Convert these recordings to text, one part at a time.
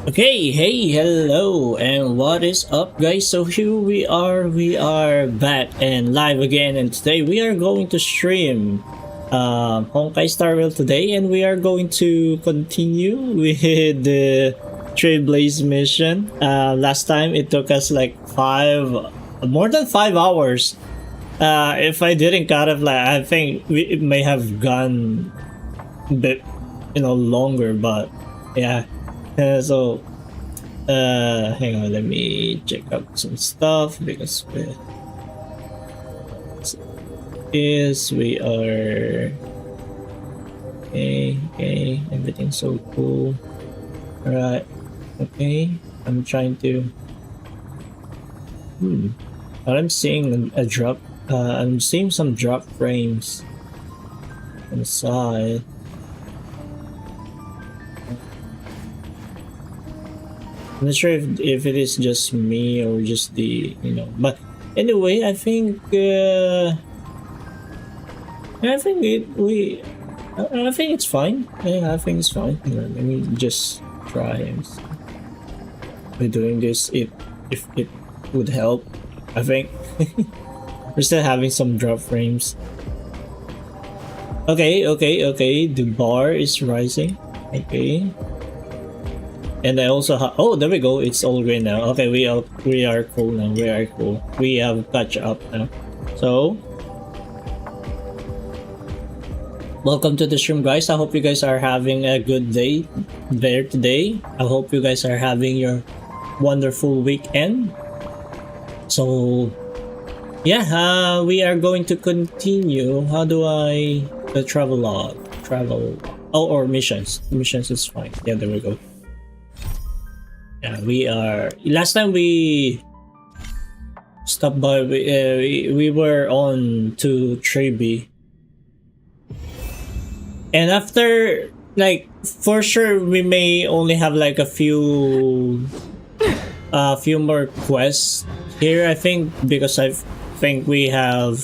Okay, hey, hello, and what is up, guys? So here we are back and live again, and today we are going to stream Honkai Star Rail today, and we are going to continue with the Trailblaze mission. Last time it took us like more than 5 hours. If I didn't count it, like I think it may have gone a bit, longer, but yeah. Hang on, let me check out some stuff because we are okay, everything's so cool. All right, okay, I'm trying to. I'm seeing a drop. I'm seeing some drop frames on the side. I'm not sure if it is just me or just the but anyway, I think I think it's fine. Yeah, I think it's fine. Let me just try and see. By doing this, if it would help, I think. We're still having some drop frames. Okay. The bar is rising. Okay. And I also have. Oh, there we go. It's all green now. Okay, we are cool now. We are cool. We have catch up now. So, welcome to the stream, guys. I hope you guys are having a good day there today. I hope you guys are having your wonderful weekend. So, yeah, we are going to continue. How do I the travel log? Travel. Oh, or missions. Missions is fine. Yeah, there we go. Yeah, we are. Last time we stopped by, we were on to Trebi, and after, like, for sure we may only have like a few more quests here. I think because I think we have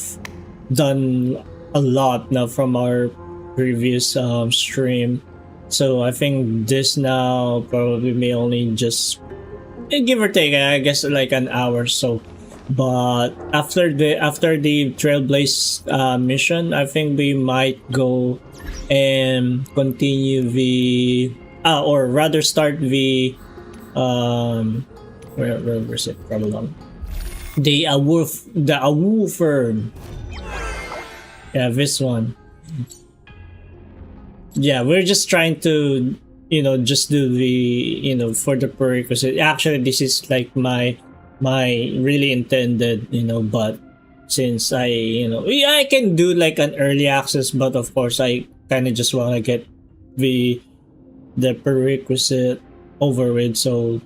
done a lot now from our previous stream. So I think this now probably may only just give or take, I guess, like an hour or so. But after the Trailblaze mission, I think we might go and continue the or rather start the where is it? Probably long. The Awoo Firm. Yeah, this one. Yeah, we're just trying to just do the for the prerequisite. Actually, this is like my really intended, but since I can do like an early access, but of course I kind of just want to get the prerequisite over with, so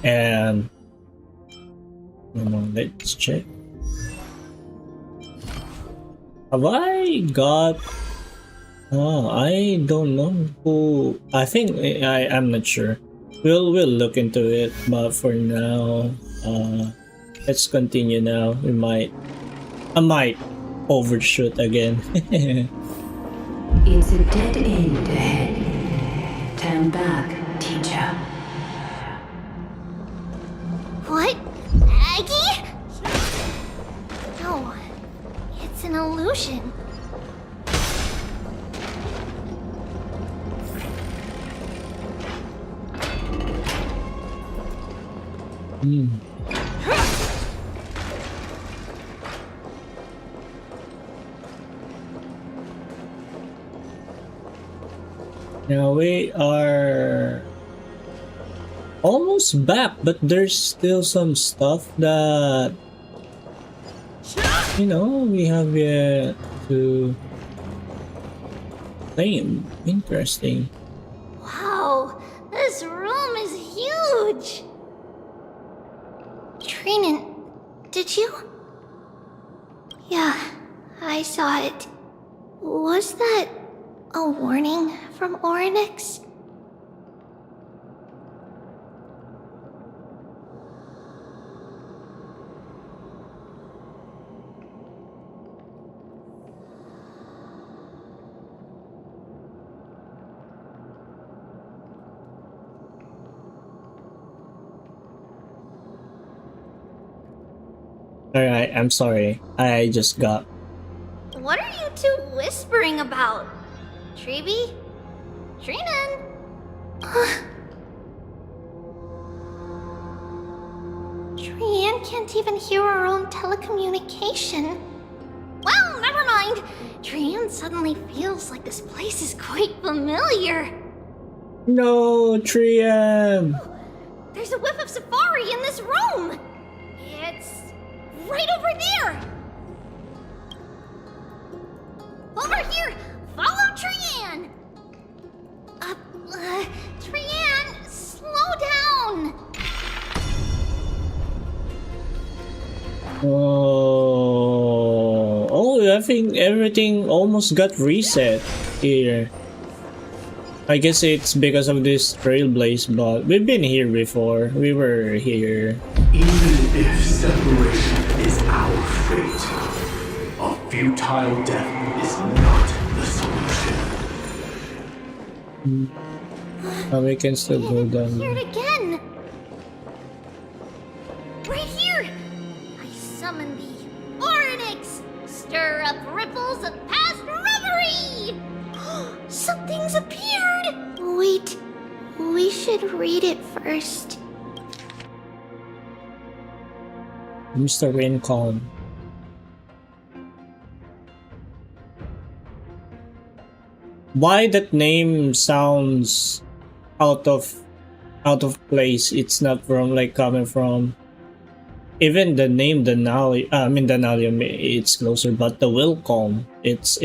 and let's check. Have I got? Oh, I don't know who. I think I'm not sure. We'll look into it, but for now, let's continue now. I might overshoot again. It's a dead end ahead. Turn back, teacher. What? Aggie? No. It's an illusion. Now we are almost back, but there's still some stuff that we have yet to claim. Interesting. Wow, this room is huge. Trinan, did you? Yeah, I saw it. Was that a warning from Oryx? Alright, I'm sorry. I just got. What are you two whispering about? Treeby? Treenan? Trian can't even hear our own telecommunication. Well, never mind. Trian suddenly feels like this place is quite familiar. No, Trian! There's a whiff of safari in this room. It's right over there. Over here! Follow Trian! Trian, slow down! Oh, I think everything almost got reset here. I guess it's because of this Trailblaze, but we've been here before. We were here. Even if separation is our fate, a futile death is not the solution. We can still go down. Here it again! Right here! I summon thee, Oryx! Stir up ripples of past reverie! Something's appeared! Wait, we should read it first. Mr. Rincon. Why that name sounds out of place? It's not from like coming from. Even the name Denalium, it's closer, but the Wilcom, it's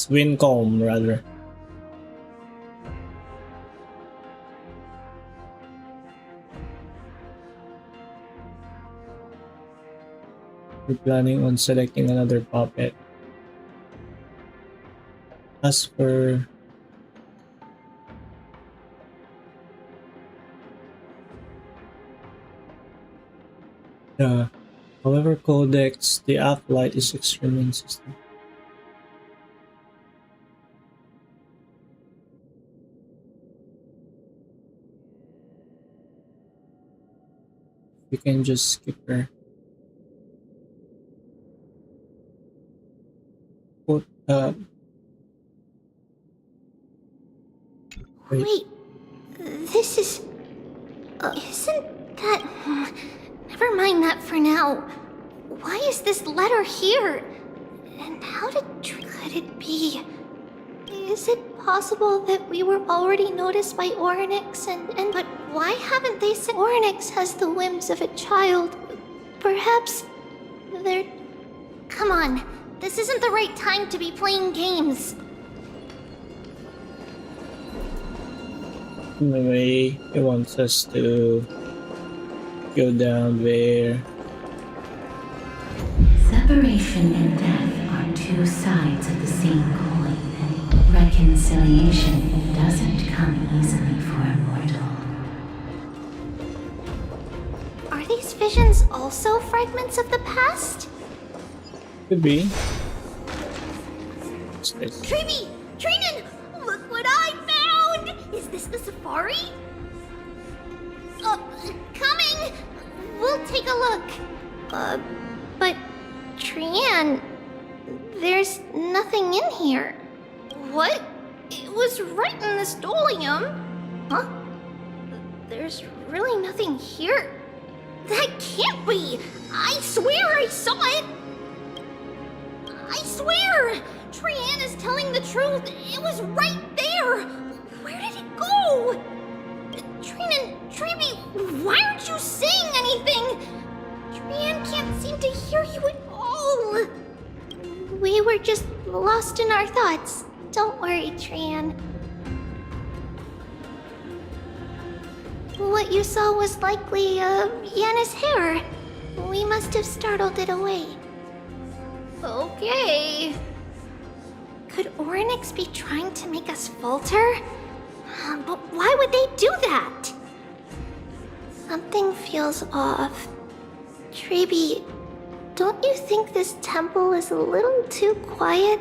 Wincom rather. We're planning on selecting another puppet. As for however, codex, the Acolyte is extremely insistent. We can just skip her. Put Wait, this is... isn't that... Never mind that for now. Why is this letter here? And how could it be? Is it possible that we were already noticed by Oryx but why haven't they said Oryx has the whims of a child? Perhaps they're... Come on, this isn't the right time to be playing games. Maybe it wants us to go down there. Separation and death are two sides of the same coin. Reconciliation doesn't come easily for a mortal. Are these visions also fragments of the past? Could be. What's this? Treeby! Treenan! Look what I found! Is this the safari? Coming! We'll take a look. But Trian, there's nothing in here. What? It was right in the stolium. Huh? There's really nothing here. That can't be! I swear I saw it! I swear! Trian is telling the truth. It was right there! Where did it go? Treenan, Treeby, why aren't you saying anything? Trian can't seem to hear you at all. We were just lost in our thoughts. Don't worry, Trian. What you saw was likely, Yana's hair. We must have startled it away. Okay. Could Oryx be trying to make us falter? But why would they do that? Something feels off. Treeby, don't you think this temple is a little too quiet?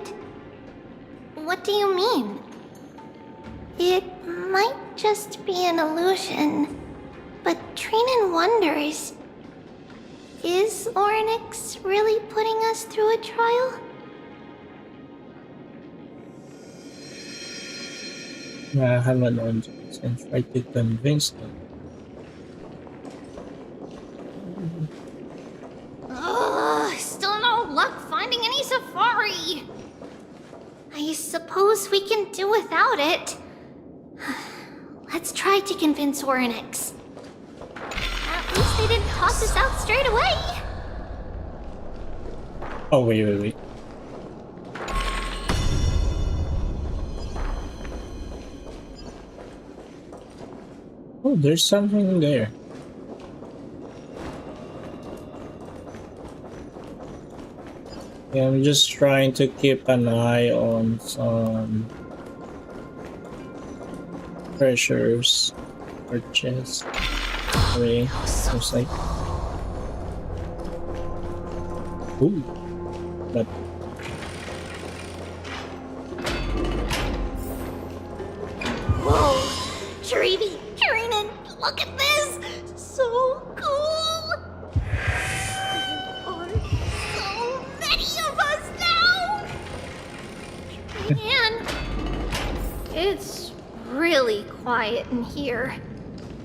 What do you mean? It might just be an illusion, but Treenan wonders. Is Oryx really putting us through a trial? I have an audience and try to convince them. Ugh, still no luck finding any safari. I suppose we can do without it. Let's try to convince Oryx. At least they didn't toss us out straight away. Oh, wait. Oh, there's something there. Yeah, I'm just trying to keep an eye on some treasures or chests. Wait, looks like. Ooh, but Whoa, Sharibi, Karina, look at this! So cool! There are so many of us now! Man, it's really quiet in here.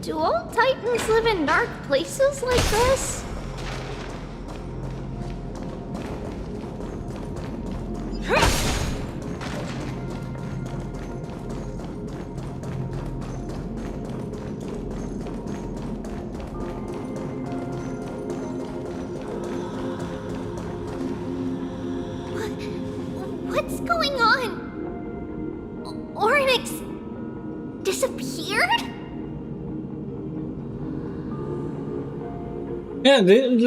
Do all Titans live in dark places like this? What's going on? Oryx disappeared? yeah, didn't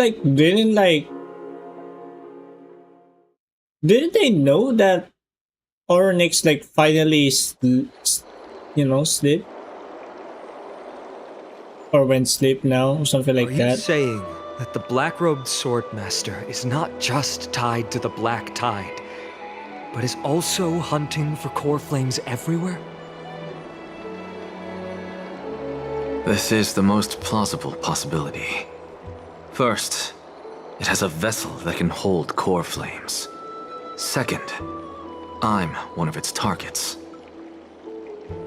they know that Oryx like finally sleep or went sleep now or something like Are you that? saying that the black-robed swordmaster is not just tied to the black tide, but is also hunting for core flames everywhere? This is the most plausible possibility. First, it has a vessel that can hold core flames. Second, I'm one of its targets.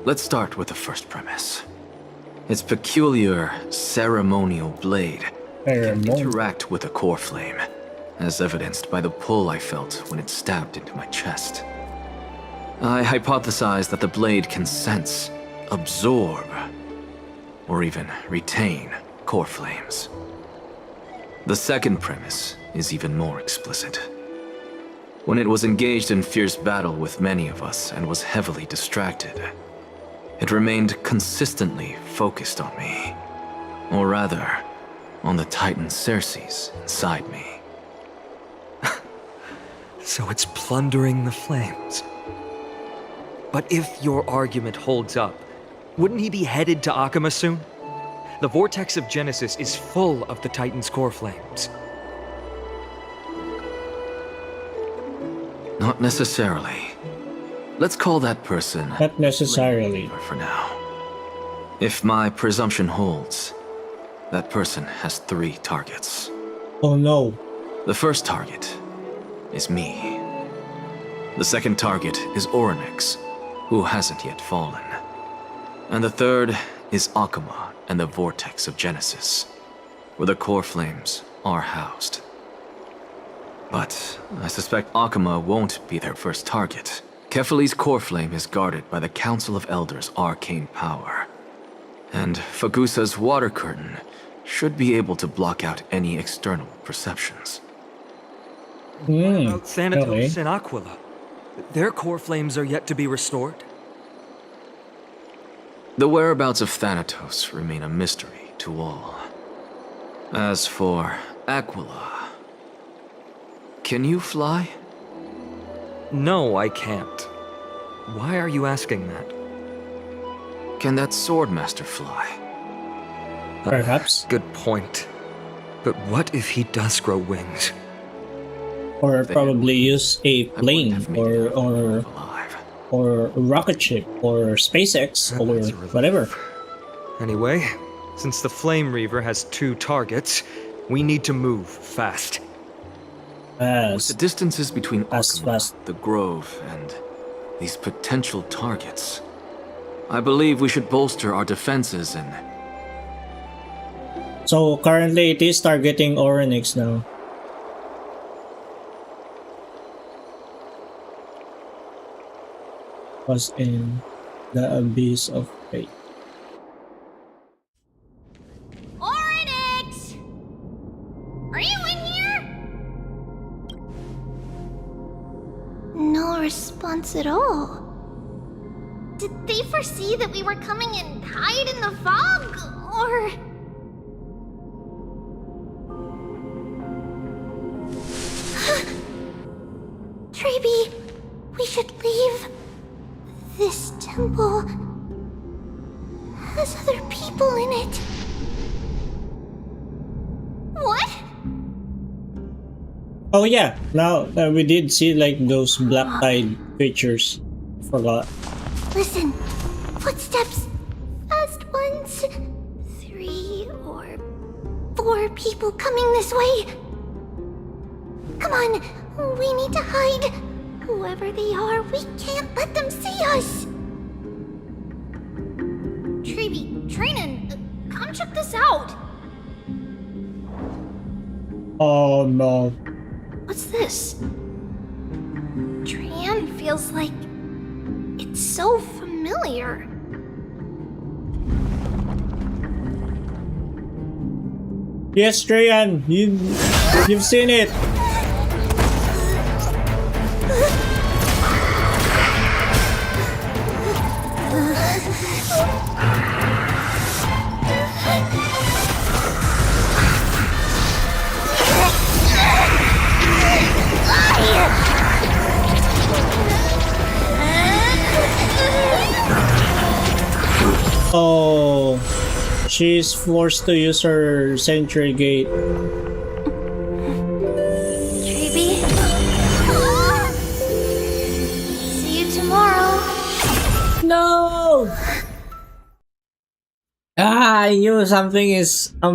Let's start with the first premise. Its peculiar ceremonial blade can interact with a core flame, as evidenced by the pull I felt when it stabbed into my chest. I hypothesize that the blade can sense, absorb, or even retain core flames. The second premise is even more explicit. When it was engaged in fierce battle with many of us and was heavily distracted, it remained consistently focused on me. Or rather, on the Titan Circes inside me. So it's plundering the flames. But if your argument holds up, wouldn't he be headed to Akama soon? The vortex of Genesis is full of the Titan's core flames. Not necessarily. Let's call that person Not necessarily. for now. If my presumption holds, that person has 3 targets. Oh no. The first target is me. The second target is Oryx, who hasn't yet fallen. And the third is Akama and the Vortex of Genesis, where the core flames are housed. But I suspect Akama won't be their first target. Kefali's core flame is guarded by the Council of Elders' arcane power. And Fagusa's water curtain should be able to block out any external perceptions. About Thanatos really? and Aquila? Their core flames are yet to be restored? The whereabouts of Thanatos remain a mystery to all. As for Aquila, can you fly? No, I can't. Why are you asking that? Can that swordmaster fly? Perhaps. Good point. But what if he does grow wings? Or probably use a I wouldn't plane have made or it alive. or a rocket ship or SpaceX or That's a relief. whatever. Anyway, since the Flame Reaver has 2 targets, We need to move fast. With the distances between Fast, Akuma, fast. the Grove, and these potential targets, I believe we should bolster our defenses and... So currently it is targeting Oryx now. Was in the abyss of fate. Oryx! Are you in here? No response at all. Did they foresee that we were coming and hide in the fog? Or... Treeby, we should leave. This temple has other people in it. What? Oh yeah, now we did see like those black-eyed creatures. Forgot. Listen, footsteps. Fast ones. 3 or 4 people coming this way. Come on, we need to hide. Whoever they are, we can't let them see us. Treeby, Trainin, come check this out. Oh no. What's this? Tran feels like it's so familiar. Yes, Trayan, you've seen it. Oh, she's forced to use her sentry gate. Treeby? See you tomorrow. No! I knew something is Where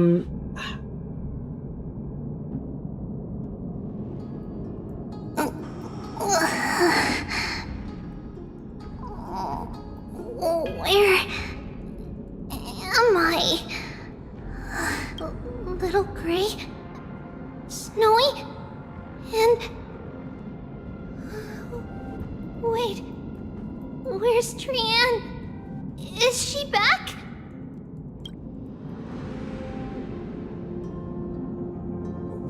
am I? Little gray, snowy, and wait, where's Trian? Is she back?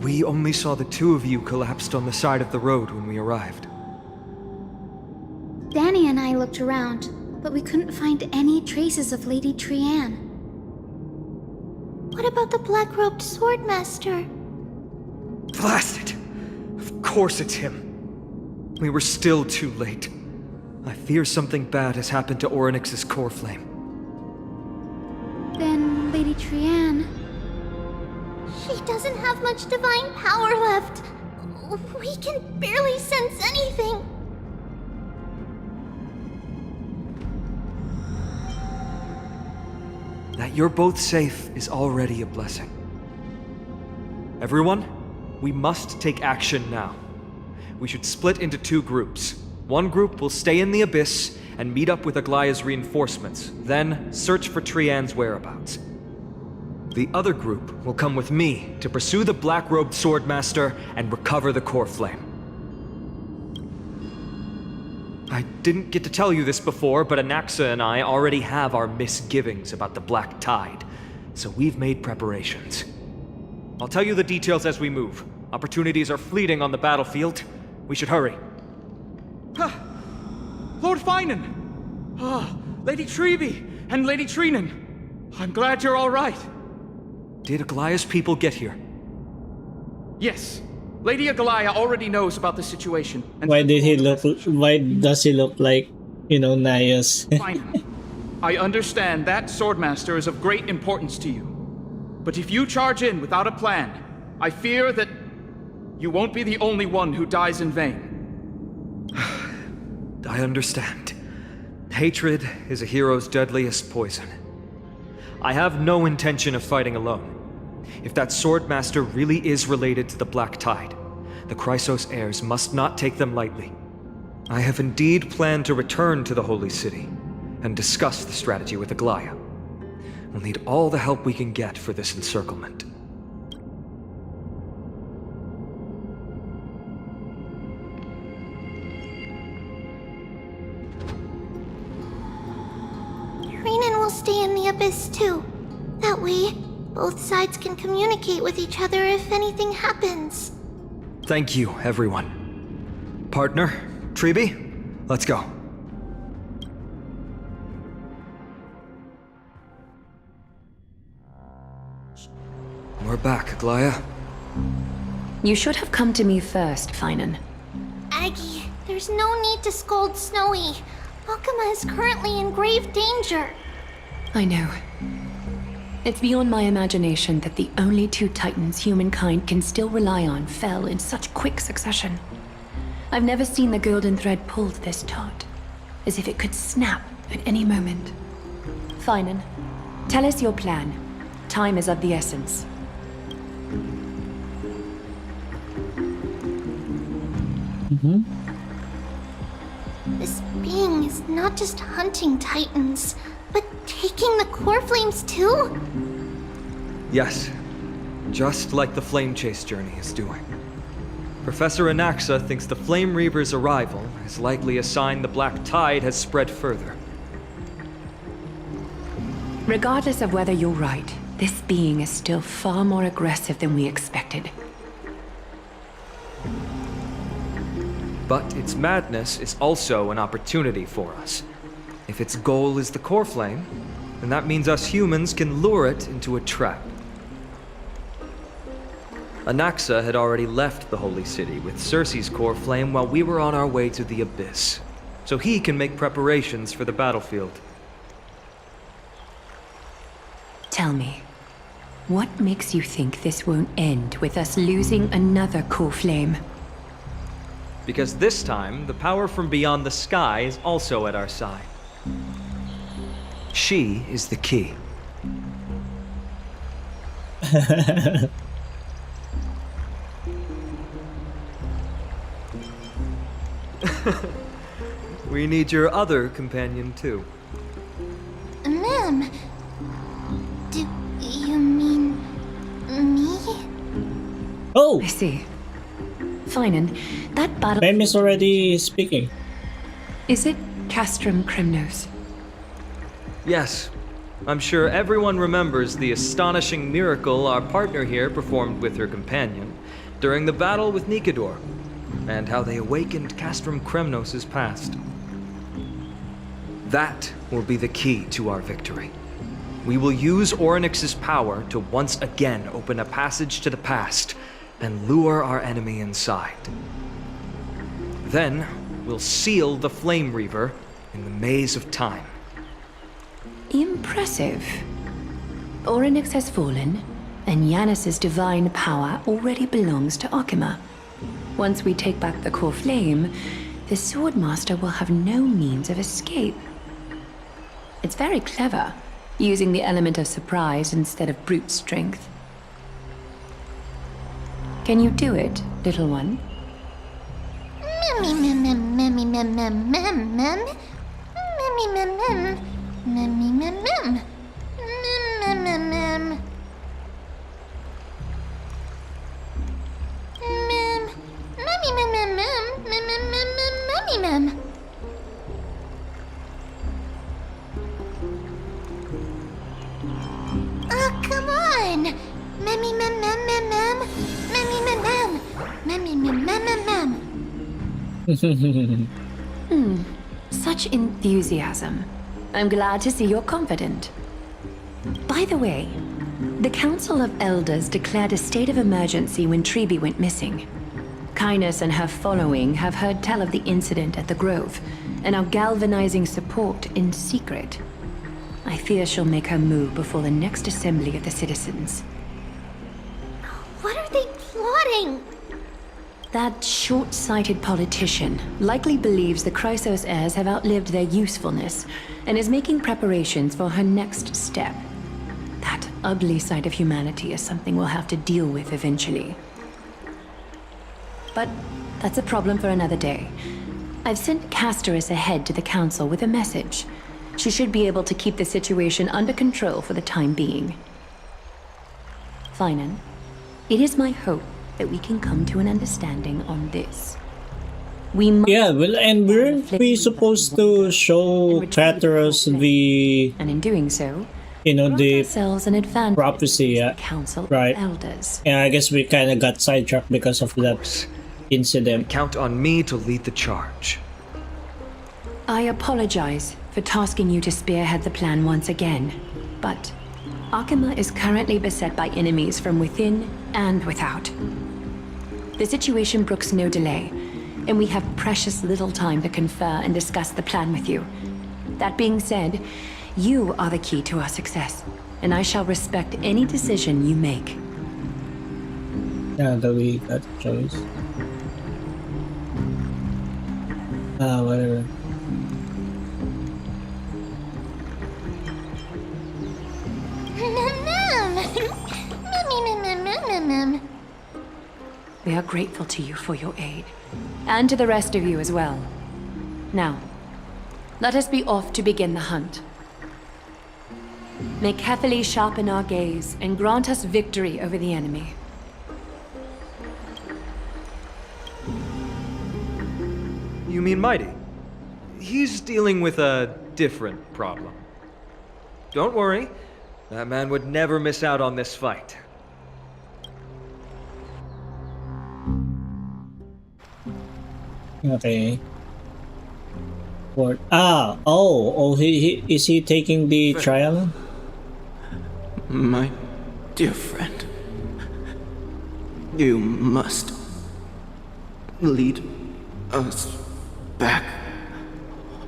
We only saw the two of you collapsed on the side of the road when we arrived. Danny and I looked around, but we couldn't find any traces of Lady Trian. What about the black-robed swordmaster? Blast it! Of course it's him. We were still too late. I fear something bad has happened to Oryx's core flame. Then Lady Trian... She doesn't have much divine power left. We can barely sense anything. That you're both safe is already a blessing. Everyone, we must take action now. We should split into 2 groups. One group will stay in the Abyss and meet up with Aglaya's reinforcements, then search for Trian's whereabouts. The other group will come with me to pursue the black-robed swordmaster and recover the core flame. I didn't get to tell you this before, but Anaxa and I already have our misgivings about the Black Tide, so we've made preparations. I'll tell you the details as we move. Opportunities are fleeting on the battlefield. We should hurry. Lord Finan! Lady Treeby and Lady Trinan. I'm glad you're all right. Did Aglaya's people get here? Yes. Lady Aglaya already knows about the situation. And why does he look like, Naya's? Fine. I understand that swordmaster is of great importance to you. But if you charge in without a plan, I fear that you won't be the only one who dies in vain. I understand. Hatred is a hero's deadliest poison. I have no intention of fighting alone. If that Swordmaster really is related to the Black Tide, the Chrysos heirs must not take them lightly. I have indeed planned to return to the Holy City and discuss the strategy with Aglaya. We'll need all the help we can get for this encirclement. Renan will stay in the Abyss too. That way, both sides can communicate with each other if anything happens. Thank you, everyone. Partner, Treeby, let's go. We're back, Aglaya. You should have come to me first, Finan. Aggie, there's no need to scold Snowy. Akuma is currently in grave danger. I know. It's beyond my imagination that the only two titans humankind can still rely on fell in such quick succession. I've never seen the golden thread pulled this taut, as if it could snap at any moment. Finan, tell us your plan. Time is of the essence. This being is not just hunting titans, but taking the core flames too? Yes, just like the Flame Chase journey is doing. Professor Anaxa thinks the Flame Reaver's arrival is likely a sign the Black Tide has spread further. Regardless of whether you're right, this being is still far more aggressive than we expected. But its madness is also an opportunity for us. If its goal is the core flame, then that means us humans can lure it into a trap. Anaxa had already left the Holy City with Cersei's core flame while we were on our way to the Abyss, so he can make preparations for the battlefield. Tell me, what makes you think this won't end with us losing another core flame? Because this time, the power from beyond the sky is also at our side. She is the key. We need your other companion, too. Ma'am, do you mean me? Oh, I see. Finan, that battle... Mem is already speaking. Is it Castrum Kremnos? Yes. I'm sure everyone remembers the astonishing miracle our partner here performed with her companion during the battle with Nikador, and how they awakened Castrum Kremnos' past. That will be the key to our victory. We will use Orynyx's power to once again open a passage to the past and lure our enemy inside. Then, we'll seal the Flame Reaver in the maze of time. Impressive. Orynyx has fallen, and Yanis's divine power already belongs to Akuma. Once we take back the core flame, the Swordmaster will have no means of escape. It's very clever, using the element of surprise instead of brute strength. Can you do it, little one? Oh, come on! Such enthusiasm. I'm glad to see you're confident. By the way, the Council of Elders declared a state of emergency when Treeby went missing. Kynus and her following have heard tell of the incident at the Grove, and are galvanizing support in secret. I fear she'll make her move before the next assembly of the citizens. What are they plotting? That short-sighted politician likely believes the Chrysos heirs have outlived their usefulness, and is making preparations for her next step. That ugly side of humanity is something we'll have to deal with eventually. But that's a problem for another day. I've sent Casterus ahead to the Council with a message. She should be able to keep the situation under control for the time being. Finan, it is my hope that we can come to an understanding on this. We must Yeah, well, and weren't we supposed to show Caterus the, and in doing so, you know, grant the ourselves an advantage prophecy, against the Council right. of Elders. Yeah, I guess we kind of got sidetracked because of that incident. Count on me to lead the charge. I apologize for tasking you to spearhead the plan once again, but Akima is currently beset by enemies from within and without. The situation brooks no delay, and we have precious little time to confer and discuss the plan with you. That being said, you are the key to our success, and I shall respect any decision you make. Yeah, that we got a choice. Whatever. We are grateful to you for your aid, and to the rest of you as well. Now, let us be off to begin the hunt. May carefully sharpen our gaze and grant us victory over the enemy. You mean Mighty? He's dealing with a different problem. Don't worry, that man would never miss out on this fight. Okay. He is he taking the trial? My dear friend, you must lead us back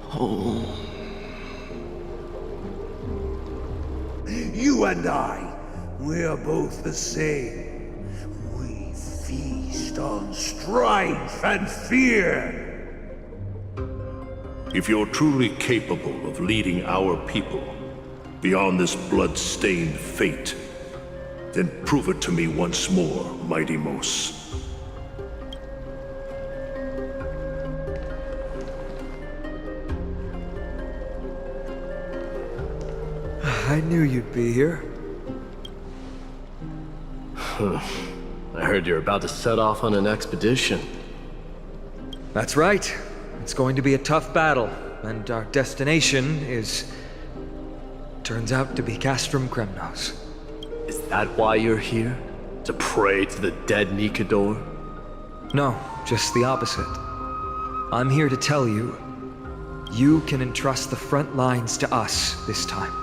home. You and I, we're both the same. We feast on strife and fear. If you're truly capable of leading our people beyond this blood-stained fate, then prove it to me once more, Mighty Mos. I knew you'd be here. I heard you're about to set off on an expedition. That's right. It's going to be a tough battle, and our destination is... turns out to be Castrum Kremnos. Is that why you're here? To pray to the dead Nikador? No, just the opposite. I'm here to tell you, you can entrust the front lines to us this time.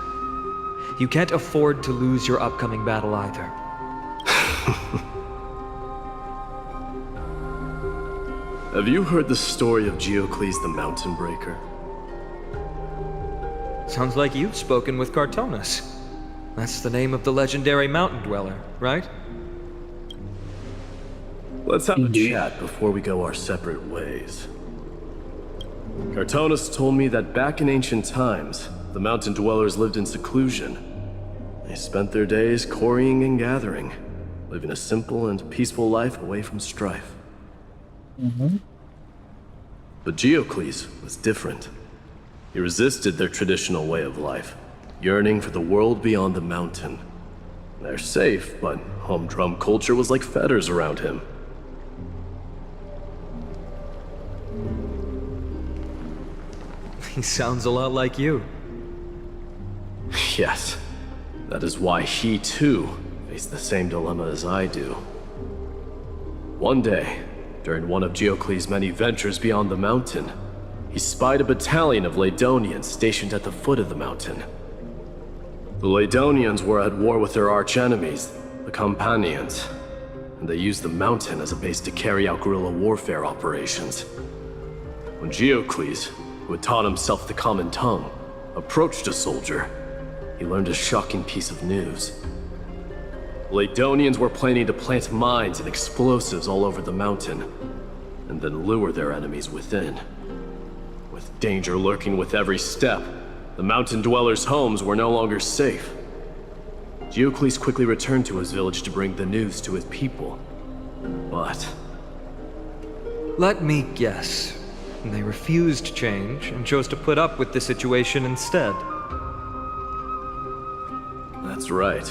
You can't afford to lose your upcoming battle either. Have you heard the story of Geocles the Mountain Breaker? Sounds like you've spoken with Cartonus. That's the name of the legendary mountain dweller, right? Let's have a chat before we go our separate ways. Cartonus told me that back in ancient times, the mountain dwellers lived in seclusion. They spent their days quarrying and gathering, living a simple and peaceful life away from strife. But Geocles was different. He resisted their traditional way of life, yearning for the world beyond the mountain. They're safe, but humdrum culture was like fetters around him. He sounds a lot like you. Yes, that is why he too faced the same dilemma as I do. One day, during one of Geocles' many ventures beyond the mountain, he spied a battalion of Ladonians stationed at the foot of the mountain. The Ladonians were at war with their arch-enemies, the Companions, and they used the mountain as a base to carry out guerrilla warfare operations. When Geocles, who had taught himself the common tongue, approached a soldier, he learned a shocking piece of news. The Ladonians were planning to plant mines and explosives all over the mountain, and then lure their enemies within. With danger lurking with every step, the mountain dwellers' homes were no longer safe. Geocles quickly returned to his village to bring the news to his people. But Let me guess. They refused change and chose to put up with the situation instead. that's right.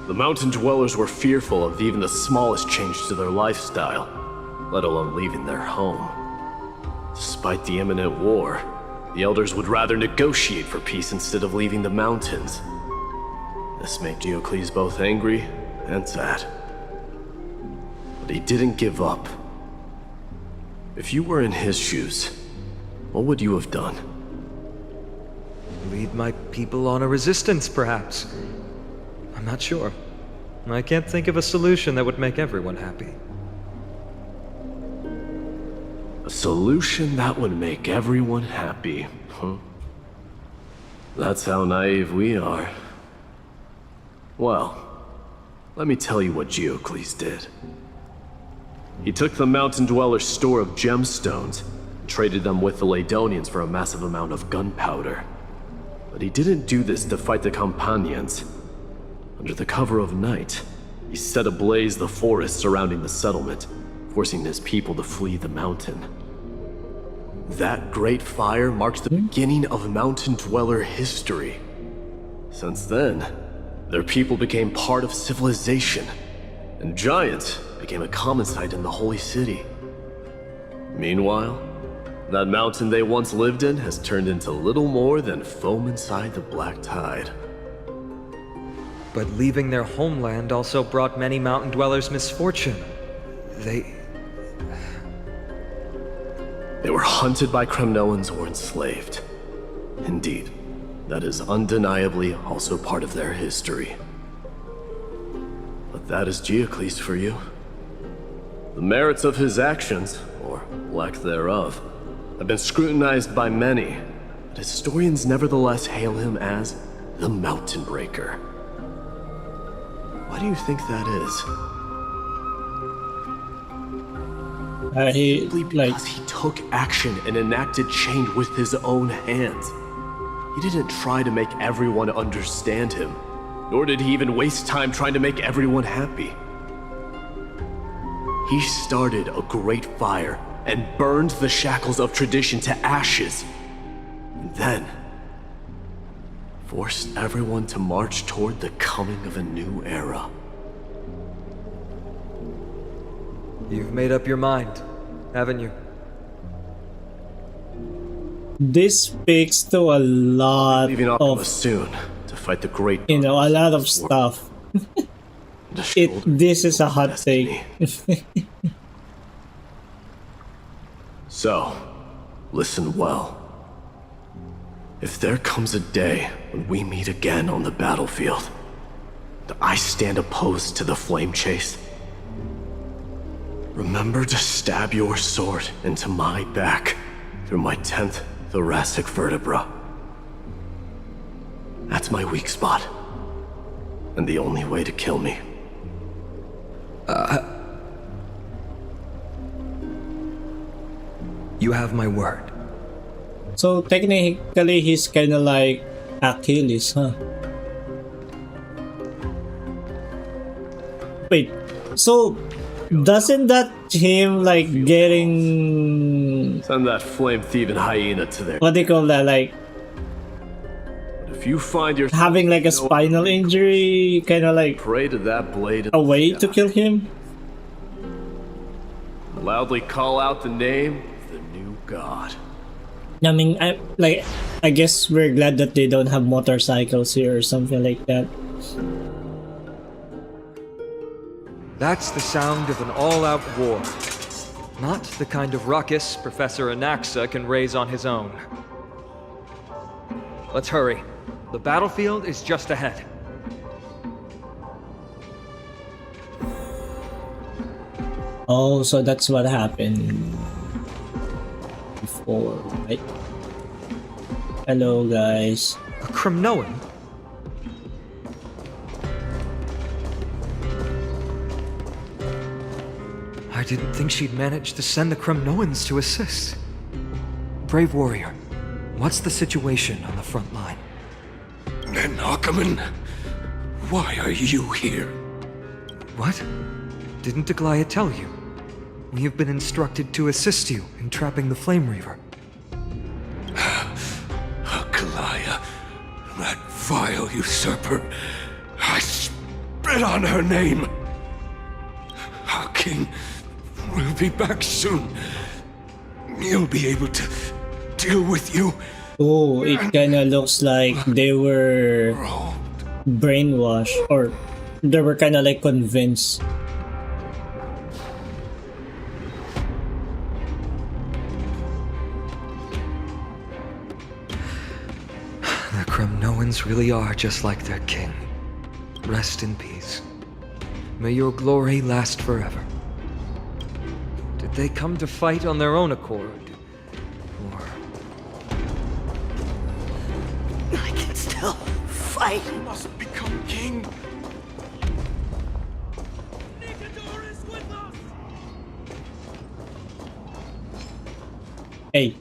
The mountain dwellers were fearful of even the smallest change to their lifestyle, let alone leaving their home. Despite the imminent war, the elders would rather negotiate for peace instead of leaving the mountains. This made Geocles both angry and sad. But he didn't give up. If you were in his shoes, what would you have done? Lead my people on a resistance, perhaps. I'm not sure. I can't think of a solution that would make everyone happy. A solution that would make everyone happy, huh? That's how naive we are. Well, let me tell you what Geocles did. He took the mountain dwellers' store of gemstones and traded them with the Ladonians for a massive amount of gunpowder. But he didn't do this to fight the Companions. Under the cover of night, he set ablaze the forest surrounding the settlement, forcing his people to flee the mountain. That great fire marks the beginning of mountain dweller history. Since then, their people became part of civilization, and giants became a common sight in the holy city. Meanwhile, that mountain they once lived in has turned into little more than foam inside the black tide. But leaving their homeland also brought many mountain dwellers misfortune. They were hunted by Kremnoans or enslaved. Indeed, that is undeniably also part of their history. But that is Geocles for you. The merits of his actions, or lack thereof, have been scrutinized by many, but historians nevertheless hail him as the Mountain Breaker. Why do you think that is? Simply because he took action and enacted change with his own hands. He didn't try to make everyone understand him, nor did he even waste time trying to make everyone happy. He started a great fire and burned the shackles of tradition to ashes, and then forced everyone to march toward the coming of a new era. You've made up your mind, haven't you? This speaks to a lot Leaving Optimus of soon to fight the great, a lot of stuff. This is a hot take. So, listen well. If there comes a day when we meet again on the battlefield, and I stand opposed to the flame chase, remember to stab your sword into my back through my 10th thoracic vertebra. That's my weak spot, and the only way to kill me. You have my word. So technically he's kinda like Achilles, huh? Wait, so doesn't that him like getting... Send that flame-thieving hyena to there. What do you call that, like... If you find yourself having like a spinal injury, kinda like... pray to that blade a way to kill him? Loudly call out the name of the new god. I mean, I guess we're glad that they don't have motorcycles here or something like that. That's the sound of an all-out war. Not the kind of ruckus Professor Anaxa can raise on his own. Let's hurry. The battlefield is just ahead. Oh, so that's what happened before, right? Hello, guys. A Kremnoan? I didn't think she'd manage to send the Kremnoans to assist. Brave warrior, what's the situation on the front line? Men Ackerman, Why are you here? What? Didn't Aglaya tell you? We have been instructed to assist you in trapping the Flame Reaver. Aglaya, that vile usurper. I spit on her name. Our king will be back soon. He'll be able to deal with you. Oh, it kinda looks like they were brainwashed, or they were kinda like convinced. The Kremnoans really are just like their king. Rest in peace. May your glory last forever. Did they come to fight on their own accord? Or... I can still fight. I must become king. Hey.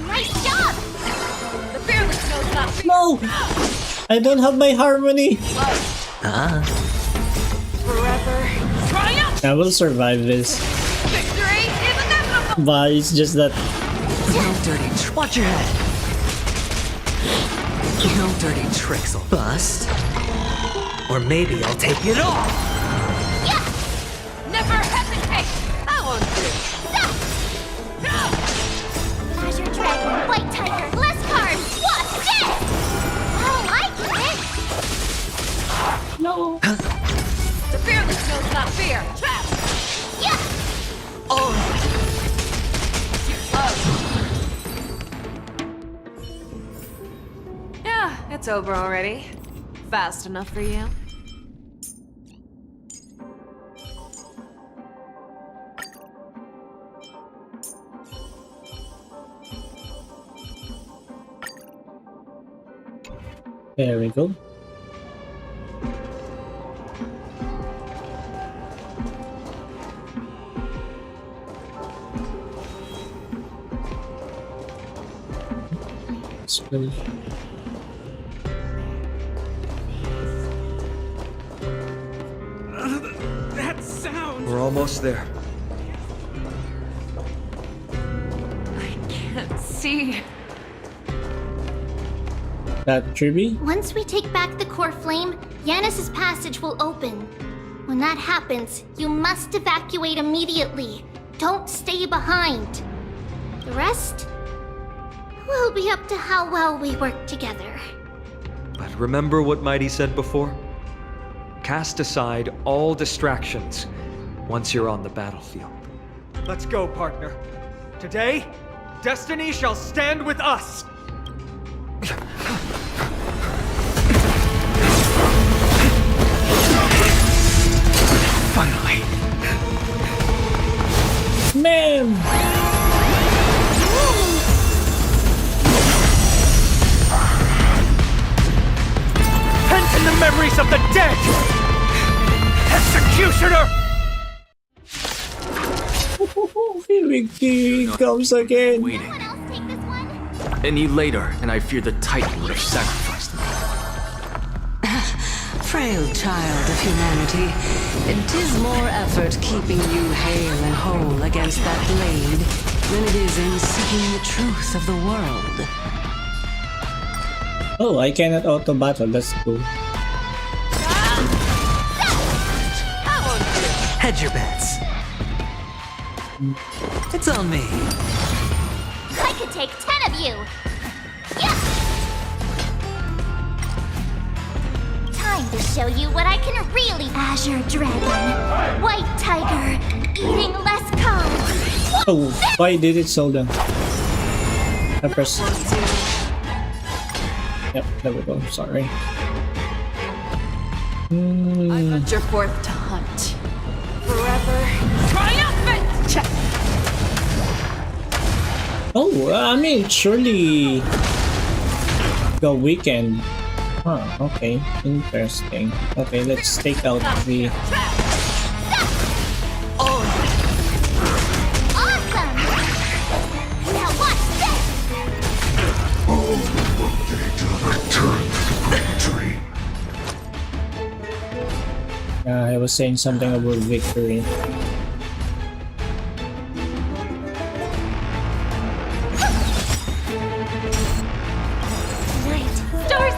Nice job! The fearless knows not fear. No! I don't have my harmony. Forever. Triumph! I will survive this. Victory is inevitable! But it's just that No dirty watch your head. No dirty tricks will bust. Or maybe I'll take it off. Yeah! Never hesitate! I won't do. Azure Dragon, White Tiger, less cards! What's this? I like it! no. The fearless knows not fear! Trap! Yeah! Oh, Yeah, it's over already. Fast enough for you? There we go. Let's go. That sound! We're almost there. I can't see. That Triby? Once we take back the core flame, Yanis's passage will open. When that happens, you must evacuate immediately. Don't stay behind. The rest will be up to how well we work together. But remember what Mighty said before? Cast aside all distractions once you're on the battlefield. Let's go, partner. Today, destiny shall stand with us! Finally. Man! Pent in the memories of the dead! Executioner! He comes again. Waiting. Someone else take this one? Any later, and I fear the Titan would have sacrificed me. Frail child of humanity, it is more effort keeping you hale and whole against that blade than it is in seeking the truth of the world. Oh, I cannot auto battle. That's cool. hedge your bets. It's on me. I could take 10 of you! Yeah! Time to show you what I can really— Azure Dragon, White Tiger, eating less cards. Oh, why did it slow down? I pressed. Yep, there we go. Sorry. I venture forth to hunt. Forever triumphant! Check. Oh, I mean, surely the weekend. Huh, okay. Interesting. Okay, let's take out the... Awesome! Now watch this! was saying something about victory. Night. Stars!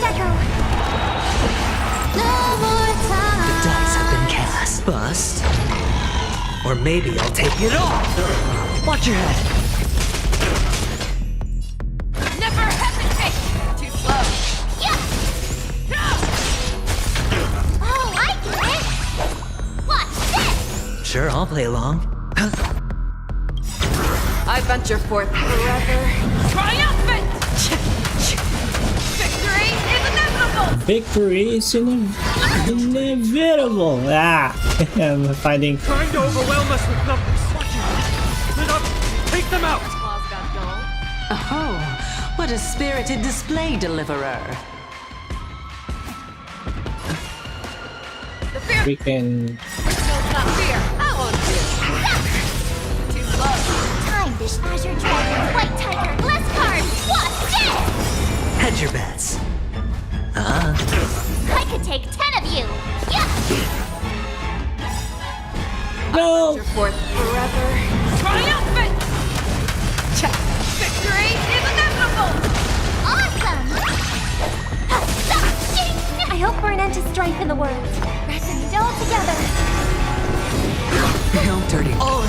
Echo! No more time! The dice have been cast. Bust. Or maybe I'll take it all! Watch your head! Never hesitate! Too slow. Oh, I get it! Watch this! Sure, I'll play along. I venture forth forever. Triumphant! Victory is inevitable! Victory is inevitable. Ah, I'm fighting. Trying to overwhelm us with numbers. Watch it. Split up. Take them out. Claws got dull. Oh, what a spirited display, Deliverer. The fear We can. knows not fear. I won't do. Too slow. Time to Azure Dragon, White Tiger, Glass Card! Watch this! Hedge your bets. I could take 10 of you! No! Venture forth forever. Triumphant! Victory is inevitable! Awesome! I hope for an end to strife in the world. Resting it all together. No dirty. Oh,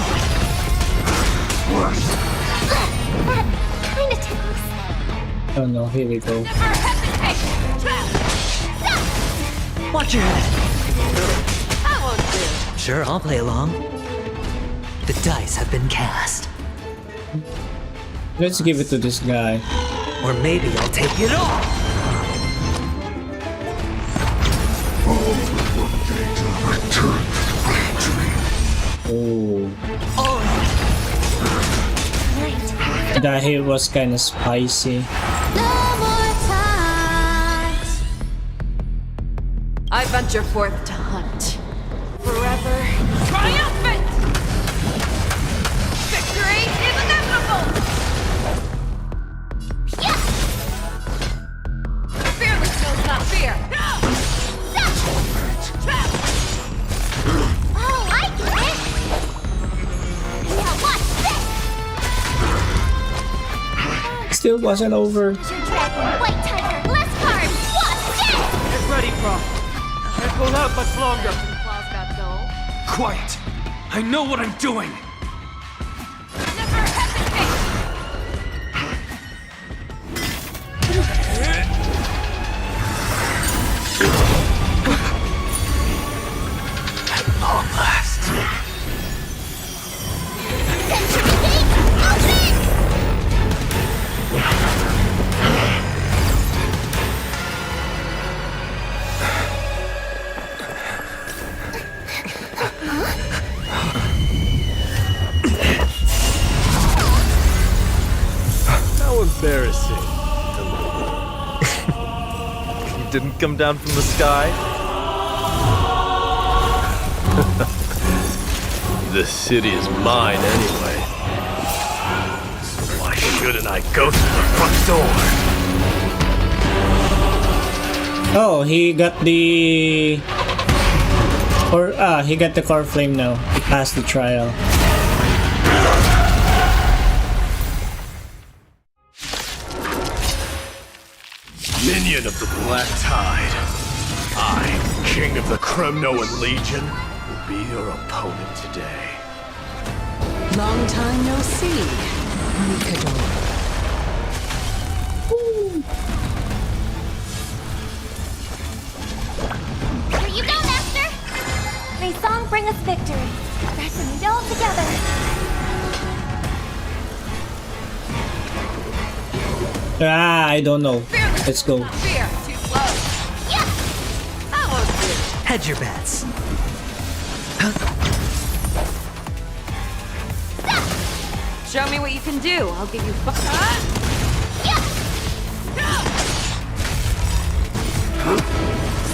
That kinda tickles. Oh no, here we go. Never hesitate! watch your head. I won't do. Sure, I'll play along. The dice have been cast. Let's give it to this guy. Or maybe I'll take it all. Oh, Oh, that hit was kind of spicy. No more times. I venture forth to hunt. Forever. Triumphant! Victory is inevitable! Yeah! The fearless knows not fear. Oh, I get it! Now watch this! Still wasn't over. Azure Dragon, White Tiger, Glass Card! Watch this! Get ready, Prof. Can't hold out much longer. Claws got dull. Quiet! I know what I'm doing! Never hesitate! Long last. Century Gate, open! How embarrassing. You didn't come down from the sky? The city is mine anyway. So why shouldn't I go through the front door? Oh, he got the... he got the car flame now. He passed the trial. Minion of the Black Tide. I, King of the Kremnoan Legion, will be your opponent today. Long time no see, Mikador. Here you go, Master! May song bring us victory. Resting it all together. I don't know. Let's go. Fear, too slow. Yeah! I won't do. hedge your bets. Show me what you can do. I'll give you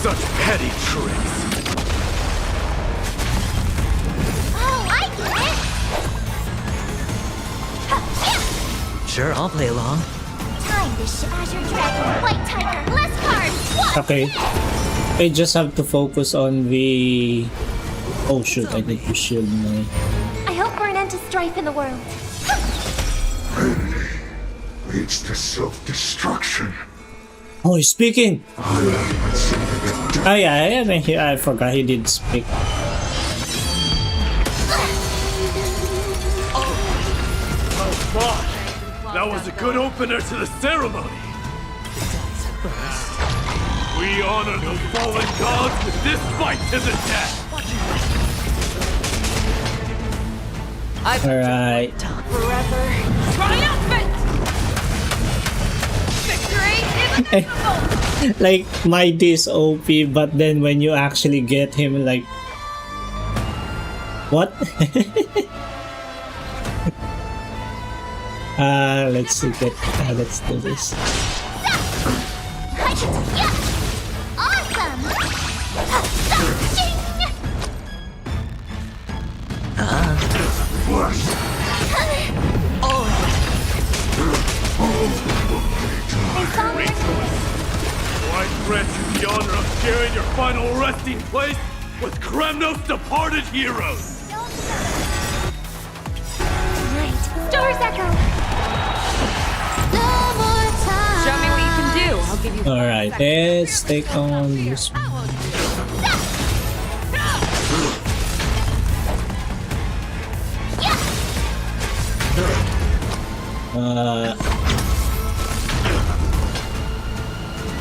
Such petty tricks. Oh, I get it! Sure, I'll play along. Time to Azure Dragon, White Tiger, Glass Card! Watch Okay. this! I just have to focus on the... Oh shoot, I need to shield my... I hope for an end to strife in the world. Vanity leads to self-destruction. Oh, he's speaking! Oh yeah, I forgot he did speak. That was a good opener to the ceremony. We honor the fallen gods with this fight to the death. Alright. Forever. Triumphant! Victory is Like, Might is OP, but then when you actually get him, like... What? Let's do this. Awesome! I grant you the honor of sharing your final resting place with Kremnos' departed heroes. Stars Echo! No more time! Show me what you can do. I'll give you. Alright, let's take on this one.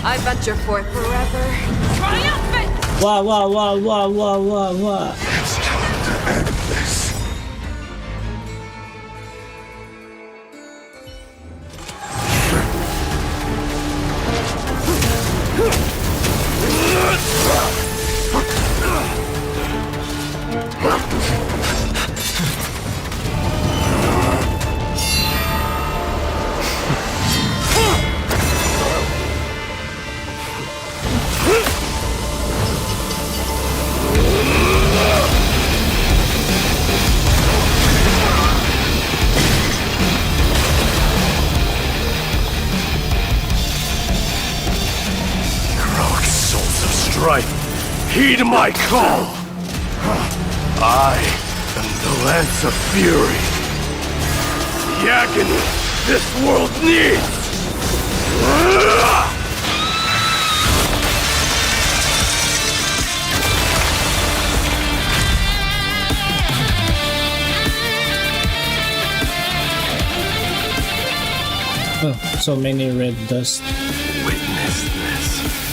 I venture forth forever. Triumphant! Wow. It's time to end this. Heed my call! I am the Lance of Fury. The agony this world needs! Oh, so many red dust. Witness this.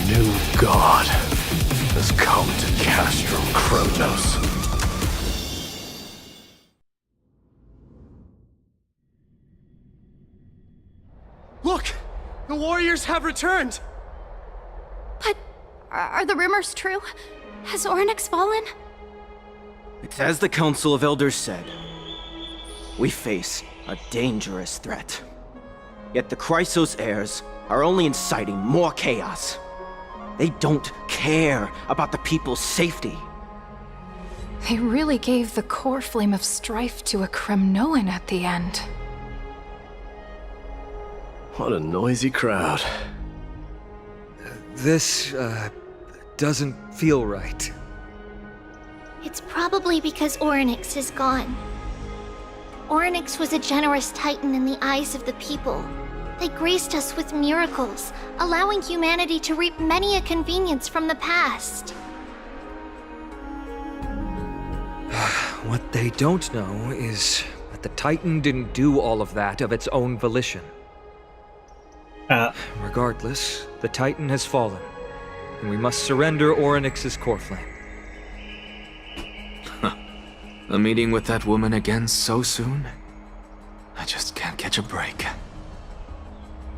New God has come to Castrum Kremnos. Look! The warriors have returned! But are the rumors true? Has Ornyx fallen? It's as the Council of Elders said. We face a dangerous threat. Yet the Chrysos heirs are only inciting more chaos. They don't care about the people's safety. They really gave the core flame of strife to a Kremnoan at the end. What a noisy crowd. This, doesn't feel right. It's probably because Ornyx is gone. Ornyx was a generous titan in the eyes of the people. They graced us with miracles, allowing humanity to reap many a convenience from the past. What they don't know is that the Titan didn't do all of that of its own volition. Regardless, the Titan has fallen, and we must surrender Ornyx's core flame. A meeting with that woman again so soon? I just can't catch a break.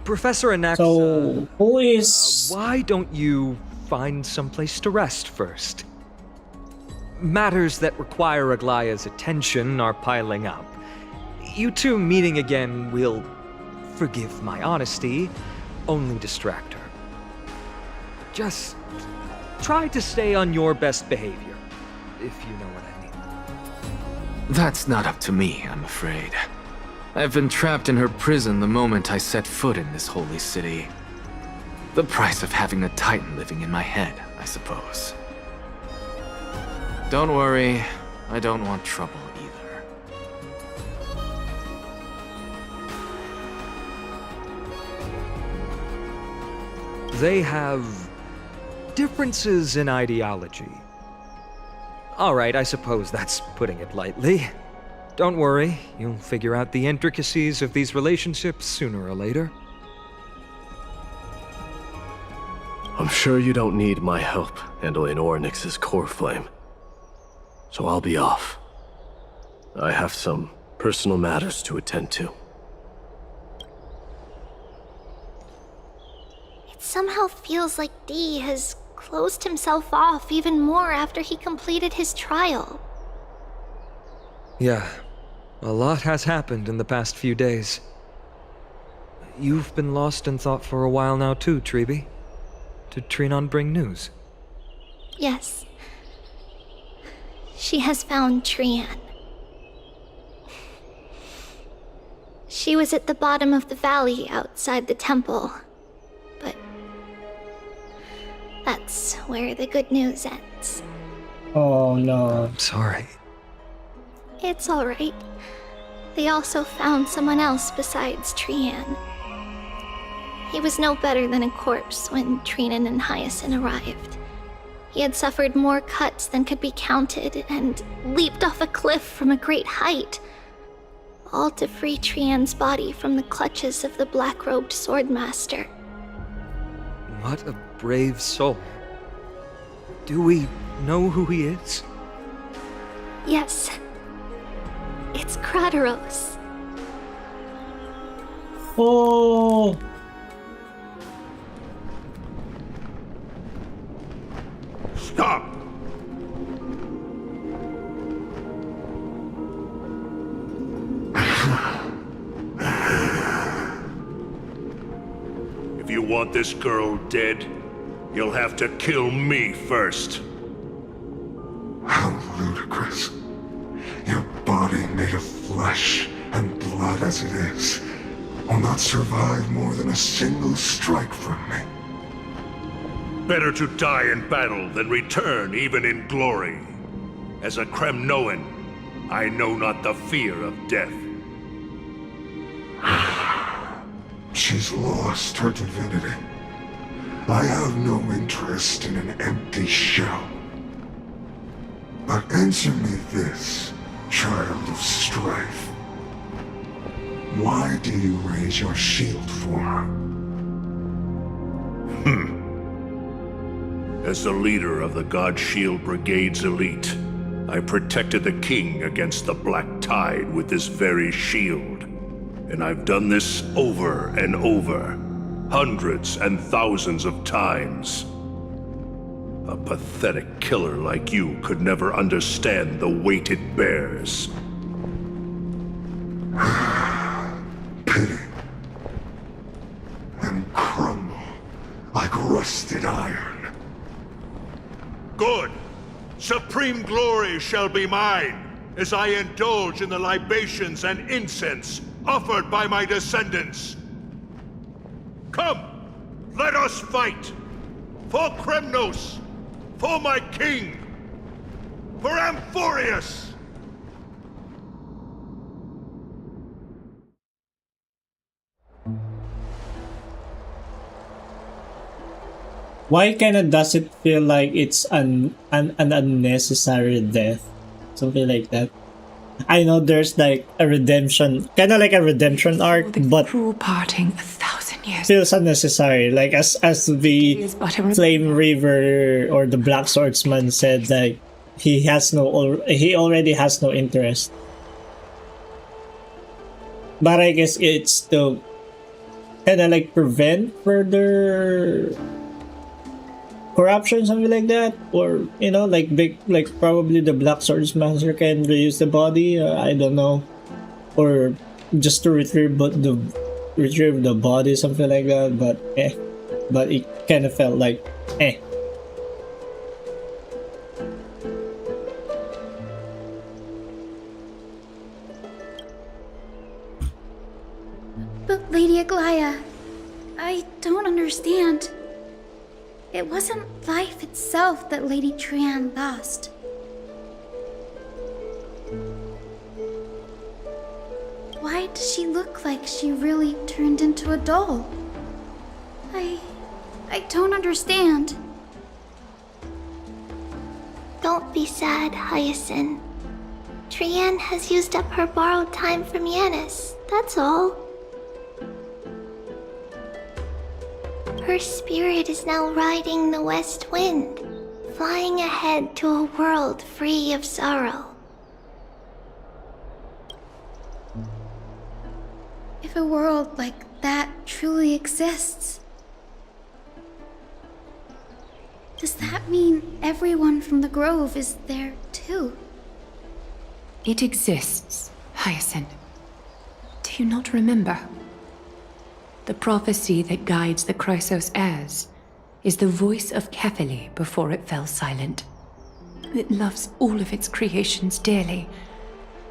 Professor Anaxa, so, who is... why don't you find someplace to rest first? Matters that require Aglaya's attention are piling up. You two meeting again will, forgive my honesty, only distract her. Just try to stay on your best behavior, if you know what I mean. That's not up to me, I'm afraid. I've been trapped in her prison the moment I set foot in this holy city. The price of having a Titan living in my head, I suppose. Don't worry, I don't want trouble either. They have differences in ideology. Alright, I suppose that's putting it lightly. Don't worry, you'll figure out the intricacies of these relationships sooner or later. I'm sure you don't need my help handling Ornyx's core flame. So I'll be off. I have some personal matters to attend to. It somehow feels like D has closed himself off even more after he completed his trial. Yeah, a lot has happened in the past few days. You've been lost in thought for a while now too, Treeby. Did Trinon bring news? Yes. She has found Trian. She was at the bottom of the valley outside the temple. But that's where the good news ends. Oh no. I'm sorry. It's alright. They also found someone else besides Trian. He was no better than a corpse when Trinan and Hyacinth arrived. He had suffered more cuts than could be counted and leaped off a cliff from a great height, all to free Trian's body from the clutches of the black-robed swordmaster. What a brave soul. Do we know who he is? Yes. It's Krateros. Oh. Stop! If you want this girl dead, you'll have to kill me first. How ludicrous. Your body made of flesh and blood as it is will not survive more than a single strike from me. Better to die in battle than return even in glory. As a Kremnoan, I know not the fear of death. She's lost her divinity. I have no interest in an empty shell. But answer me this, child of strife. Why do you raise your shield for her? As the leader of the God Shield Brigade's elite, I protected the king against the Black Tide with this very shield. And I've done this over and over, hundreds and thousands of times. A pathetic killer like you could never understand the weight it bears. Pity. And crumble like rusted iron. Good. Supreme glory shall be mine, as I indulge in the libations and incense offered by my descendants. Come, let us fight! For Kremnos! For my king! For Amphorius! Why kinda does it feel like it's an unnecessary death? Something like that. I know there's like a redemption, kinda like a redemption arc, but cruel parting 1,000 years. feels unnecessary. Like as the Flame Reaver or the Black Swordsman said, like he already has no interest. But I guess it's to kinda like prevent further corruption, something like that, or you know, like probably the Black Swordsmaster can reuse the body. I don't know, or just to retrieve the body, something like that. But it kind of felt like But Lady Aglaya, I don't understand. it wasn't life itself that Lady Trian lost. Why does she look like she really turned into a doll? I don't understand. Don't be sad, Hyacinth. Trian has used up her borrowed time from Yanis, that's all. Her spirit is now riding the west wind, flying ahead to a world free of sorrow. If a world like that truly exists, does that mean everyone from the Grove is there too? It exists, Hyacinth. Do you not remember? The prophecy that guides the Chrysos heirs is the voice of Kefili before it fell silent. It loves all of its creations dearly,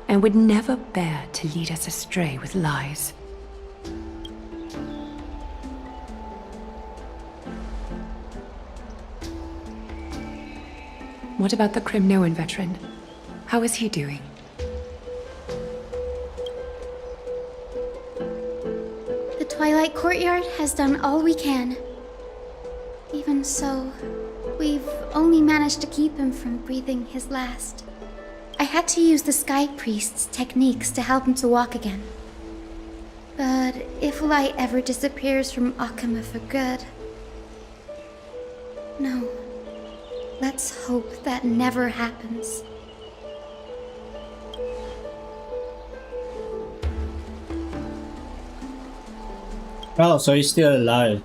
and would never bear to lead us astray with lies. What about the Crimnoan veteran? How is he doing? The Twilight Courtyard has done all we can. Even so, we've only managed to keep him from breathing his last. I had to use the Sky Priest's techniques to help him to walk again. But if light ever disappears from Akama for good... No. Let's hope that never happens. Oh, so he's still alive.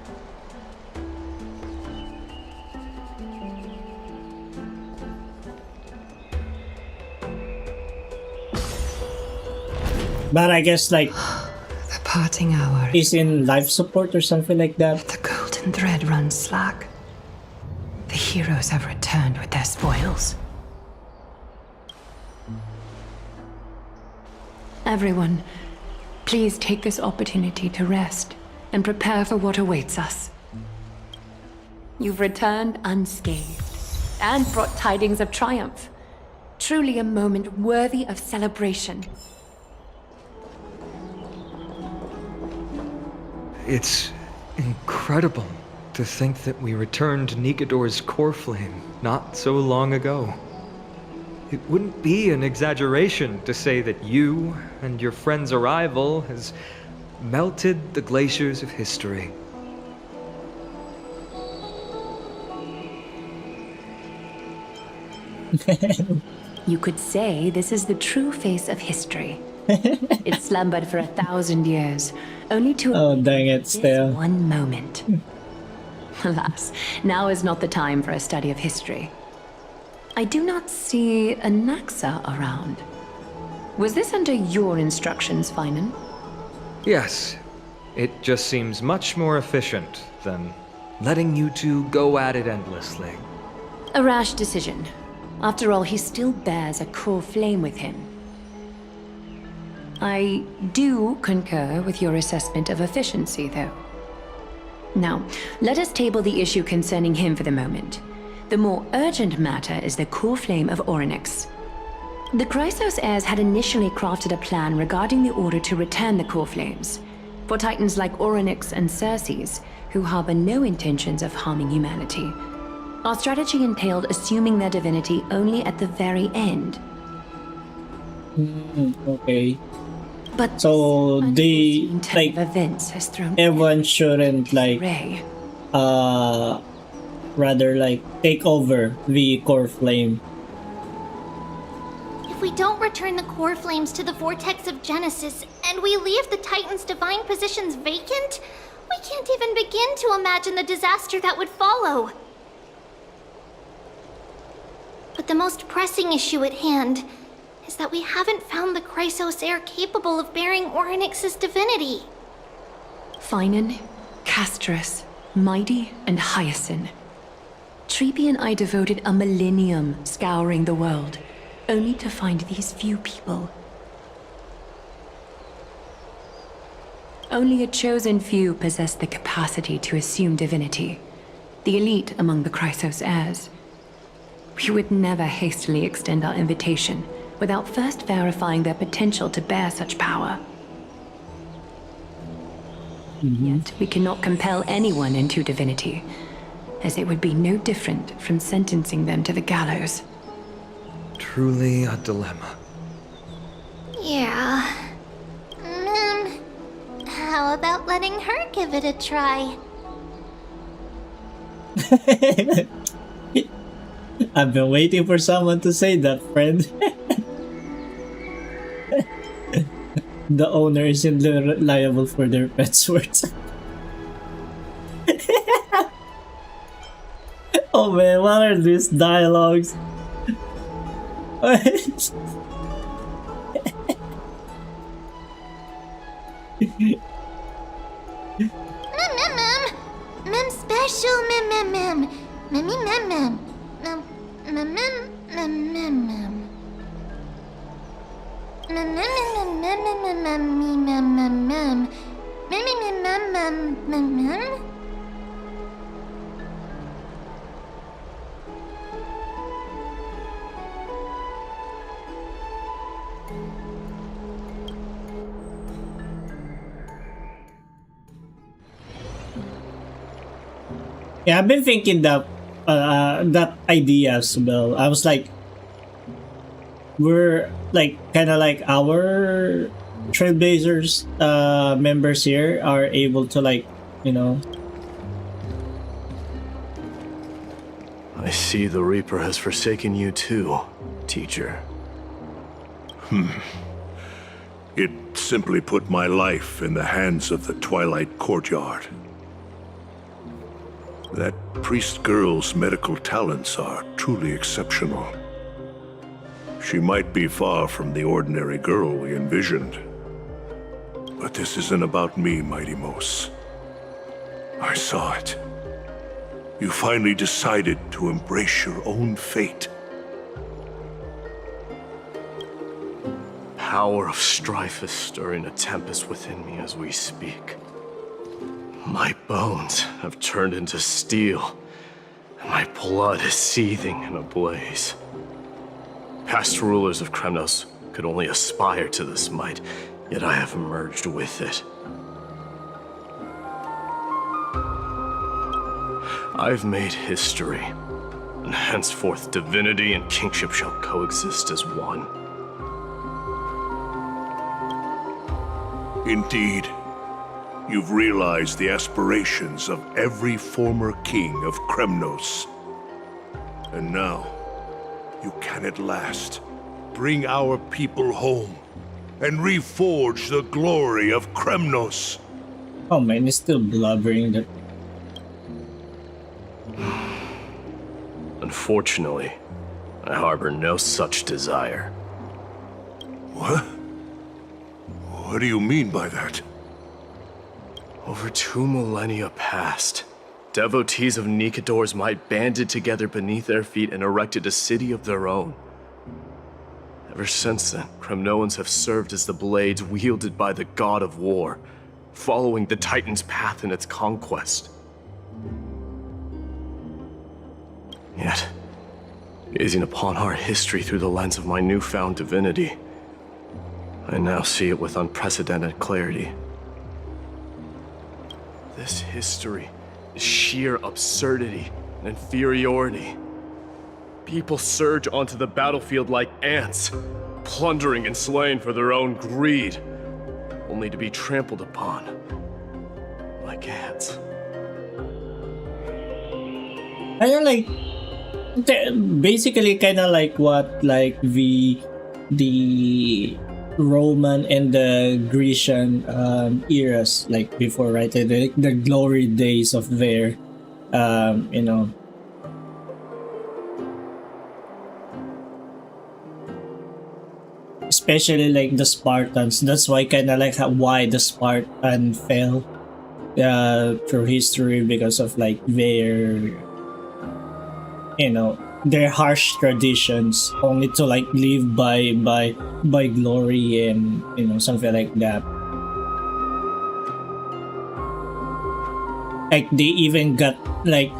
But I guess like the parting hour. He's in life support or something like that. The golden thread runs slack. The heroes have returned with their spoils. Everyone, please take this opportunity to rest and prepare for what awaits us. You've returned unscathed and brought tidings of triumph. Truly a moment worthy of celebration. It's incredible to think that we returned Nikador's core flame not so long ago. It wouldn't be an exaggeration to say that you and your friend's arrival has melted the glaciers of history. You could say this is the true face of history. It slumbered for 1,000 years, only to this one moment. Alas, now is not the time for a study of history. I do not see a Naxa around. Was this under your instructions, Finan? Yes. It just seems much more efficient than letting you two go at it endlessly. A rash decision. After all, he still bears a core flame with him. I do concur with your assessment of efficiency, though. Now, let us table the issue concerning him for the moment. The more urgent matter is the core flame of Orynyx. The Chrysos heirs had initially crafted a plan regarding the order to return the core flames, for titans like Orynyx and Circes, who harbor no intentions of harming humanity. Our strategy entailed assuming their divinity only at the very end. Okay. But so the like events has thrown everyone shouldn't like rather like take over the core flame. If we don't return the core flames to the vortex of Genesis and we leave the Titan's divine positions vacant, we can't even begin to imagine the disaster that would follow. But the most pressing issue at hand is that we haven't found the Chrysos heir capable of bearing Orynyx's divinity. Finan, Castrus, Mighty, and Hyacinth. Treeby and I devoted a millennium scouring the world, only to find these few people. Only a chosen few possess the capacity to assume divinity. the elite among the Chrysos heirs. We would never hastily extend our invitation without first verifying their potential to bear such power. Yet we cannot compel anyone into divinity, as it would be no different from sentencing them to the gallows. Truly a dilemma. Yeah. How about letting her give it a try? I've been waiting for someone to say that, friend. The owner isn't liable for their pet's words. Oh man, what are these dialogues? Mem special mem. Memmy mem. Yeah, I've been thinking that that idea as well. I was like, we're like kind of like our Trailblazers members here are able to, like, you know. I see the Reaper has forsaken you too, teacher. It simply put my life in the hands of the Twilight Courtyard. That priest girl's medical talents are truly exceptional. She might be far from the ordinary girl we envisioned. But this isn't about me, Mighty Mos. I saw it. You finally decided to embrace your own fate. Power of strife is stirring a tempest within me as we speak. My bones have turned into steel, and my blood is seething in a blaze. Past rulers of Kremnos could only aspire to this might, yet I have merged with it. I've made history, and henceforth divinity and kingship shall coexist as one. Indeed. You've realized the aspirations of every former king of Kremnos. And now, you can at last bring our people home and reforge the glory of Kremnos. Oh man, he's still blubbering. That. Unfortunately, I harbor no such desire. What? What do you mean by that? Over 2 millennia past, devotees of Nikador's might banded together beneath their feet and erected a city of their own. Ever since then, Kremnoans have served as the blades wielded by the god of war, following the Titan's path in its conquest. Yet, gazing upon our history through the lens of my newfound divinity, I now see it with unprecedented clarity. This history is sheer absurdity and inferiority. People surge onto the battlefield like ants, plundering and slaying for their own greed, only to be trampled upon like ants. I don't like, basically kind of like what like the Roman and the Grecian eras, like before, right? The glory days of their, you know. Especially like the Spartans. That's why kind of like why the Spartan fell through history, because of like their, you know, their harsh traditions, only to like live by glory and, you know, something like that. Like they even got like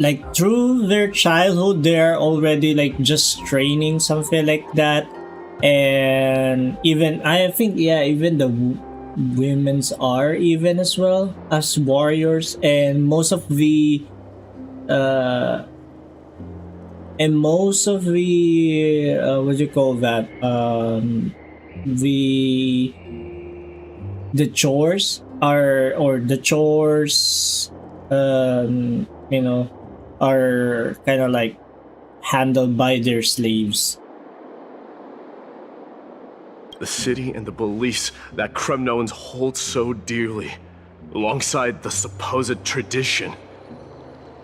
like through their childhood they're already like just training something like that. And even I think, yeah, even the women's are even as well as warriors. And most of the what do you call that, the chores are, or the chores, you know, are kind of like handled by their slaves. The city and the beliefs that Kremnoans hold so dearly, alongside the supposed tradition,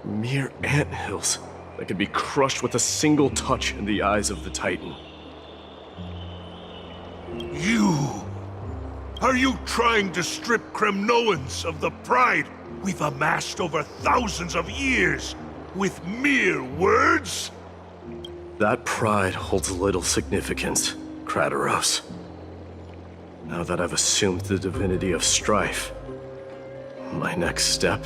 mere anthills that could be crushed with a single touch in the eyes of the Titan. Are you trying to strip Kremnoans of the pride we've amassed over thousands of years with mere words? That pride holds little significance, Krateros. Now that I've assumed the divinity of strife, my next step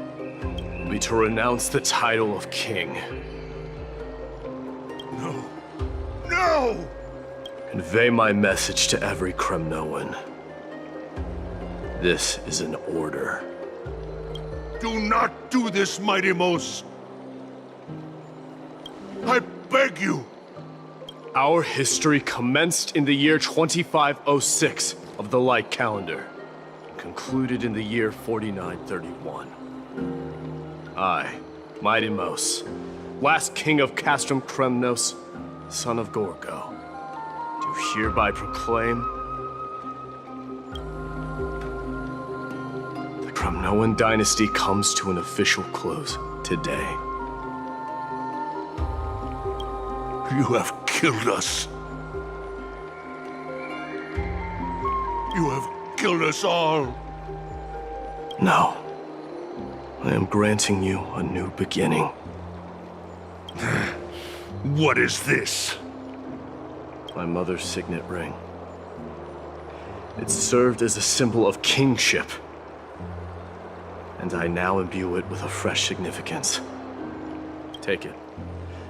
will be to renounce the title of king. No! Convey my message to every Kremnoan. This is an order. Do not do this, Mighty Mos. I beg you. Our history commenced in the year 2506 of the Light Calendar, and concluded in the year 4931. I, Mighty Mos, last king of Castrum Kremnos, son of Gorgo, do hereby proclaim the Kremnoan dynasty comes to an official close today. You have killed us. You have killed us all. No. I am granting you a new beginning. What is this? My mother's signet ring. It served as a symbol of kingship, and I now imbue it with a fresh significance. Take it,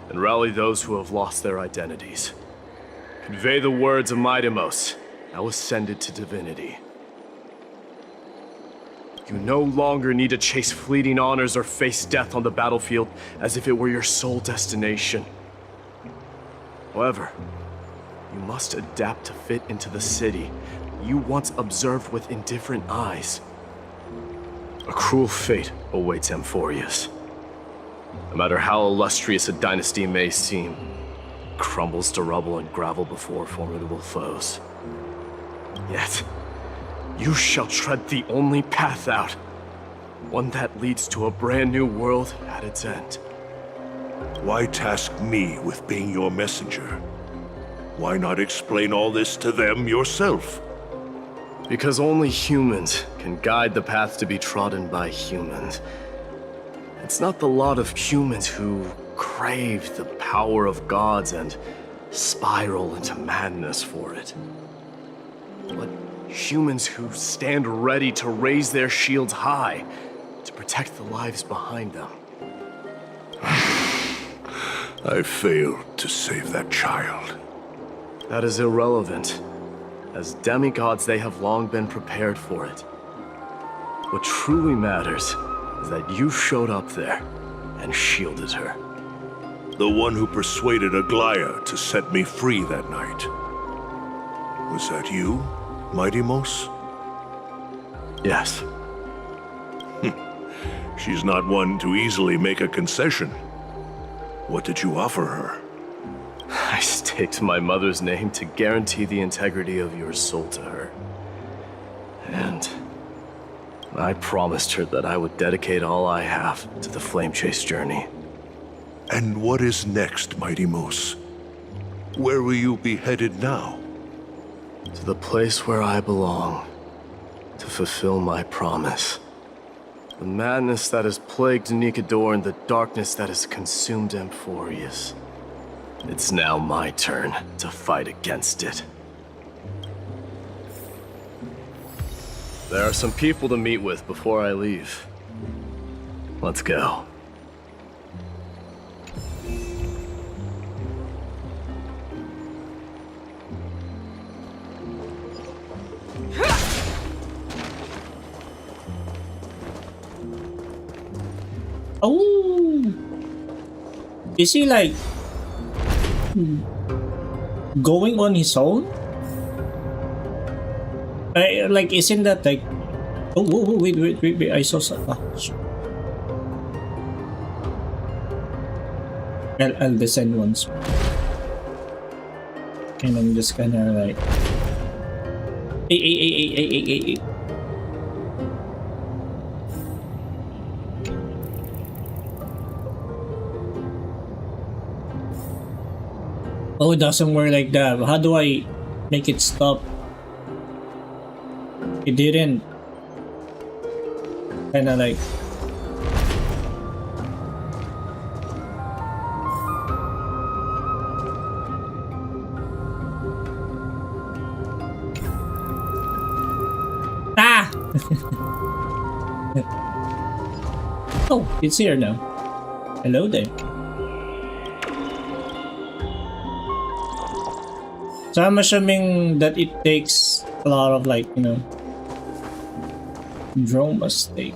and rally those who have lost their identities. Convey the words of Mighty Mos, now ascended to divinity. You no longer need to chase fleeting honors or face death on the battlefield as if it were your sole destination. However, you must adapt to fit into the city you once observed with indifferent eyes. A cruel fate awaits Amphorius. No matter how illustrious a dynasty may seem, it crumbles to rubble and gravel before formidable foes. Yet, you shall tread the only path out, one that leads to a brand new world at its end. Why task me with being your messenger? Why not explain all this to them yourself? Because only humans can guide the path to be trodden by humans. It's not the lot of humans who crave the power of gods and spiral into madness for it, but humans who stand ready to raise their shields high to protect the lives behind them. I failed to save that child. That is irrelevant. As demigods, they have long been prepared for it. What truly matters is that you showed up there and shielded her. The one who persuaded Aglaya to set me free that night. Was that you, Mighty Mos? Yes. She's not one to easily make a concession. What did you offer her? I staked my mother's name to guarantee the integrity of your soul to her. And I promised her that I would dedicate all I have to the Flame Chase journey. And what is next, Mighty Mos? Where will you be headed now? To the place where I belong, to fulfill my promise. The madness that has plagued Nikador and the darkness that has consumed Amphorius. It's now my turn to fight against it. There are some people to meet with before I leave. Let's go. Oh, is he like going on his own? Like, isn't that like? Oh, wait! I saw some. I'll descend once, and I'm just gonna like. Hey. Oh, it doesn't work like that. How do I make it stop? It didn't. Kinda like. Ah! Oh, it's here now. Hello there. So I'm assuming that it takes a lot of like, you know, drone mistake.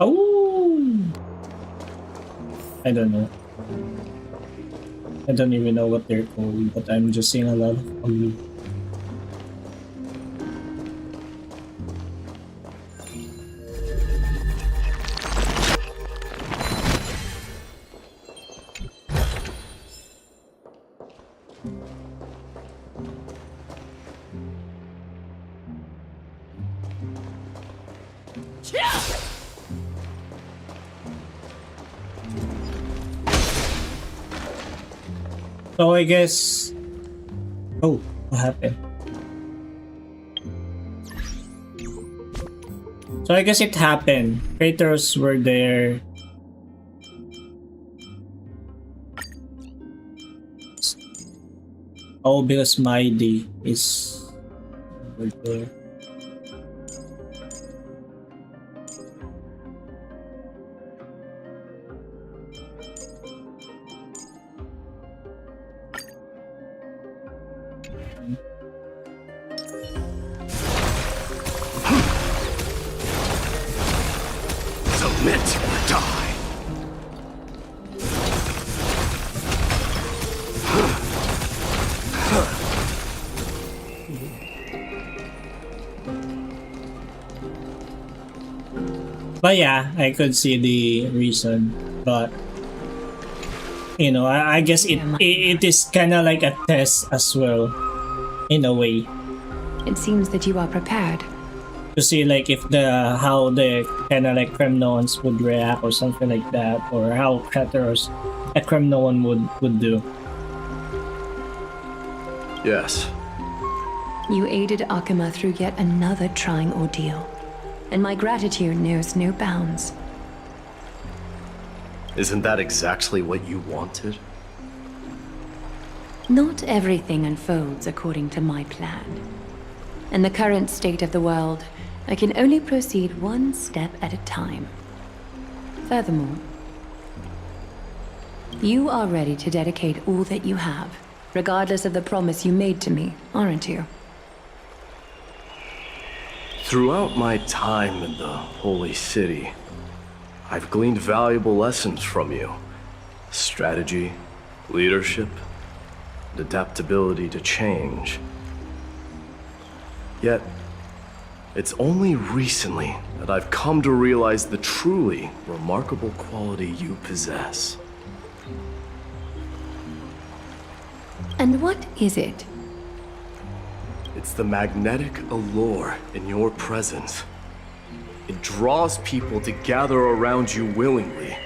Oh, I don't know. I don't even know what they're called, but I'm just seeing a lot of Awoo. So I guess. Oh, what happened? So I guess it happened. Traitors were there. Oh, because Mighty is over there. Submit or die. But yeah, I could see the reason, but you know, I guess it is kind of like a test as well, in a way. It seems that you are prepared. To see like if how the kind of like Kremnoans would react or something like that, or how Traitors a Kremnoan would do. Yes. You aided Akuma through yet another trying ordeal, and my gratitude knows no bounds. Isn't that exactly what you wanted? Not everything unfolds according to my plan. In the current state of the world, I can only proceed one step at a time. Furthermore, you are ready to dedicate all that you have, regardless of the promise you made to me, aren't you? Throughout my time in the Holy City, I've gleaned valuable lessons from you. Strategy, leadership, and adaptability to change. Yet, it's only recently that I've come to realize the truly remarkable quality you possess. And what is it? It's the magnetic allure in your presence. It draws people to gather around you willingly,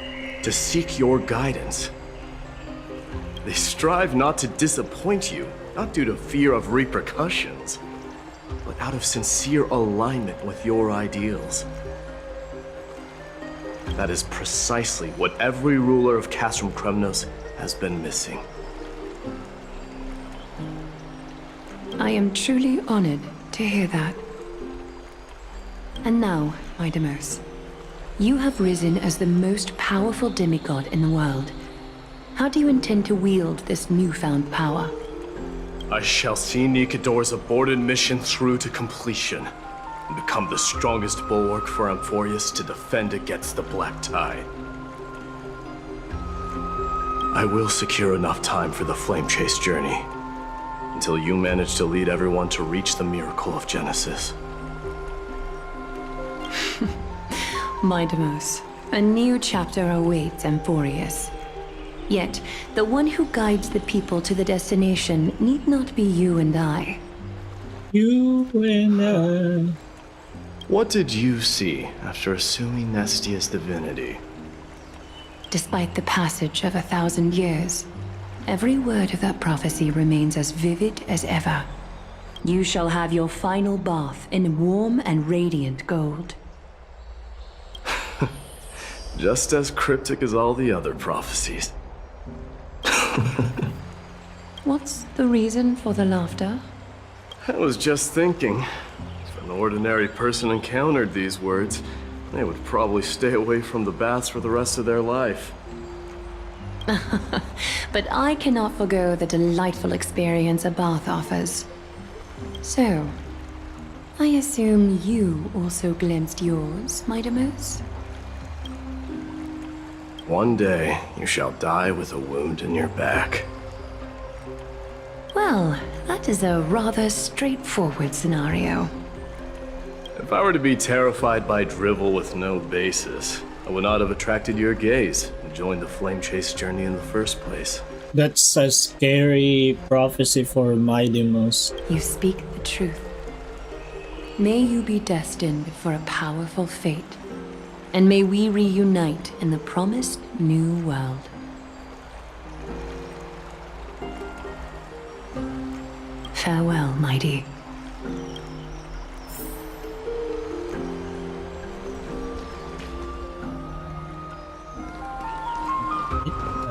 to seek your guidance. They strive not to disappoint you, not due to fear of repercussions, but out of sincere alignment with your ideals. That is precisely what every ruler of Castrum Kremnos has been missing. I am truly honored to hear that. And now, Midamos, you have risen as the most powerful demigod in the world. How do you intend to wield this newfound power? I shall see Nikador's aborted mission through to completion, and become the strongest bulwark for Amphorius to defend against the Black Tide. I will secure enough time for the Flame Chase journey, until you manage to lead everyone to reach the miracle of Genesis. Midamos, a new chapter awaits Amphorius. Yet, the one who guides the people to the destination need not be you and I. You and I. What did you see after assuming Nestia's divinity? Despite the passage of 1,000 years, every word of that prophecy remains as vivid as ever. You shall have your final bath in warm and radiant gold. Just as cryptic as all the other prophecies. What's the reason for the laughter? I was just thinking, if an ordinary person encountered these words, they would probably stay away from the baths for the rest of their life. But I cannot forgo the delightful experience a bath offers. So, I assume you also glimpsed yours, Midamos? One day, you shall die with a wound in your back. Well, that is a rather straightforward scenario. If I were to be terrified by drivel with no basis, I would not have attracted your gaze and joined the Flame Chase journey in the first place. That's a scary prophecy for Midamos. You speak the truth. May you be destined for a powerful fate, and may we reunite in the promised new world. Farewell, mighty.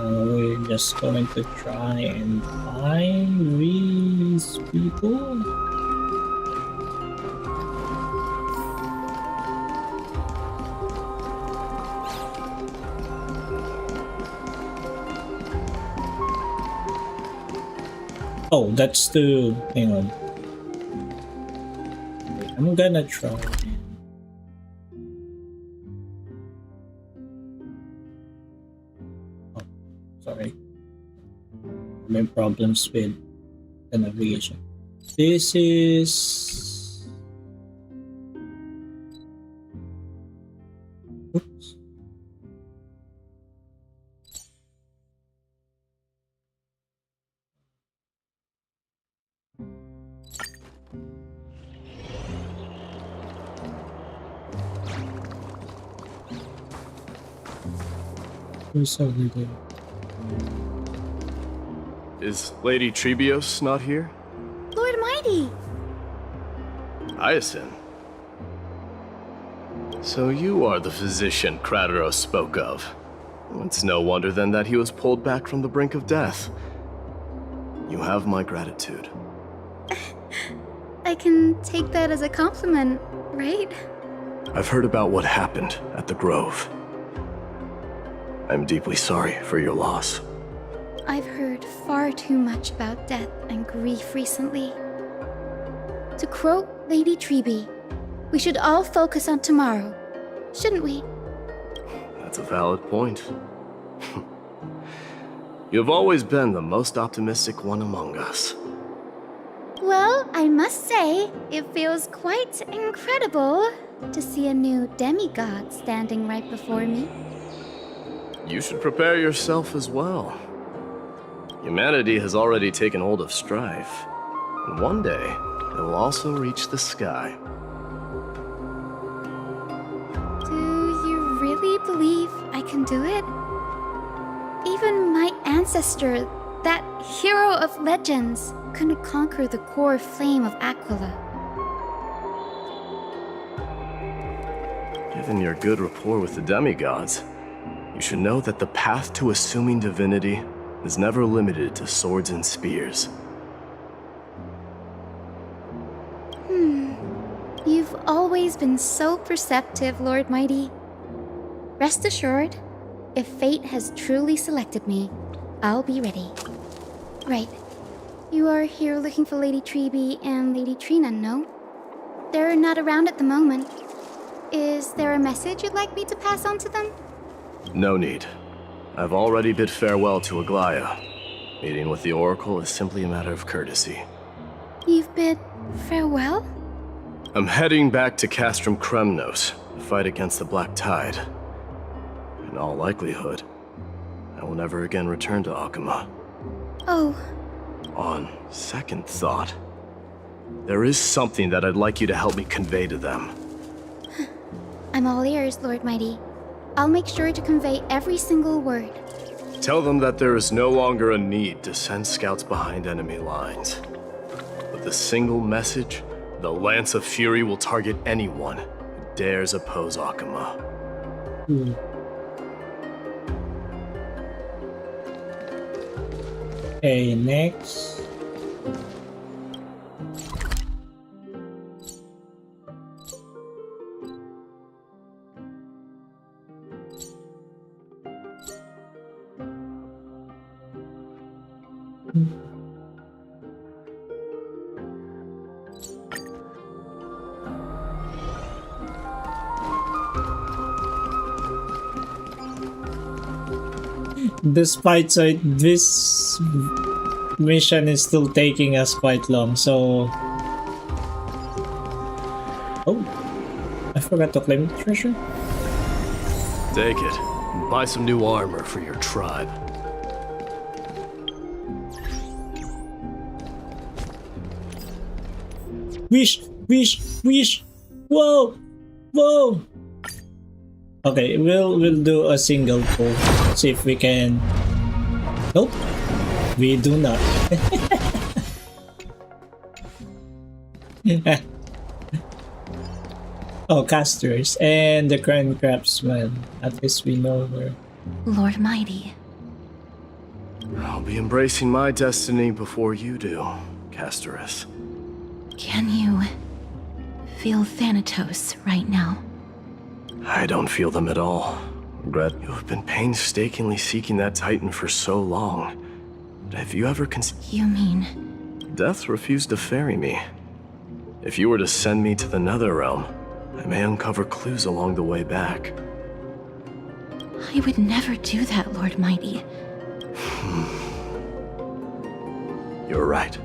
We're just going to try and find these people. Oh, that's the... hang on. I'm gonna try. Oh, sorry. No problems with the navigation. This is... oops. Who's over there? Is Lady Trebios not here? Lord Mighty! Hyacinth. So you are the physician Krateros spoke of. It's no wonder then that he was pulled back from the brink of death. You have my gratitude. I can take that as a compliment, right? I've heard about what happened at the Grove. I'm deeply sorry for your loss. I've heard far too much about death and grief recently. To quote Lady Treby, we should all focus on tomorrow, shouldn't we? That's a valid point. You've always been the most optimistic one among us. Well, I must say, it feels quite incredible to see a new demigod standing right before me. You should prepare yourself as well. Humanity has already taken hold of strife, and one day it will also reach the sky. Do you really believe I can do it? Even my ancestor, that hero of legends, couldn't conquer the core flame of Aquila. Given your good rapport with the demigods, you should know that the path to assuming divinity is never limited to swords and spears. You've always always been so perceptive, Lord Mighty. Rest assured, if fate has truly selected me, I'll be ready. Right. You are here looking for Lady Treeby and Lady Trina, no? They're not around at the moment. Is there a message you'd like me to pass on to them? No need. I've already bid farewell to Aglaya. Meeting with the Oracle is simply a matter of courtesy. You've bid farewell? I'm heading back to Castrum Kremnos to fight against the Black Tide. In all likelihood, I will never again return to Akama. Oh. On second thought, there is something that I'd like you to help me convey to them. I'm all ears, Lord Mighty. I'll make sure to convey every single word. Tell them that there is no longer a need to send scouts behind enemy lines. With a single message, the Lance of Fury will target anyone who dares oppose Akama. Okay, next. Despite this mission is still taking us quite long, so I forgot to claim treasure. Take it and buy some new armor for your tribe. Wish. Whoa. Okay, we'll do a single pull. See if we can. Nope, we do not. Oh, casters and the Grand Craftsman. At least we know where. Lord Mighty. I'll be embracing my destiny before you do, Casterus. Can you feel Thanatos right now? I don't feel them at all. Regret, you have been painstakingly seeking that Titan for so long. But have you ever You mean? Death refused to ferry me. If you were to send me to the Netherrealm, I may uncover clues along the way back. I would never do that, Lord Mighty. You're right.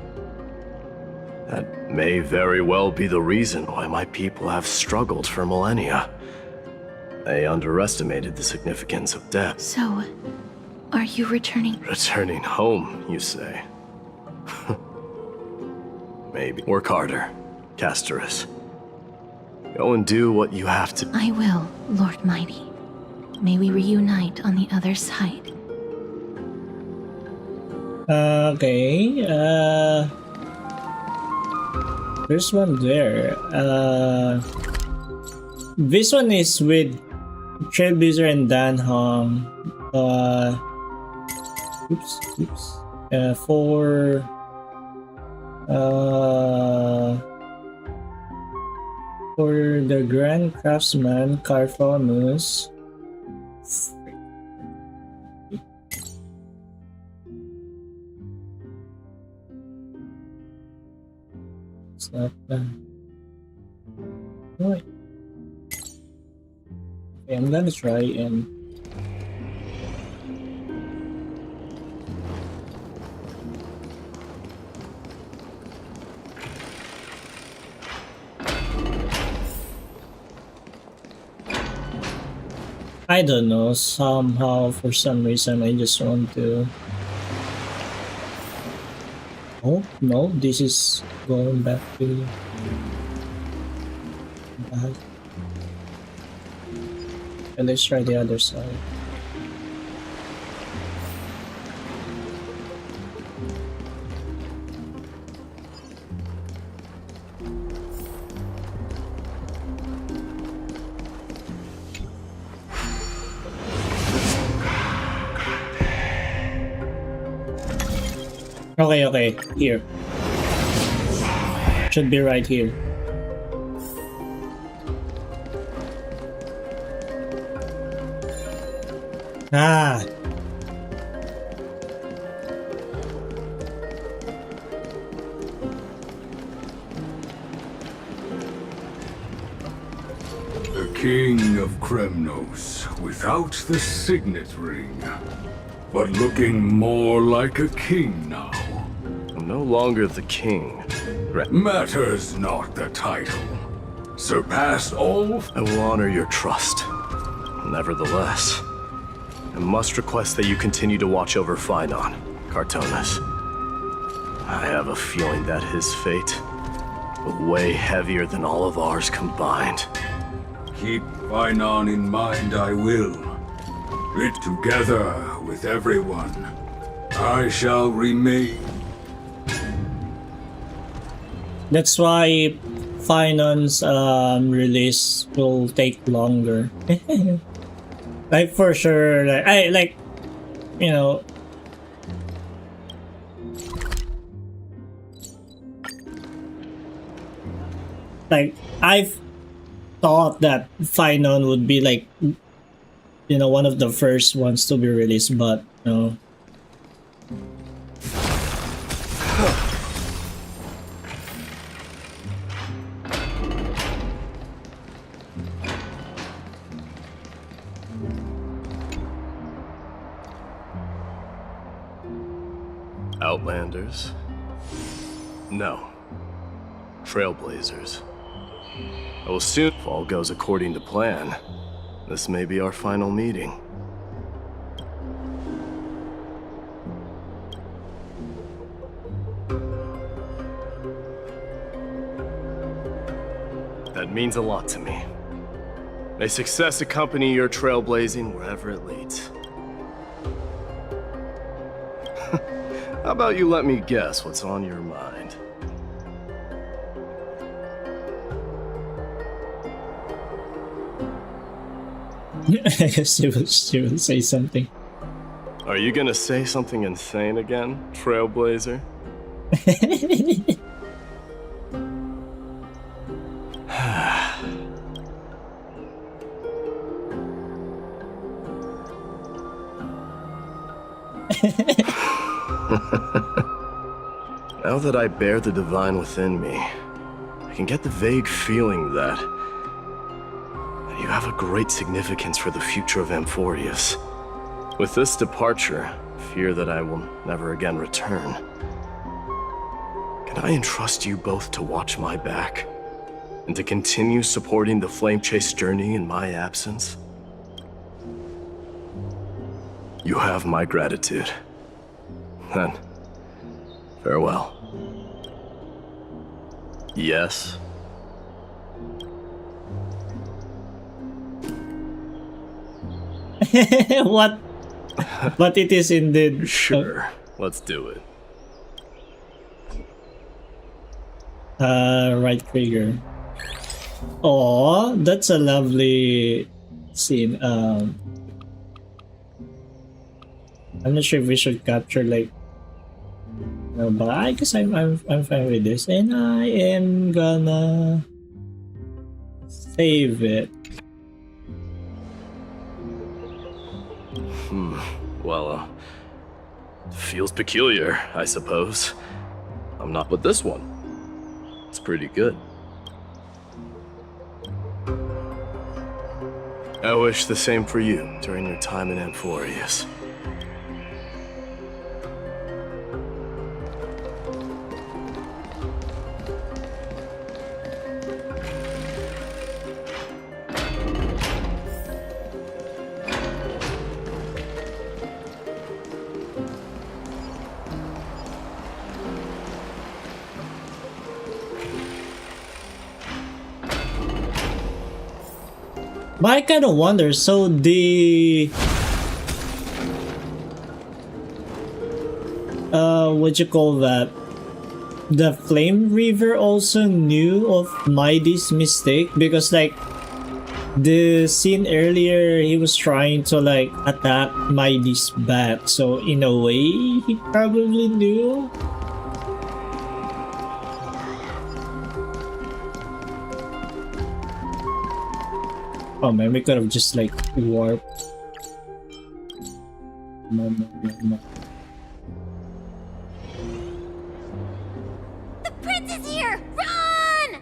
That may very well be the reason why my people have struggled for millennia. They underestimated the significance of death. So, are you returning? Returning home, you say? Maybe. Work harder, Casterus. Go and do what you have to. I will, Lord Mighty. May we reunite on the other side. Okay, there's one there. This one is with Trailblaze and Dan Hong. For the Grand Craftsman, Carfonus. It's not that. Right. Okay, I'm gonna try and I don't know, somehow for some reason I just want to. Oh no, this is going back to back. And let's try the other side. Okay, here. Should be right here. Ah. The King of Kremnos, without the signet ring, but looking more like a king now. I'm no longer the king. Matters not the title. Surpassed all. I will honor your trust. Nevertheless, I must request that you continue to watch over Phynon, Cartonis. I have a feeling that his fate will weigh heavier than all of ours combined. Keep Phynon in mind, I will. It together with everyone. I shall remain. That's why Phynon's release will take longer. Like for sure, like I like, you know. Like I've thought that Phynon would be like, you know, one of the first ones to be released, but no. Outlanders? No. Trailblazers. I will soon, if all goes according to plan, this may be our final meeting. That means a lot to me. May success accompany your trailblazing wherever it leads. How about you let me guess what's on your mind? I guess she will say something. Are you gonna say something insane again, Trailblazer? Now that I bear the divine within me, I can get the vague feeling that you have a great significance for the future of Amphorius. With this departure, I fear that I will never again return. Can I entrust you both to watch my back and to continue supporting the Flame Chase journey in my absence? You have my gratitude. Then, farewell. Yes. What? But it is indeed. Sure. Let's do it. Right trigger. Oh, that's a lovely scene. I'm not sure if we should capture like. No, but I guess I'm fine with this, and I am gonna save it. Well, feels peculiar, I suppose. I'm not with this one. It's pretty good. I wish the same for you during your time in Amphorius. But I kind of wonder, so the what you call that, the Flame Reaver also knew of Mighty's mistake, because like the scene earlier he was trying to like attack Mighty's back, so in a way he probably knew. Oh man, we could have just like warped. No. The prince is here! Run!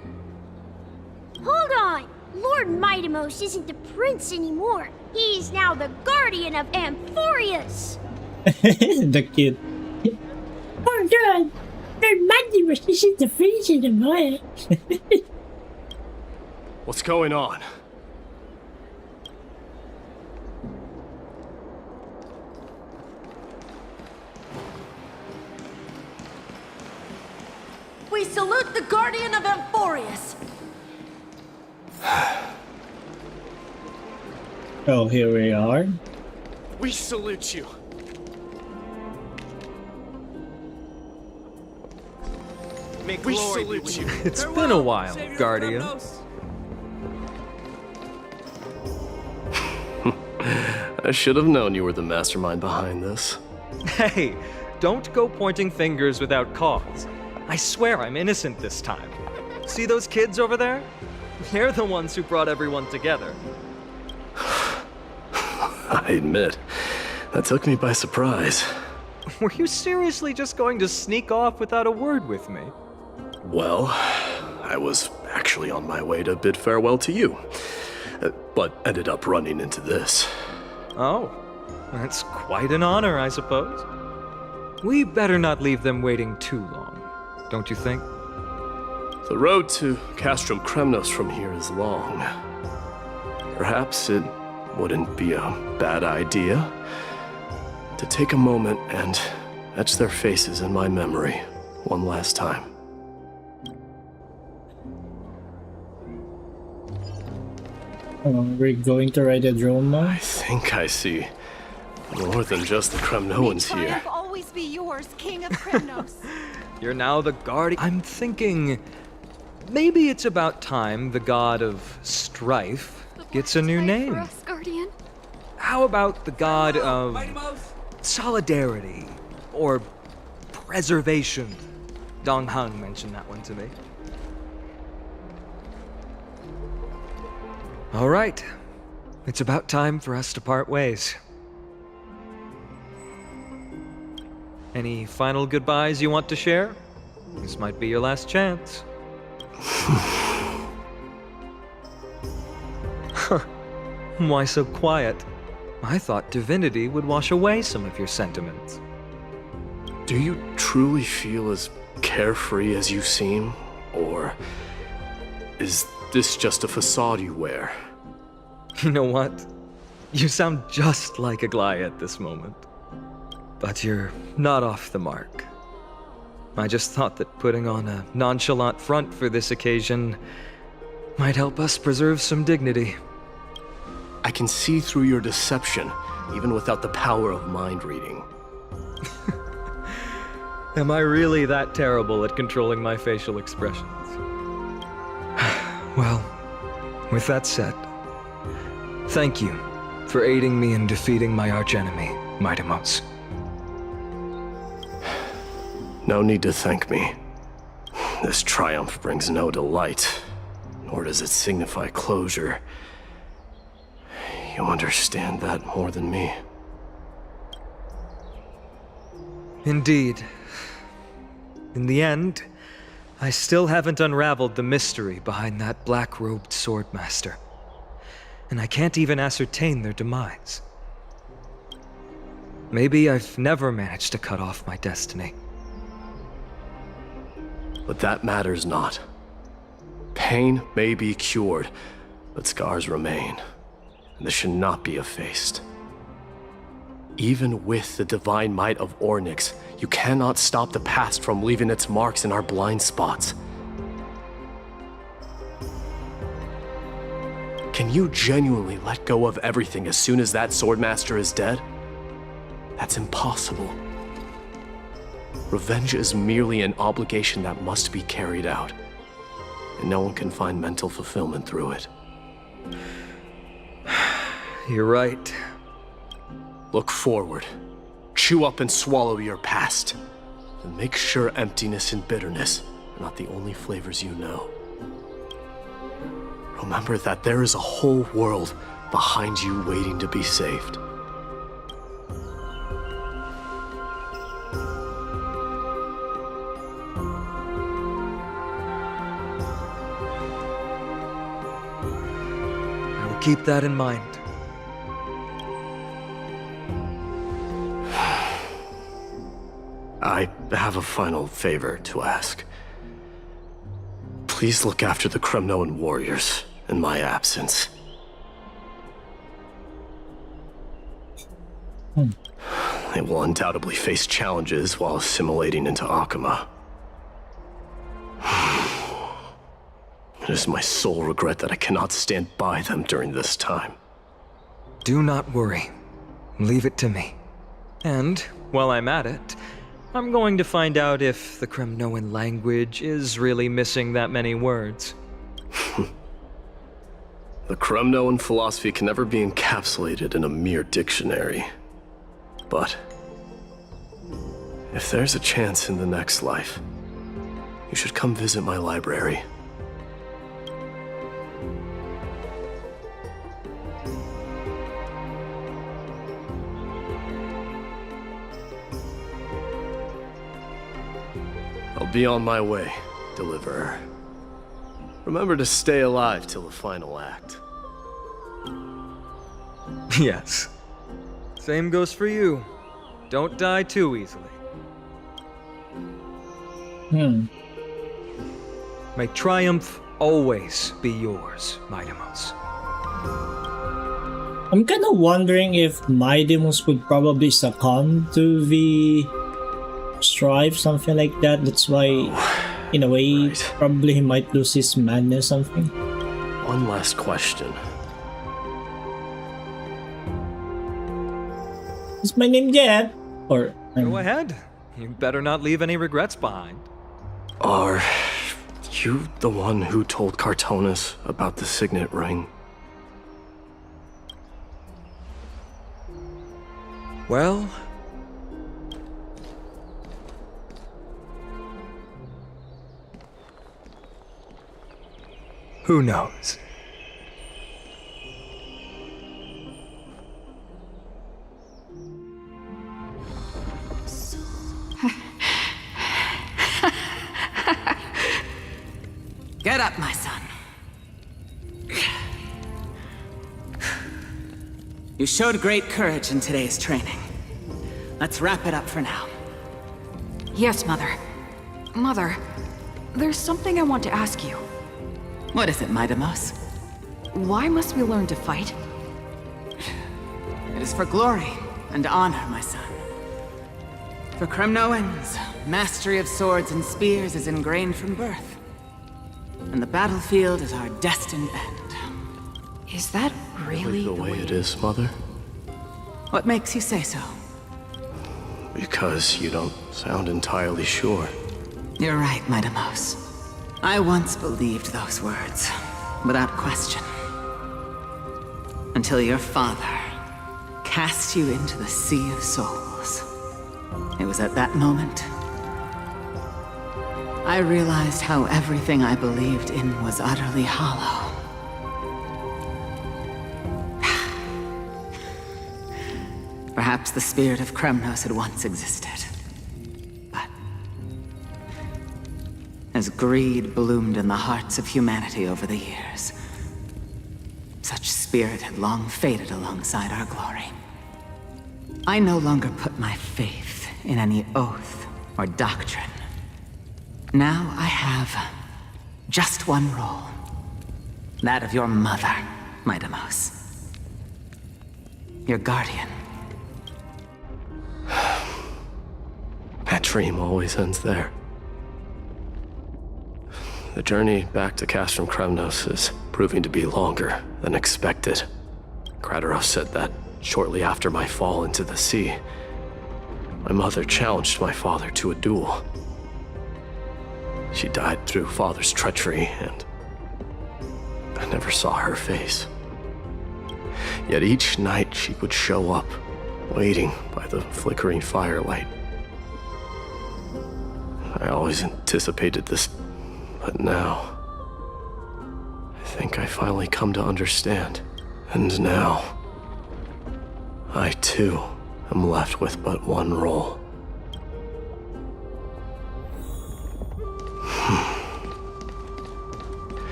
Hold on! Lord Mightimos isn't the prince anymore. He's now the guardian of Amphorius. The kid. Oh god! Lord Mightimos isn't the prince anymore. What's going on? We salute the guardian of Amphorius. Oh, here we are. We salute you. We salute you. It's been a while, Guardian. I should have known you were the mastermind behind this. Hey, don't go pointing fingers without cause. I swear I'm innocent this time. See those kids over there? They're the ones who brought everyone together. I admit, that took me by surprise. Were you seriously just going to sneak off without a word with me? Well, I was actually on my way to bid farewell to you, but ended up running into this. Oh, that's quite an honor, I suppose. We better not leave them waiting too long, don't you think? The road to Castrum Kremnos from here is long. Perhaps it wouldn't be a bad idea to take a moment and etch their faces in my memory one last time. We're going to ride a drone now? I think I see more than just the Kremnoans here. Triumph always be yours, King of Kremnos. You're now the guardian. I'm thinking maybe it's about time the god of strife gets a new name. For us, Guardian. How about the god of solidarity or preservation? Dong Hung mentioned that one to me. All right, it's about time for us to part ways. Any final goodbyes you want to share? This might be your last chance. Why so quiet? I thought divinity would wash away some of your sentiments. Do you truly feel as carefree as you seem? Or is this just a facade you wear? You know what? You sound just like a Gly at this moment. But you're not off the mark. I just thought that putting on a nonchalant front for this occasion might help us preserve some dignity. I can see through your deception, even without the power of mind reading. Am I really that terrible at controlling my facial expressions? Well, with that said, thank you for aiding me in defeating my archenemy, Mightimos. No need to thank me. This triumph brings no delight, nor does it signify closure. You understand that more than me. Indeed. In the end, I still haven't unraveled the mystery behind that black-robed swordmaster. And I can't even ascertain their demise. Maybe I've never managed to cut off my destiny. But that matters not. Pain may be cured, but scars remain. And this should not be effaced. Even with the divine might of Ornyx, you cannot stop the past from leaving its marks in our blind spots. Can you genuinely let go of everything as soon as that swordmaster is dead? That's impossible. Revenge is merely an obligation that must be carried out, and no one can find mental fulfillment through it. You're right. Look forward. Chew up and swallow your past. And make sure emptiness and bitterness are not the only flavors you know. Remember that there is a whole world behind you waiting to be saved. keep that in mind. I have a final favor to ask. Please look after the Kremnoan warriors in my absence. They will undoubtedly face challenges while assimilating into Akama. It is my sole regret that I cannot stand by them during this time. Do not worry. Leave it to me. And, while I'm at it, I'm going to find out if the Kremnoan language is really missing that many words. The Kremnoan philosophy can never be encapsulated in a mere dictionary. But if there's a chance in the next life, you should come visit my library. I'll be on my way, Deliverer. Remember to stay alive till the final act. Yes. Same goes for you. Don't die too easily. May triumph always be yours, Mightymouse. I'm kind of wondering if Mightymouse would probably succumb to the strife, something like that. That's why, in a way, probably he might lose his madness, something. One last question. Is my name Jeb? Or go ahead. You better not leave any regrets behind. Are you the one who told Cartonis about the signet ring? Well, who knows? Get up, my son. You showed great courage in today's training. Let's wrap it up for now. Yes, Mother. Mother, there's something I want to ask you. What is it, Mightymouse? Why must we learn to fight? It is for glory and honor, my son. For Kremnoans, mastery of swords and spears is ingrained from birth. And the battlefield is our destined end. Is that really the way it is, Mother? What makes you say so? Because you don't sound entirely sure. You're right, Mightymouse. I once believed those words, without question. Until your father cast you into the Sea of Souls. It was at that moment I realized how everything I believed in was utterly hollow. Perhaps the spirit of Kremnos had once existed. But as greed bloomed in the hearts of humanity over the years, such spirit had long faded alongside our glory. I no longer put my faith in any oath or doctrine. Now I have just one role. That of your mother, Mightymouse. Your guardian. That dream always ends there. The journey back to Castrum Kremnos is proving to be longer than expected. Kratoros said that shortly after my fall into the sea, my mother challenged my father to a duel. She died through father's treachery, and I never saw her face. Yet each night she would show up, waiting by the flickering firelight. I always anticipated this, but now I think I finally come to understand. And now I too am left with but one role.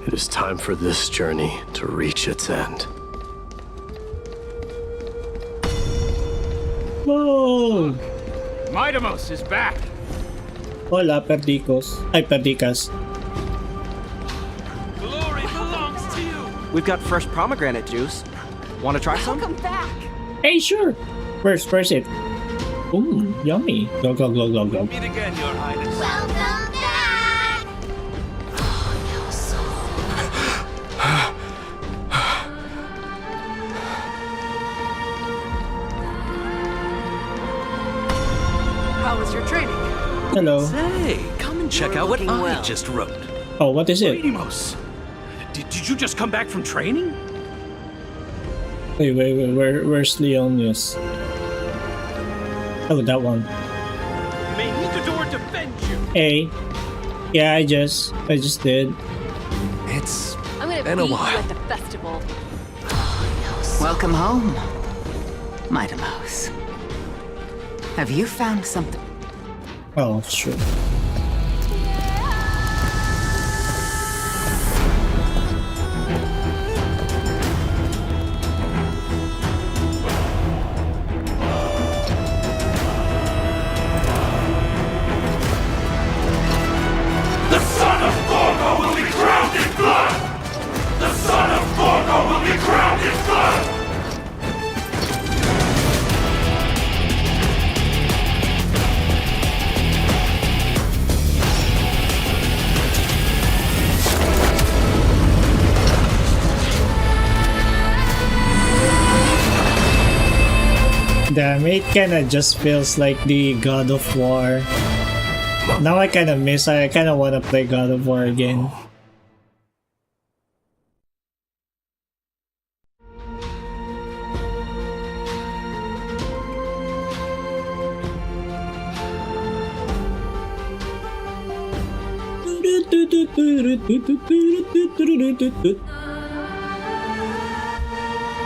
It It is time for this journey to reach its end. Whoa! Midamos is back! Hola, perdicos. Ay, perdicas. Glory belongs to you! We've got fresh pomegranate juice. Want to try some? Welcome back! Hey, sure. Where's it? Ooh, yummy. Go, go, go, go, go. Meet again, Your Highness. Welcome back! How was your training? Hello. Say, come and check out what I well. just wrote. Oh, what is it? Amos, did you just come back from training? Wait, where's Leonius? Oh, that one. May Nikador defend you. Hey. Yeah, I just did. It's I'm gonna been a beat you while. at the festival. Welcome home, Mighty Mouse. Have you found something? Oh, sure. The son of Gorgo will be crowned in blood! The son of Gorgo will be crowned in blood! Damn, it kinda just feels like the God of War. Now I kinda miss, I kinda wanna play God of War again.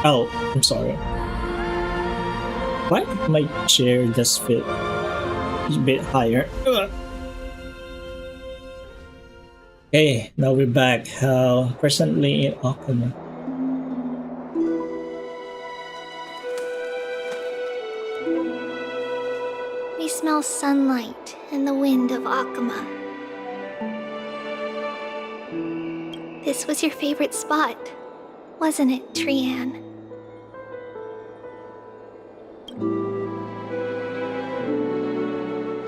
Oh, I'm sorry. Why did my chair just fit a bit higher? Ugh. Okay, now we're back. Presently in Akuma. We smell sunlight and the wind of Akuma. This was your favorite spot, wasn't it, Trian?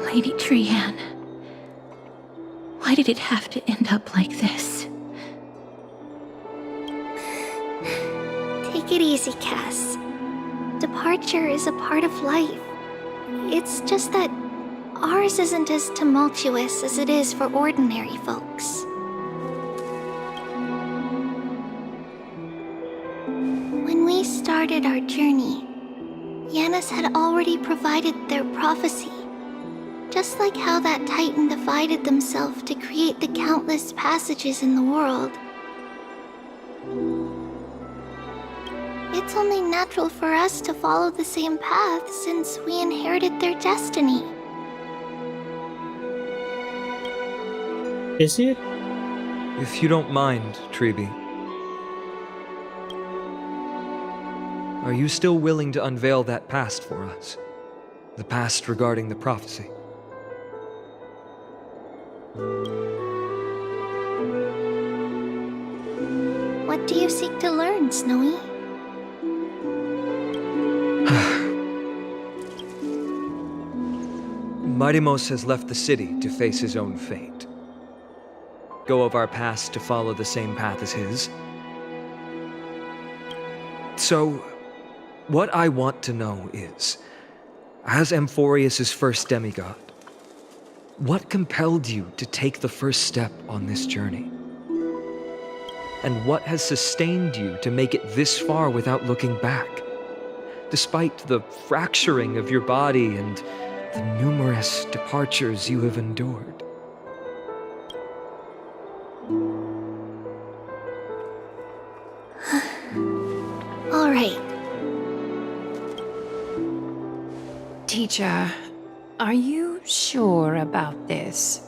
Lady Trian, why did it have to end up like this? Take it easy, Cass. Departure is a part of life. It's just that ours isn't as tumultuous as it is for ordinary folks. When we started our journey, Yanis had already provided their prophecy. Just like how that Titan divided themselves to create the countless passages in the world. It's only natural for us to follow the same path since we inherited their destiny. Is it? If you don't mind, Treeby. Are you still willing to unveil that past for us? The past regarding the prophecy? What do you seek to learn, Snowy? Midimos has left the city to face his own fate. Go of our past to follow the same path as his. So, what I want to know is, as Amphorius' first demigod, what compelled you to take the first step on this journey? And what has sustained you to make it this far without looking back? Despite the fracturing of your body and the numerous departures you have endured. All right. Teacher, are you sure about this?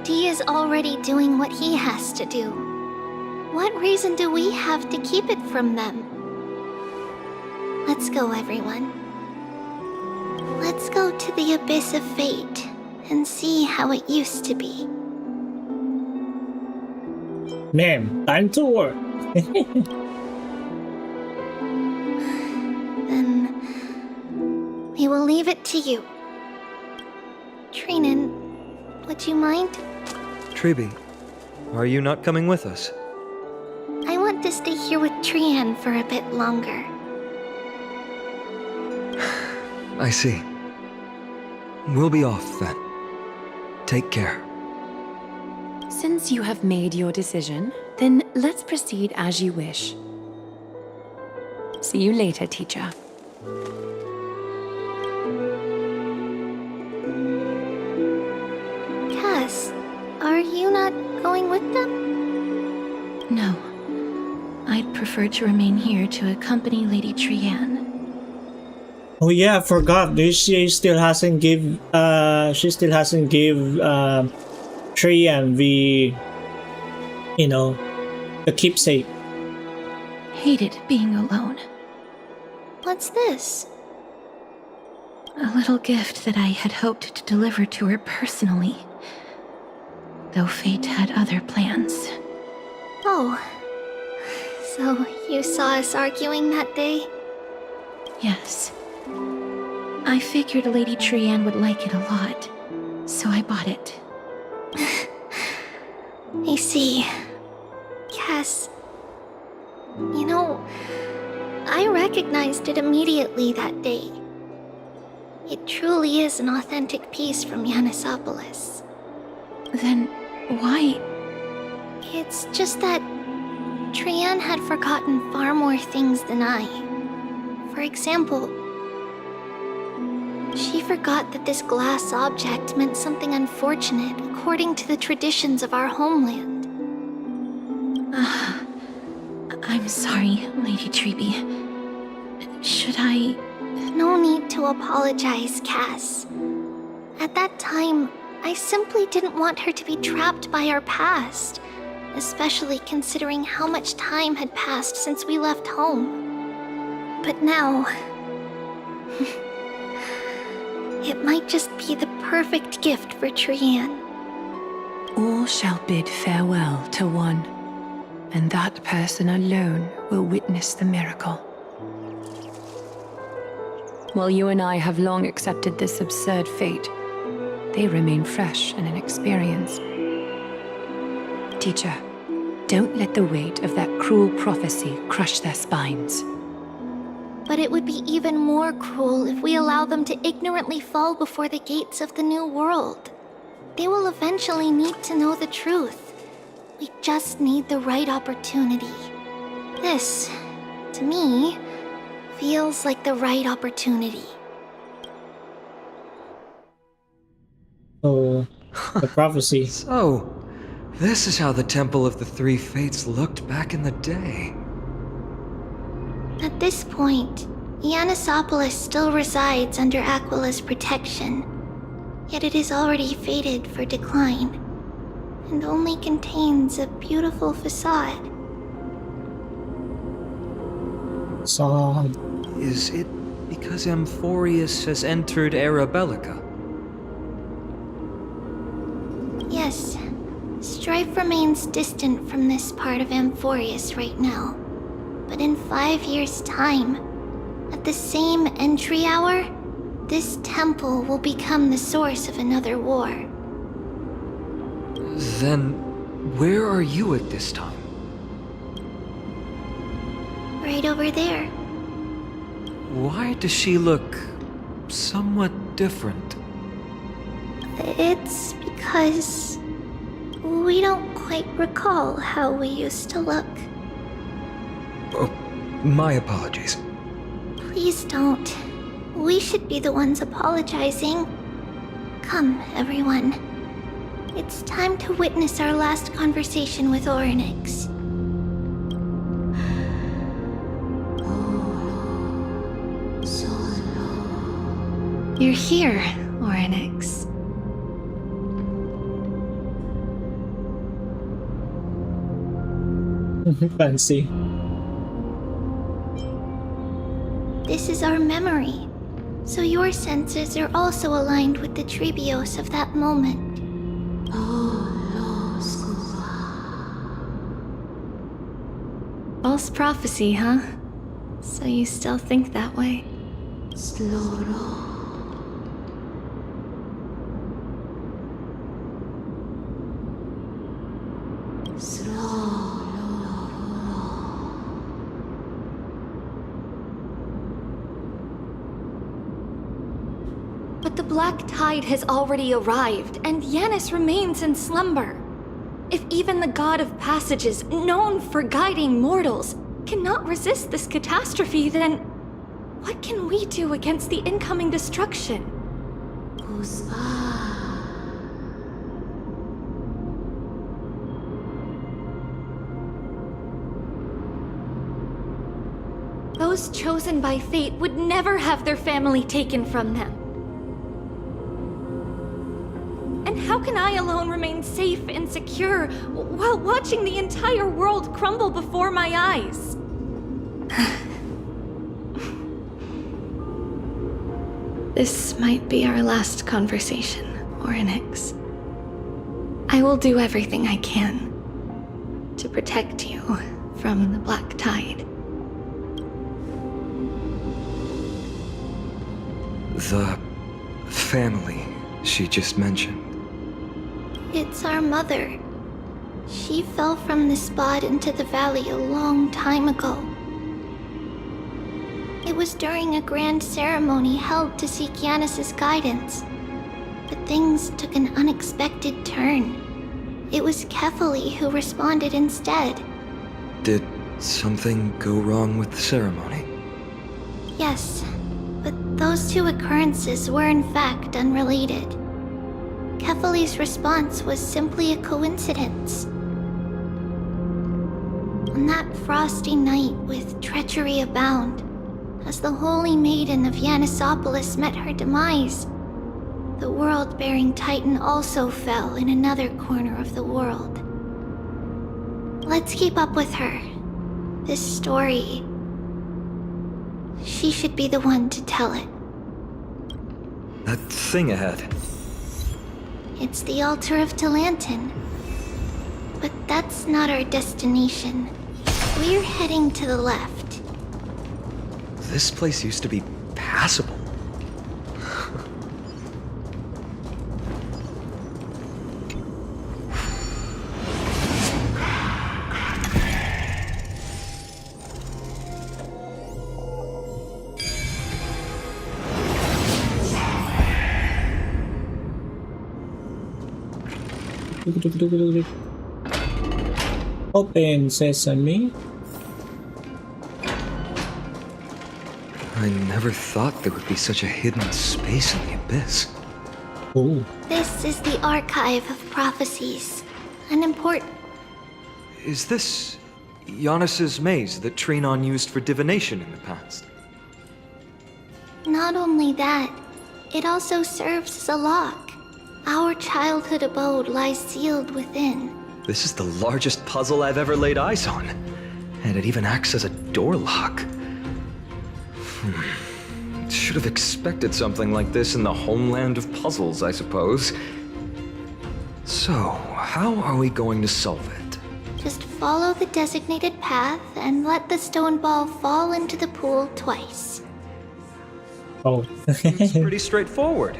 D is is already doing what he has to do. What reason do we have to keep it from them? Let's go, everyone. Let's go to the abyss of fate and see how it used to be. Ma'am, time to work. Then we will leave it to you. Trinan, would you mind? Treeby, are you not coming with us? I want to stay here with Trian for a bit longer. I see. We'll be off then. Take care. Since you have made your decision, then let's proceed as you wish. See you later, teacher. Cass, are you not going with them? No. I'd prefer to remain here to accompany Lady Trian. Oh yeah, I forgot. She still hasn't give Trian the keepsake. Hated being alone. What's this? A little gift that I had hoped to deliver to her personally. Though fate had other plans. Oh. So you saw us arguing that day? Yes. I figured Lady Trian would like it a lot, so I bought it. I see. Cass. You know, I recognized it immediately that day. It truly is an authentic piece from Yanisopolis. Then why? It's just that Trian had forgotten far more things than I. For example, she forgot that this glass object meant something unfortunate according to the traditions of our homeland. I'm sorry, Lady Treeby. Should I... No need to apologize, Cass. At that time, I simply didn't want her to be trapped by our past, especially considering how much time had passed since we left home. But now... it might just be the perfect gift for Trian. All shall bid farewell to one, and that person alone will witness the miracle. While you and I have long accepted this absurd fate, they remain fresh and inexperienced. Teacher, don't let the weight of that cruel prophecy crush their spines. But it would be even more cruel if we allow them to ignorantly fall before the gates of the new world. They will eventually need to know the truth. We just need the right opportunity. This, to me, feels like the right opportunity. Oh, the prophecy. So, this is how the Temple of the Three Fates looked back in the day. At this point, Yanisopolis still resides under Aquila's protection, yet it is already fated for decline, and only contains a beautiful facade. Facade. Is it because Amphorius has entered Era Bellica? Yes, strife remains distant from this part of Amphorius right now. But in 5 years' time, at the same entry hour, this temple will become the source of another war. Then, where are you at this time? Right over there. Why does she look somewhat different? It's because we don't quite recall how we used to look. Oh, my apologies. Please don't. We should be the ones apologizing. Come, everyone. It's time to witness our last conversation with Orynyx. You're here, Orynyx. Fancy. This is our memory. So your senses are also aligned with the Trebios of that moment. False prophecy, huh? So you still think that way? But the black tide has already arrived, and Yanis remains in slumber. If even the god of passages, known for guiding mortals, cannot resist this catastrophe, then what can we do against the incoming destruction? Those chosen by fate would never have their family taken from them. And how can I alone remain safe and secure while watching the entire world crumble before my eyes? This might be our last conversation, Orynyx. I will do everything I can to protect you from the black tide. The family she just mentioned. It's our mother. She fell from the spot into the valley a long time ago. It was during a grand ceremony held to seek Yanis' guidance. But things took an unexpected turn. It was Kefali who responded instead. Did something go wrong with the ceremony? Yes, but those two occurrences were in fact unrelated. Kefali's response was simply a coincidence. On that frosty night with treachery abound, as the Holy Maiden of Yanisopolis met her demise, the world-bearing Titan also fell in another corner of the world. Let's keep up with her. This story... she should be the one to tell it. That thing ahead. It's the altar of Talantin. But that's not our destination. We're heading to the left. This place used to be passable. Open sesame. I never thought there would be such a hidden space in the abyss. Oh. This is the archive of prophecies. An important... Is this Yanis' maze that Trinon used for divination in the past? Not only that, it also serves as a lock. Our childhood abode lies sealed within. This is the largest puzzle I've ever laid eyes on. And it even acts as a door lock. Should have expected something like this in the homeland of puzzles, I suppose. So, how are we going to solve it? Just follow the designated path and let the stone ball fall into the pool twice. Oh. It's pretty straightforward.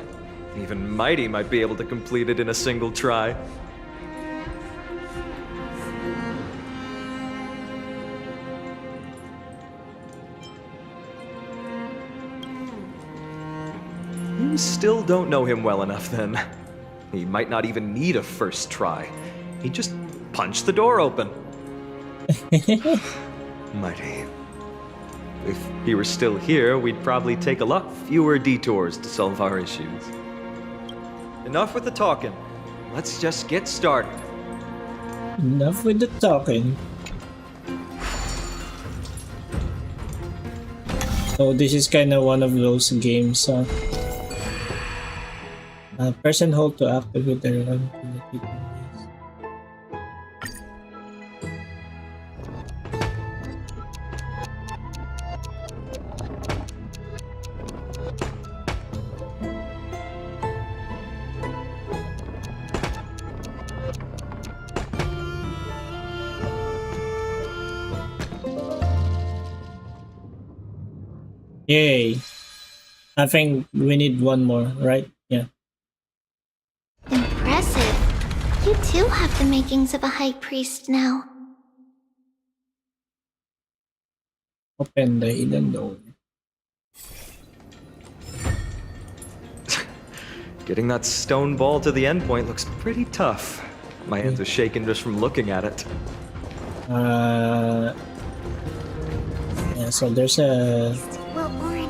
Even Mighty might be able to complete it in a single try. You still don't know him well enough, then. He might not even need a first try. He just punched the door open. Mighty. If he were still here, we'd probably take a lot fewer detours to solve our issues. Enough with the talking. Let's just get started. Enough with the talking. Oh, this is kind of one of those games. Press and hold to activate the run. Yay. I think we need one more, right? Yeah. Impressive. You too have the makings of a high priest now. Open the hidden door. Getting that stone ball to the endpoint looks pretty tough. My hands are shaking just from looking at it. Yeah, so there's a... Well, Orin,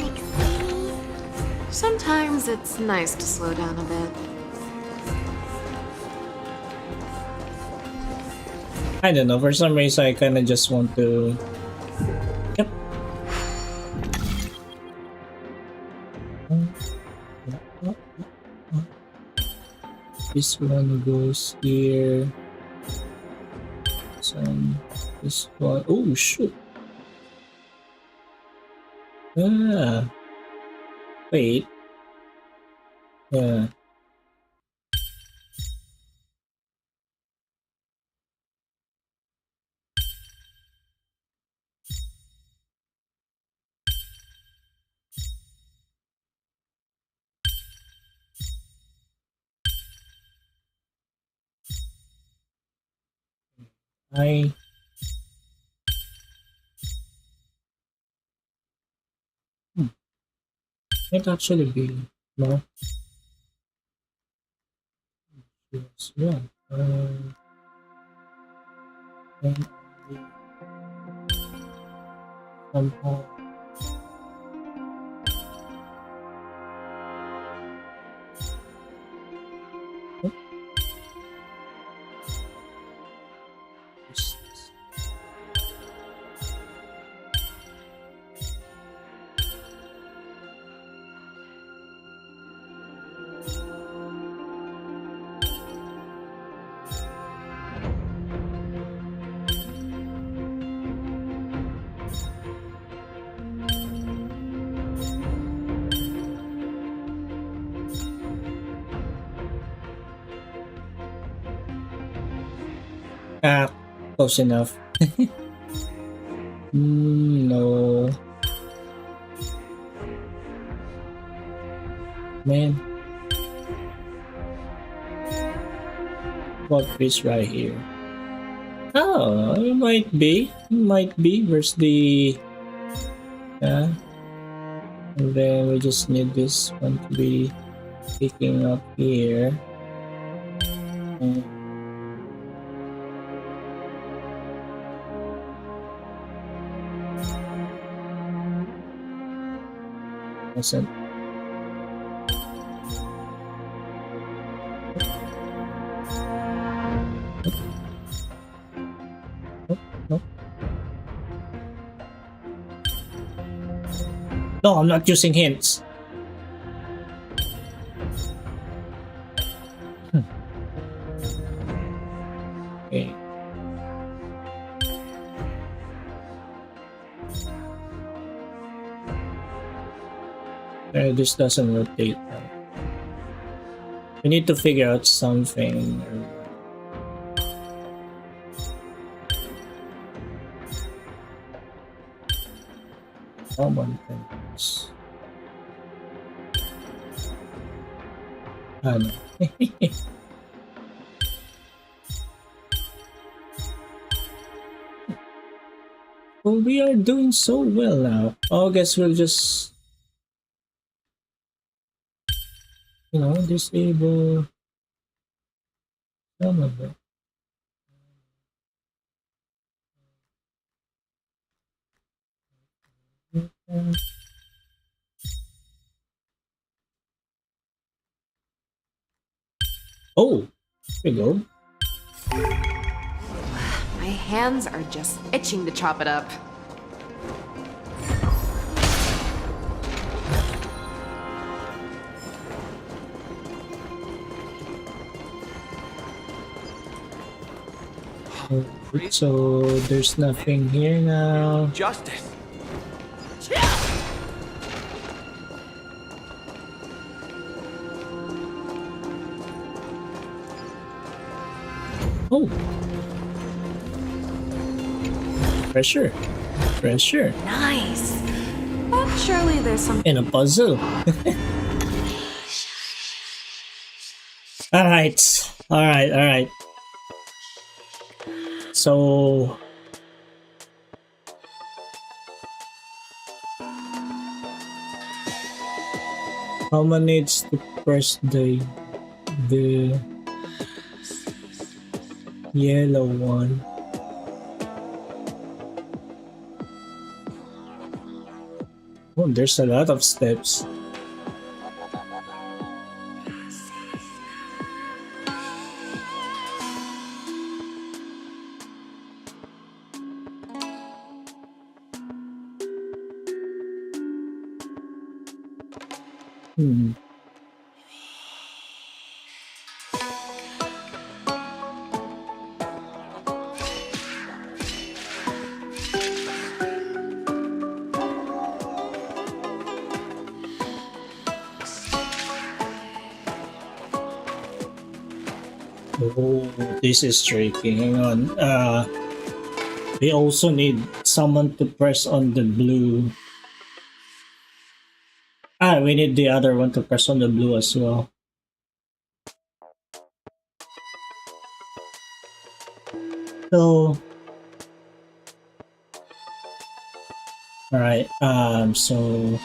sometimes it's nice to slow down a bit. I don't know, for some reason I kinda just want to... Yep. This one goes here. This one... Oh, shoot. Ah. Wait. Yeah. I... Might actually be no. Yes, yeah. And somehow. Ah, close enough. No. Man. What is right here? Oh, it might be. It might be. Where's the... Yeah. And then we just need this one to be picking up here. And listen. No, I'm not using hints. Okay. This doesn't rotate. We need to figure out something. Common things. I know. Well, we are doing so well now. Oh, I guess we'll just, you know, disable some of it. Oh, there you go. My hands are just itching to chop it up. So there's nothing here now. Justice. Oh. Pressure. Pressure. Nice. That Surely there's some. In a puzzle. Alright. Alright. So how many needs to press the yellow one? Oh, there's a lot of steps. Oh, this is tricky. Hang on. We also need someone to press on the blue. We need the other one to press on the blue as well. So, alright, so,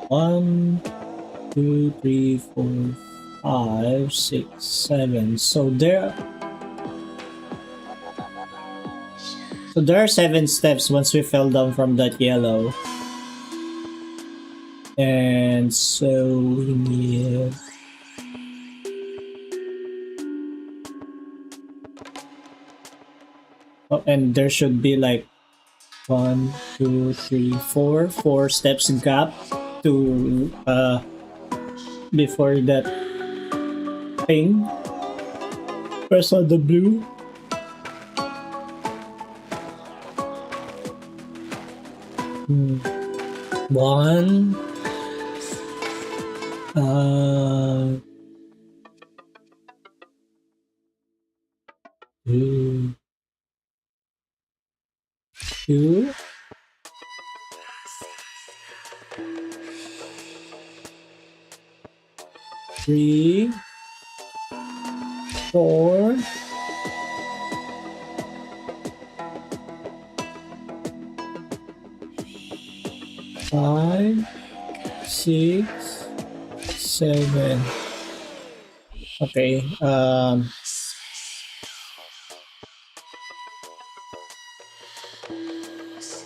1, 2, 3, 4, 5, 6, 7. So there are 7 steps once we fell down from that yellow. And so we need and there should be like 1, 2, 3, 4 steps gap to before that thing. Press on the blue. One. 2, 3, 4, 5, 6, 7. Okay,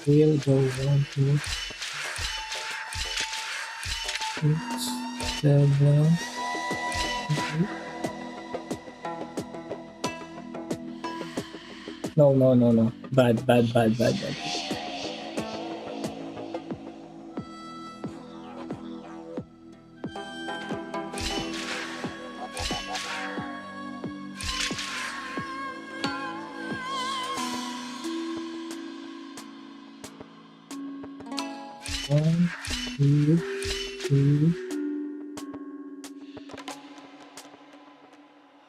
we'll go 1, 2, 6, 7. No. Bad. 1, 2, 3.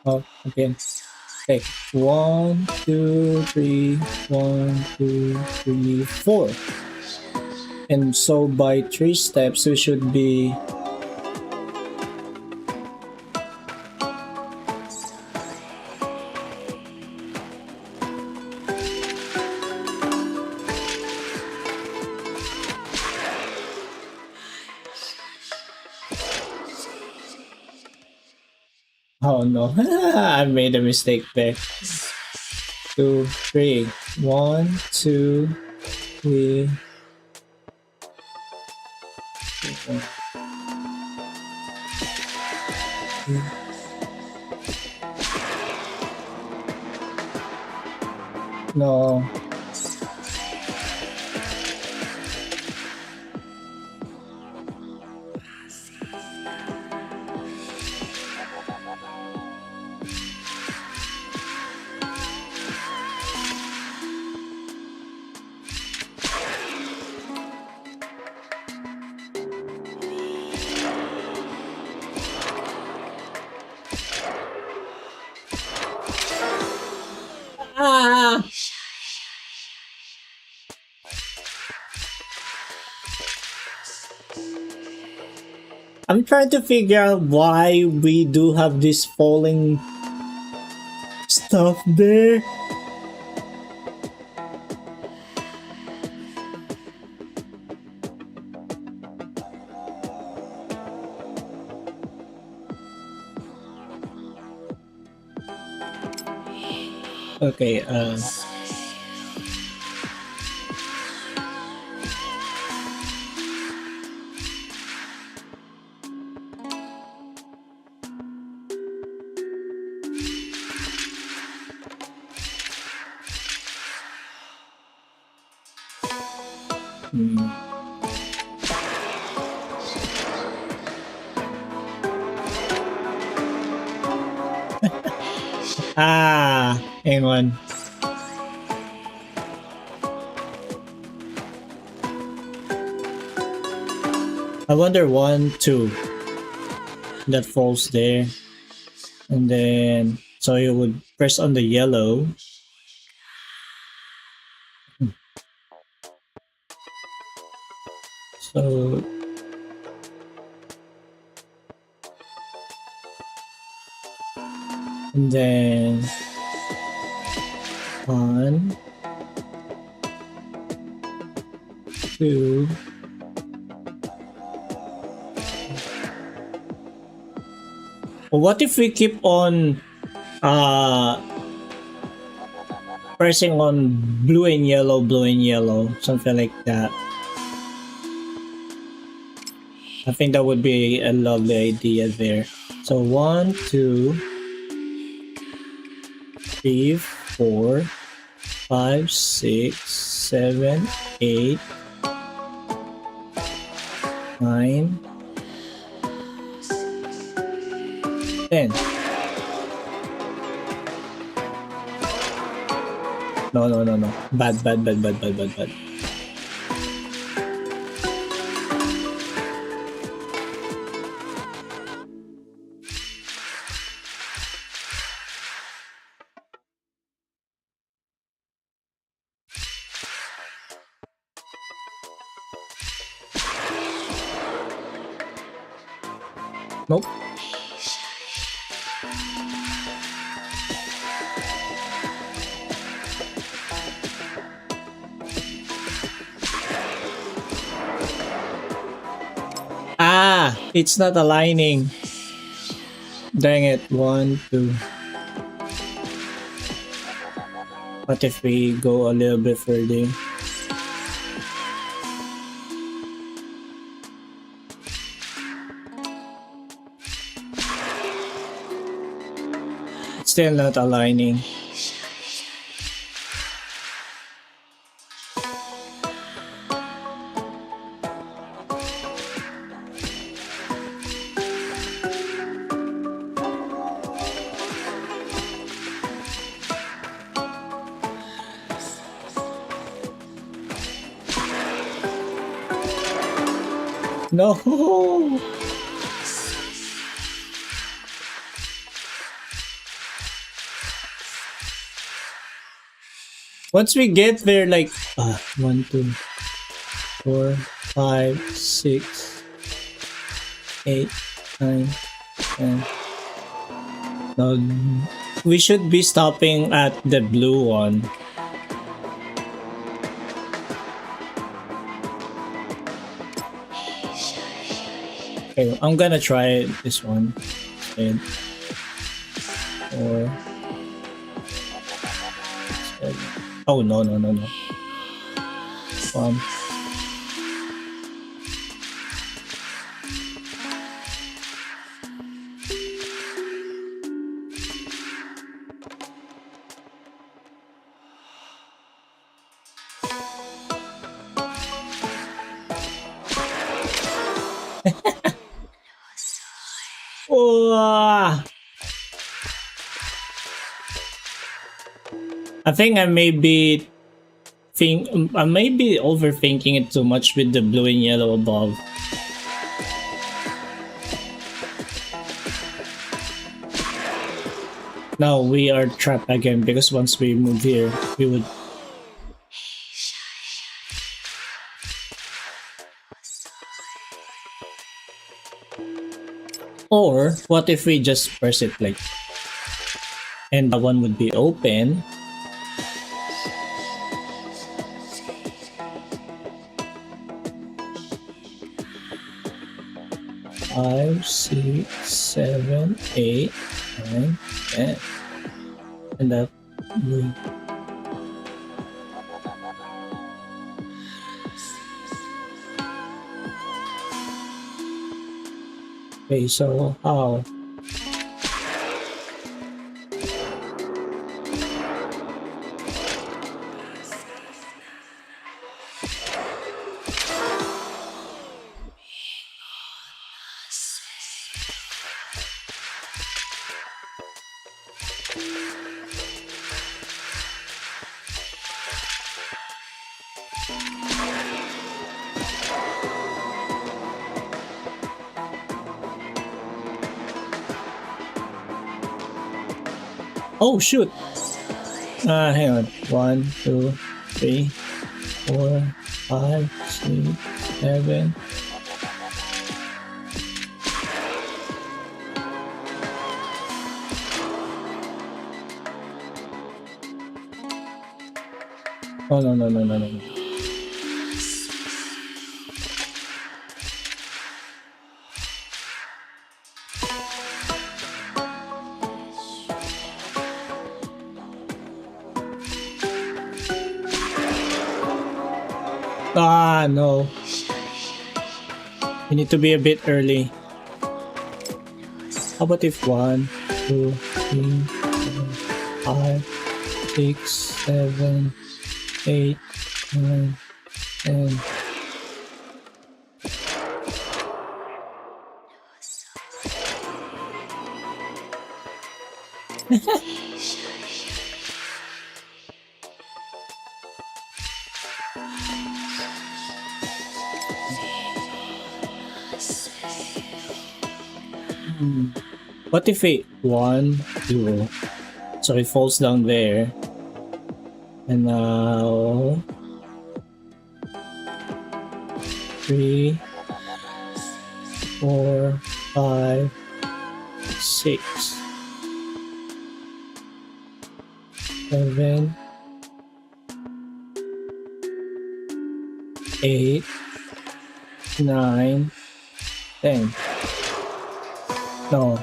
Oh, again. Okay, 1, 2, 3, 1, 2, 3, 4. And so by 3 steps, we should be oh no, I made a mistake there. 2, 3. 1, 2, 3. No. Ah! I'm trying to figure out why we do have this falling stuff there. Okay, hang on. I wonder 1, 2 that falls there, and then so you would press on the yellow. So and then 1, 2. What if we keep on pressing on blue and yellow, something like that? I think that would be a lovely idea there. So 1, 2, 3, 4, 5, 6, 7, 8, 9, 10. No. Bad. Nope. It's not aligning. Dang it. 1, 2. What if we go a little bit further? It's still not aligning. No. Once we get there, like 1, 2, 4, 5, 6, 8, 9, 10. No, we should be stopping at the blue one. Okay, I'm gonna try this one instead. 4, 7. Oh no. 1. I think I may be overthinking it too much with the blue and yellow above. Now we are trapped again because once we move here, we would. Or what if we just press it like, and that one would be open. Five, 6, 7, 8, 9, 10, and that would. Okay, so how? Oh shoot! Hang on. 1, 2, 3, 4, 5, 6, 7. Oh no. Ah, no. You need to be a bit early. How about if 1, 2, 3, 4, 5, 6, 7, 8, 9, 10. What if it 1, 2, so it falls down there, and now 3, 4, 5, 6, 7, 8, 9, 10. No.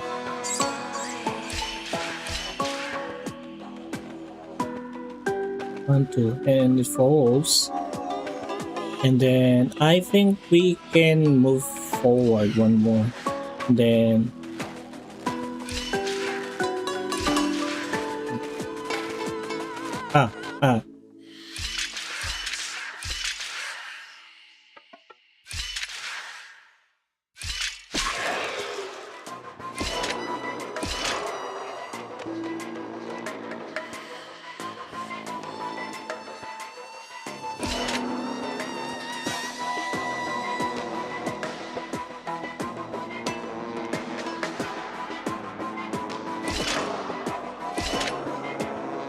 One, two, and it falls. And then I think we can move forward one more. And then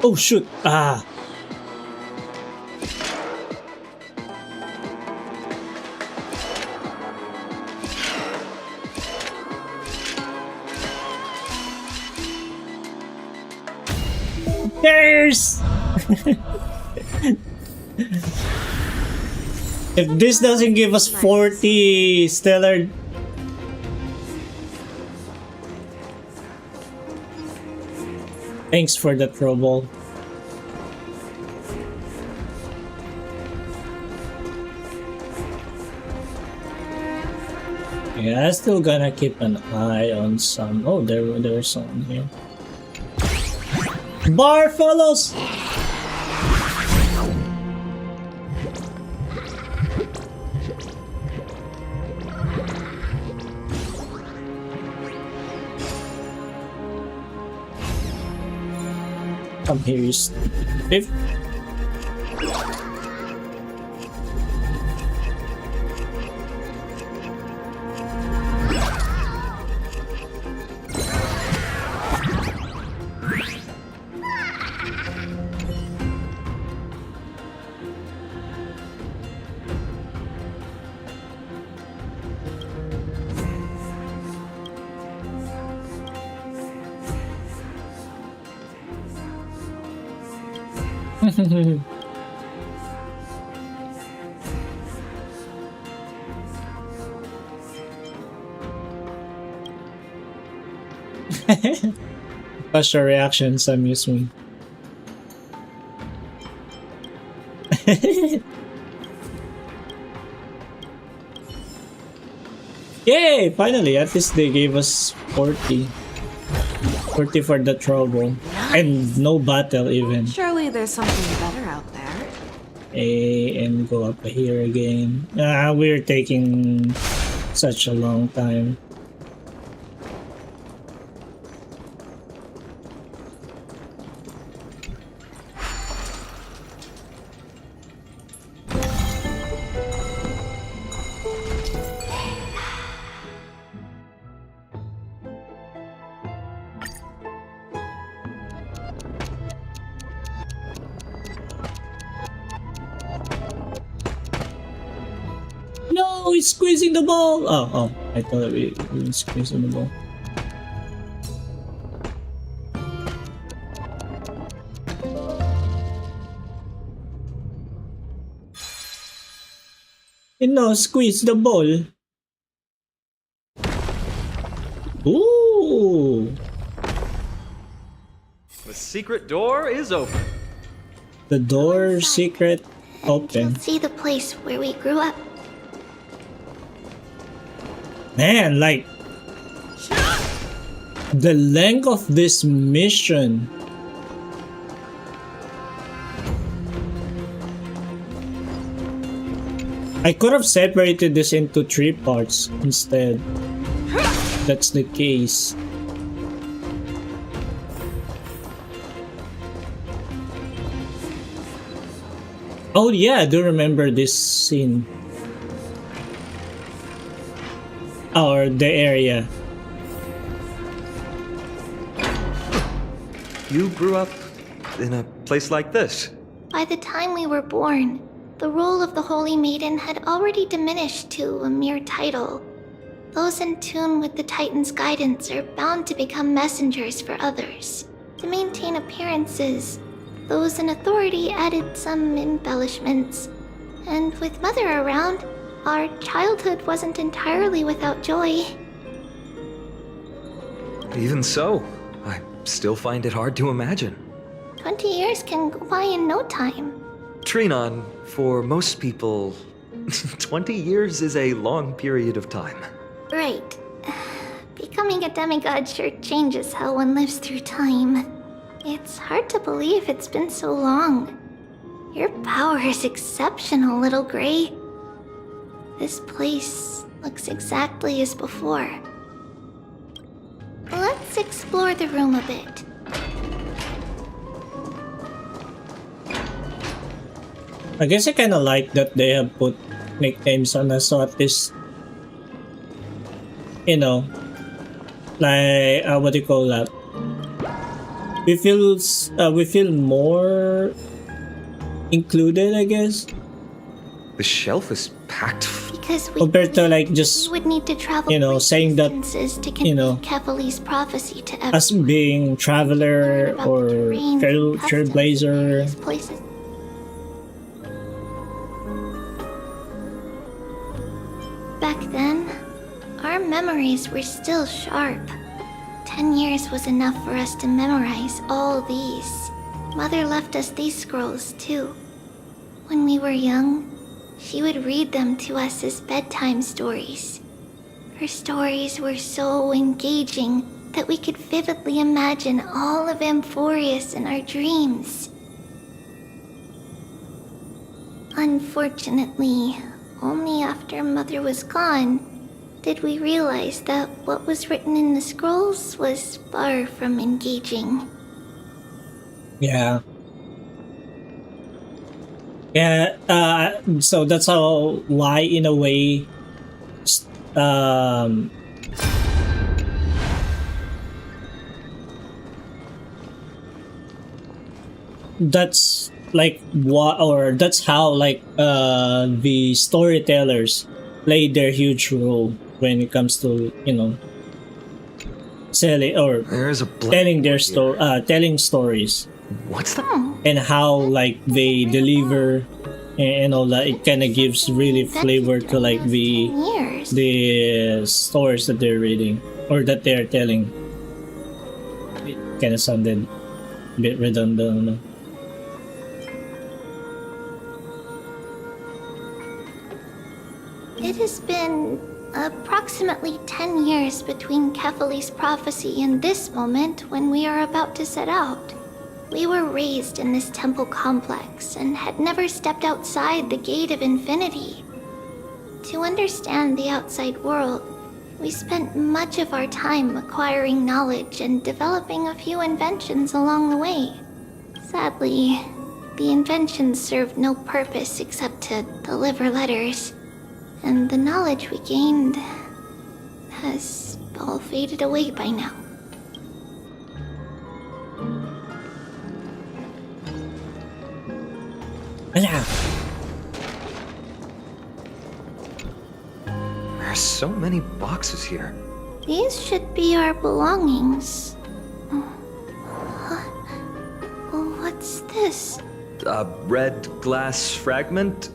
oh shoot! There's if this doesn't give us 40 stellar. Thanks for the trouble. Yeah, I'm still gonna keep an eye on some. Oh, there's some here. Bar follows. Here is 5th. Facial reactions amuse me. Yay! Finally, at least they gave us 40. 40 for the trouble. And no battle even. Surely there's something better out there. And go up here again. We're taking such a long time. No, he's squeezing the ball. Oh, I thought we were squeezing the ball. No, squeeze the ball. Ooh. The secret door is open. The door secret open. See the place where we grew up. Man, like the length of this mission. I could have separated this into 3 parts instead. That's the case. Oh yeah, I do remember this scene. Or the area. You grew up in a place like this? By the time we were born, the role of the Holy Maiden had already diminished to a mere title. Those in tune with the Titan's guidance are bound to become messengers for others. To maintain appearances, those in authority added some embellishments. And with Mother around, our childhood wasn't entirely without joy. Even so, I still find it hard to imagine. 20 years can go by in no time. Trinon, for most people, 20 years is a long period of time. Right. Becoming a demigod sure changes how one lives through time. It's hard to believe it's been so long. Your power is exceptional, Little Gray. This place looks exactly as before. Let's explore the room a bit. I guess I kind of like that they have put nicknames on us, so at least, you know, like what do you call that? We feel more included, I guess. The shelf is packed. Because we compared to like just would need to travel, you know, saying that, to you know, Kefali's prophecy to us being traveler or trailblazer. Places. Back then, our memories were still sharp. 10 years was enough for us to memorize all these. Mother left us these scrolls too. When we were young, she would read them to us as bedtime stories. Her stories were so engaging that we could vividly imagine all of Amphorius in our dreams. Unfortunately, only after Mother was gone did we realize that what was written in the scrolls was far from engaging. Yeah. Yeah, so that's why, in a way, that's like what, or that's how like the storytellers play their huge role when it comes to, you know, selling or telling their telling stories. What's that? Oh, and how like they deliver and all that. It kind of gives really flavor to like the stories that they're reading or that they're telling. It kind of sounded a bit redundant. No? It has been approximately 10 years between Kefali's prophecy and this moment when we are about to set out. We were raised in this temple complex and had never stepped outside the gate of infinity. To understand the outside world, we spent much of our time acquiring knowledge and developing a few inventions along the way. Sadly, the inventions served no purpose except to deliver letters, and the knowledge we gained has all faded away by now. There are so many boxes here. These should be our belongings. What's this? A red glass fragment?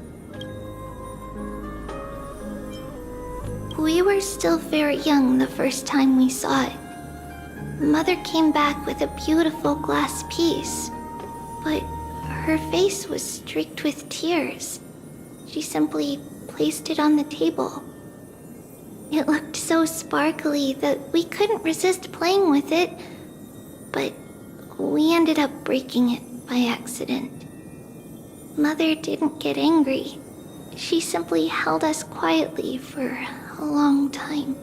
We were still very young the first time we saw it. Mother came back with a beautiful glass piece, but her face was streaked with tears. She simply placed it on the table. It looked so sparkly that we couldn't resist playing with it, but we ended up breaking it by accident. Mother didn't get angry. She simply held us quietly for a long time.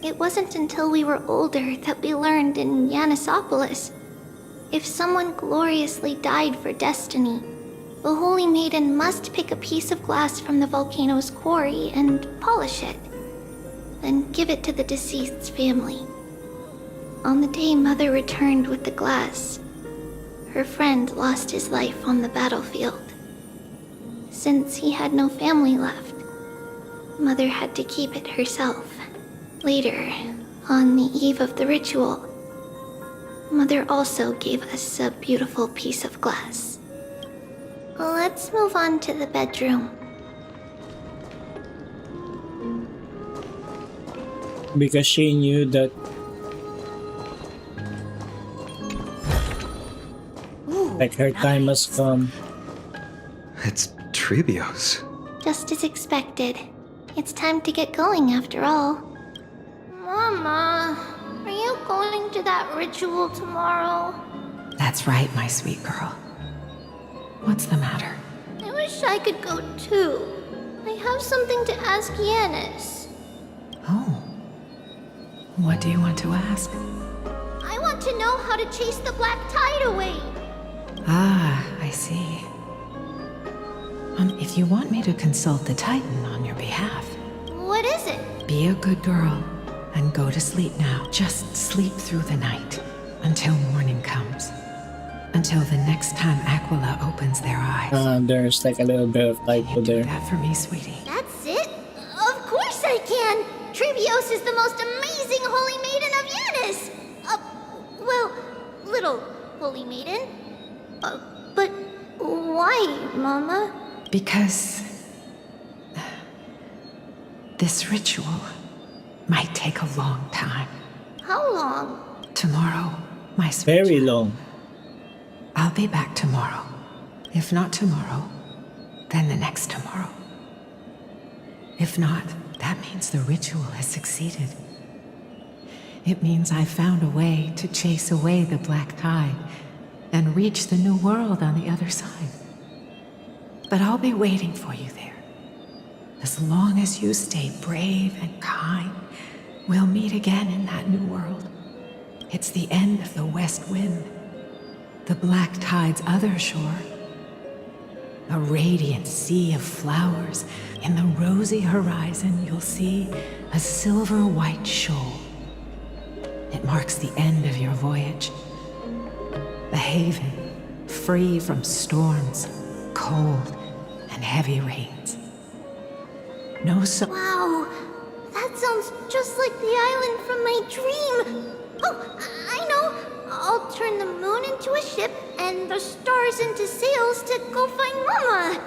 It wasn't until we were older that we learned in Yanisopolis, if someone gloriously died for destiny, the Holy Maiden must pick a piece of glass from the volcano's quarry and polish it, then give it to the deceased's family. On the day Mother returned with the glass, her friend lost his life on the battlefield. Since he had no family left, Mother had to keep it herself. Later, on the eve of the ritual, Mother also gave us a beautiful piece of glass. Let's move on to the bedroom. Because she knew that like her time has come. It's Trebios. Just as expected. It's time to get going after all. Mama, are you going to that ritual tomorrow? That's right, my sweet girl. What's the matter? I wish I could go too. I have something to ask Yanis. Oh. What do you want to ask? I want to know how to chase the black tide away. Ah, I see. If you want me to consult the Titan on your behalf... What is it? Be a good girl and go to sleep now. Just sleep through the night until morning comes. Until the next time Aquila opens their eyes. There's like a little bit of typo there. Do that for me, sweetie. That's it? Of course I can! Trebios is the most amazing Holy Maiden of Yanis! Well, little Holy Maiden. But why, Mama? Because this ritual might take a long time. How long? Tomorrow, my sweet Very child. long. I'll be back tomorrow. If not tomorrow, then the next tomorrow. If not, that means the ritual has succeeded. It means I found a way to chase away the black tide and reach the new world on the other side. But I'll be waiting for you there. As long as you stay brave and kind, we'll meet again in that new world. It's the end of the west wind, the black tide's other shore. A radiant sea of flowers. In the rosy horizon, you'll see a silver white shoal. It marks the end of your voyage. A haven, free from storms, cold, and heavy rains. No Wow, that sounds just like the island from my dream. Oh, I know. I'll turn the moon into a ship and the stars into sails to go find Mama.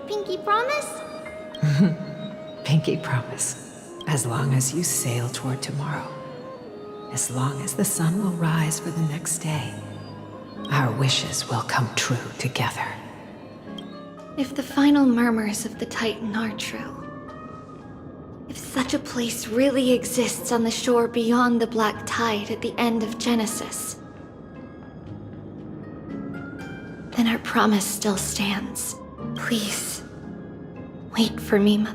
Pinky promise? Pinky promise. As long as you sail toward tomorrow, as long as the sun will rise for the next day, our wishes will come true together. If the final murmurs of the Titan are true, if such a place really exists on the shore beyond the Black Tide at the end of Genesis, then our promise still stands. Please, wait for me,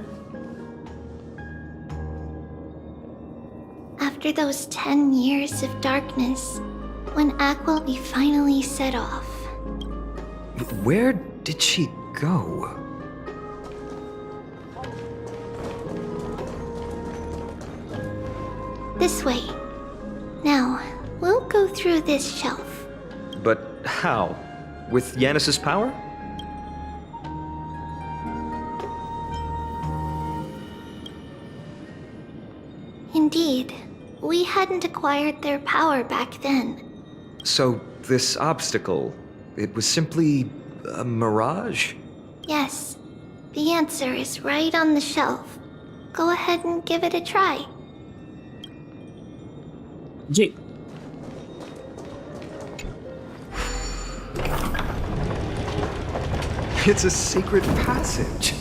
After those 10 years of darkness, when Aquilby finally set off. Where did she go? This way. Now, we'll go through this shelf. But how? With Yanis's power? Indeed. We hadn't acquired their power back then. So this obstacle, it was simply a mirage? Yes. The answer is right on the shelf. Go ahead and give it a try. G. It's a secret passage.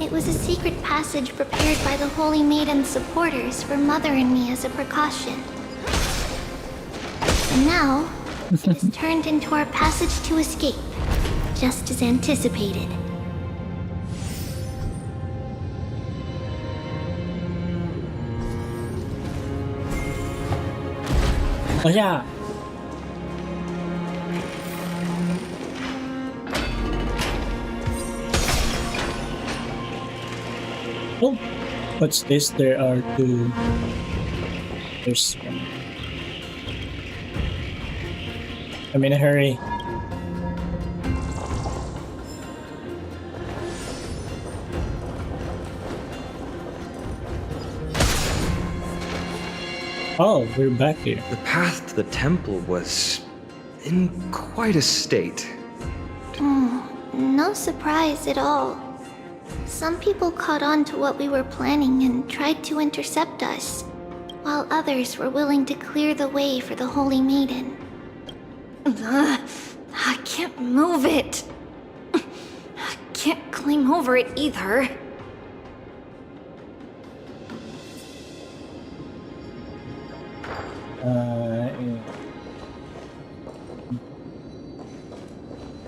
It was a secret passage prepared by the Holy Maiden's supporters for Mother and me as a precaution. And now, it has turned into our passage to escape, just as anticipated. Oh yeah. Oh, what's this? There are two. There's one. I'm in a hurry. Oh, we're back here. The path to the temple was in quite a state. No surprise at all. Some people caught on to what we were planning and tried to intercept us, while others were willing to clear the way for the Holy Maiden. I can't move it. I can't climb over it either.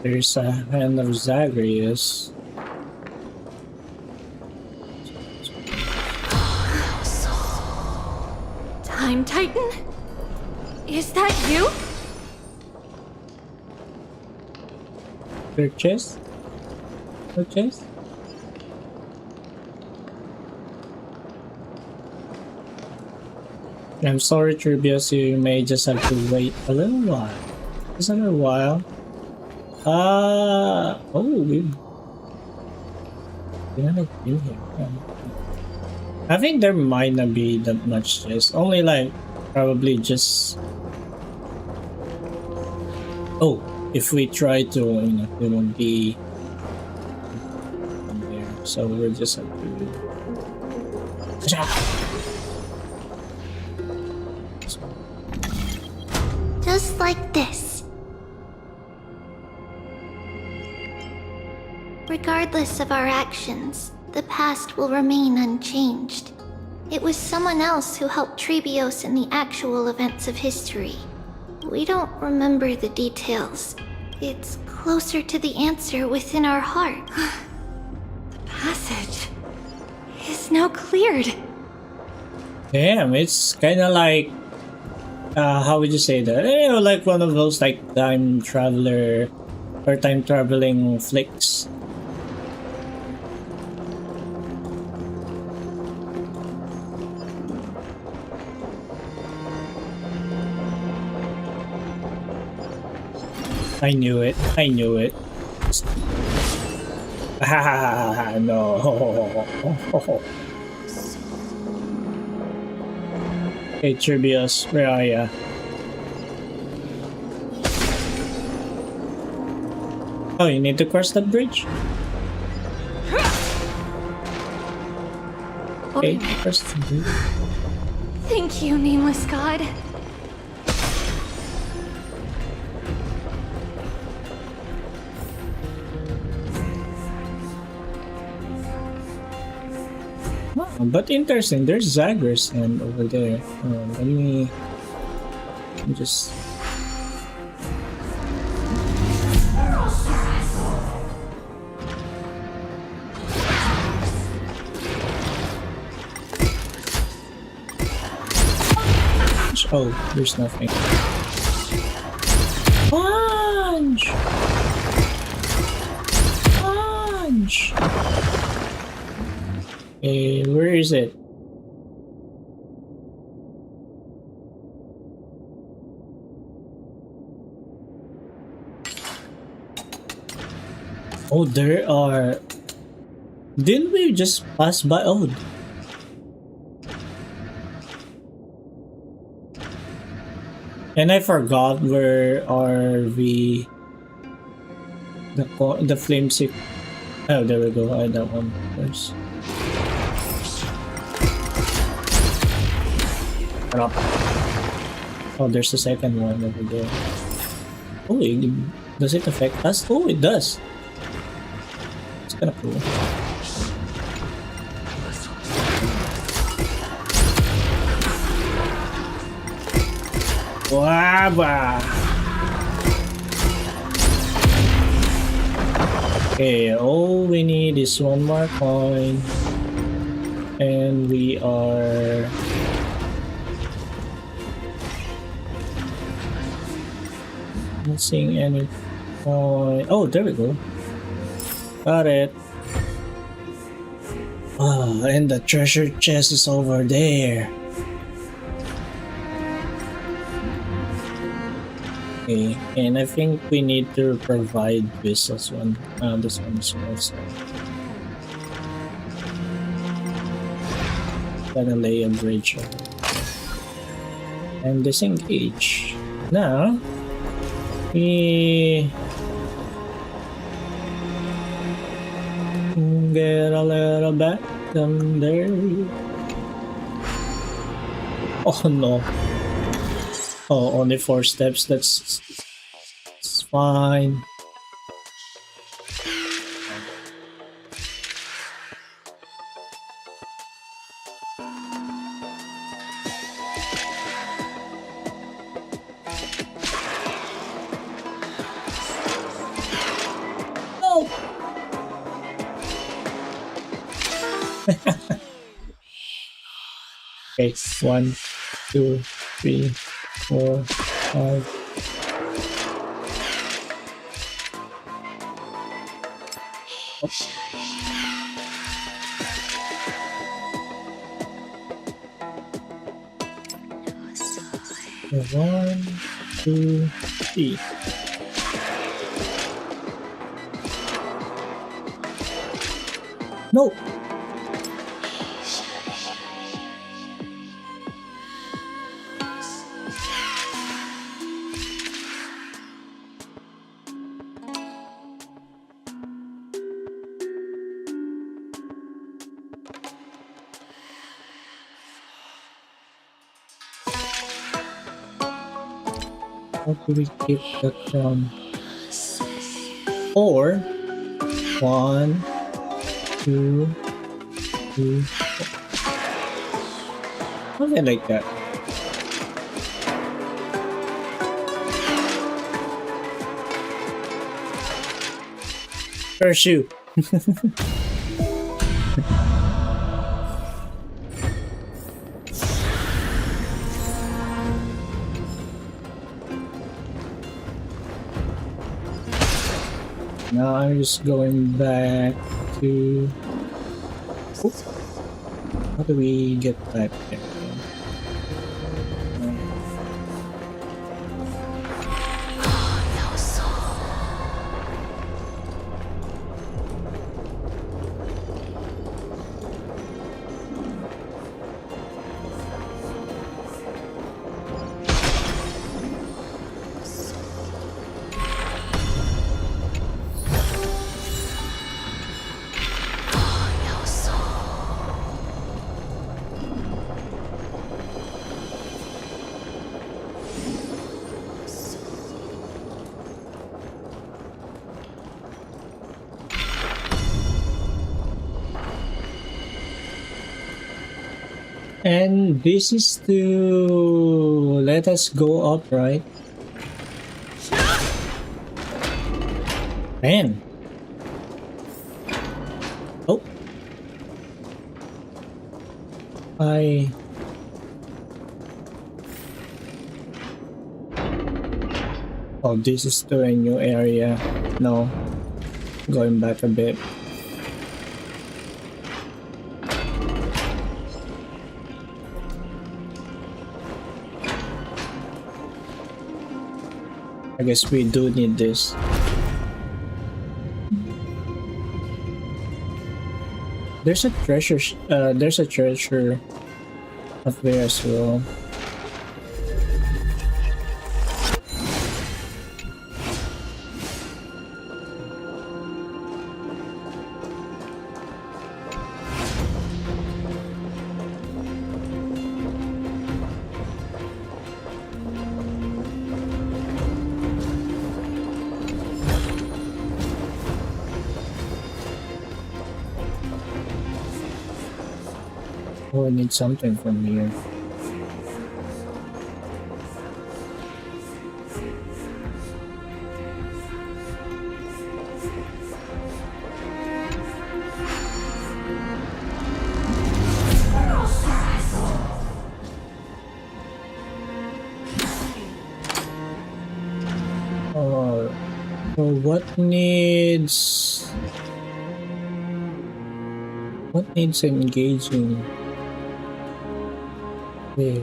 There's a hand of Zagreus. Time Titan? Is that you? Purchase? Purchase? I'm sorry, Tribius, you may just have to wait a little while. Just a little while. Oh, we gotta do here. I think there might not be that much just only like probably just if we try to, you know, it won't be there. So we'll just have to Just like this. Regardless of our actions, the past will remain unchanged. It was someone else who helped Trebios in the actual events of history. We don't remember the details. It's closer to the answer within our heart. The passage is now cleared. Damn, it's kind of like how would you say that? You know, like one of those like time traveler or time traveling flicks. I knew it. I knew it. Ah, no. Hey, Tribius, where are ya? Oh, you need to cross that bridge? Okay, cross the bridge. Thank you, nameless god. Oh, but interesting, there's Zagreus and over there. Let me just. Oh, there's nothing. Punch! Punch! Hey, where is it? Oh, there are. Didn't we just pass by? Oh. And I forgot where are the flame sick. Oh, there we go. I that one first. Oh, there's the second one over there. Oh, does it affect us? Oh, it does. It's kind of cool. Waba. Okay, all we need is one more coin, and we are not seeing any coin. Oh, there we go. Got it. Oh, and the treasure chest is over there. Okay, and I think we need to provide this one as well. So gotta lay a bridge and disengage. Now we get a little back down there. Oh no. Oh, only 4 steps. That's fine. No. Okay, 1, 2, 3, 4, 5. Oh. 1, 2, 3. No. How do we keep the crown? Or 1, 2, 3, 4. Something like that. Shoe. Now I'm just going back to. Oops. How do we get back there? And this is to let us go up, right? Man. Oh. Oh, this is to a new area. No. Going back a bit. I guess we do need this. There's a treasure up there as well. Oh, I need something from here. Oh, so what needs engaging? Yeah.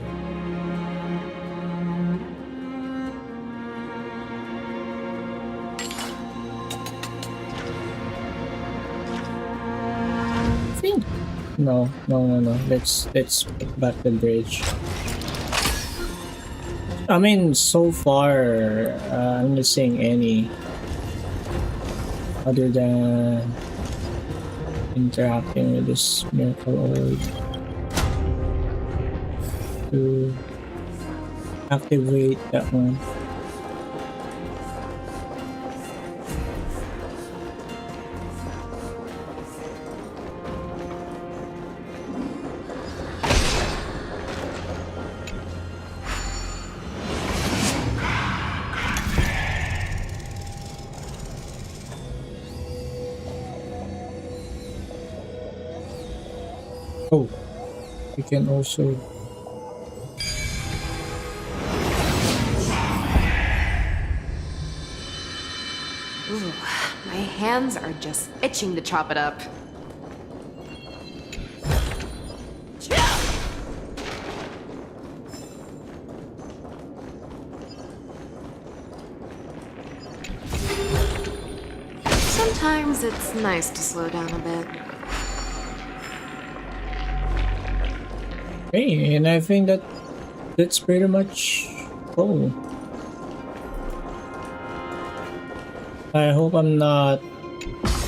No. Let's pick back the bridge. I mean, so far, I'm not seeing any other than interacting with this miracle orb to activate that one. Oh, we can also Ooh, my hands are just itching to chop it up. Sometimes it's nice to slow down a bit. hey, and I think that's pretty much all. I hope I'm not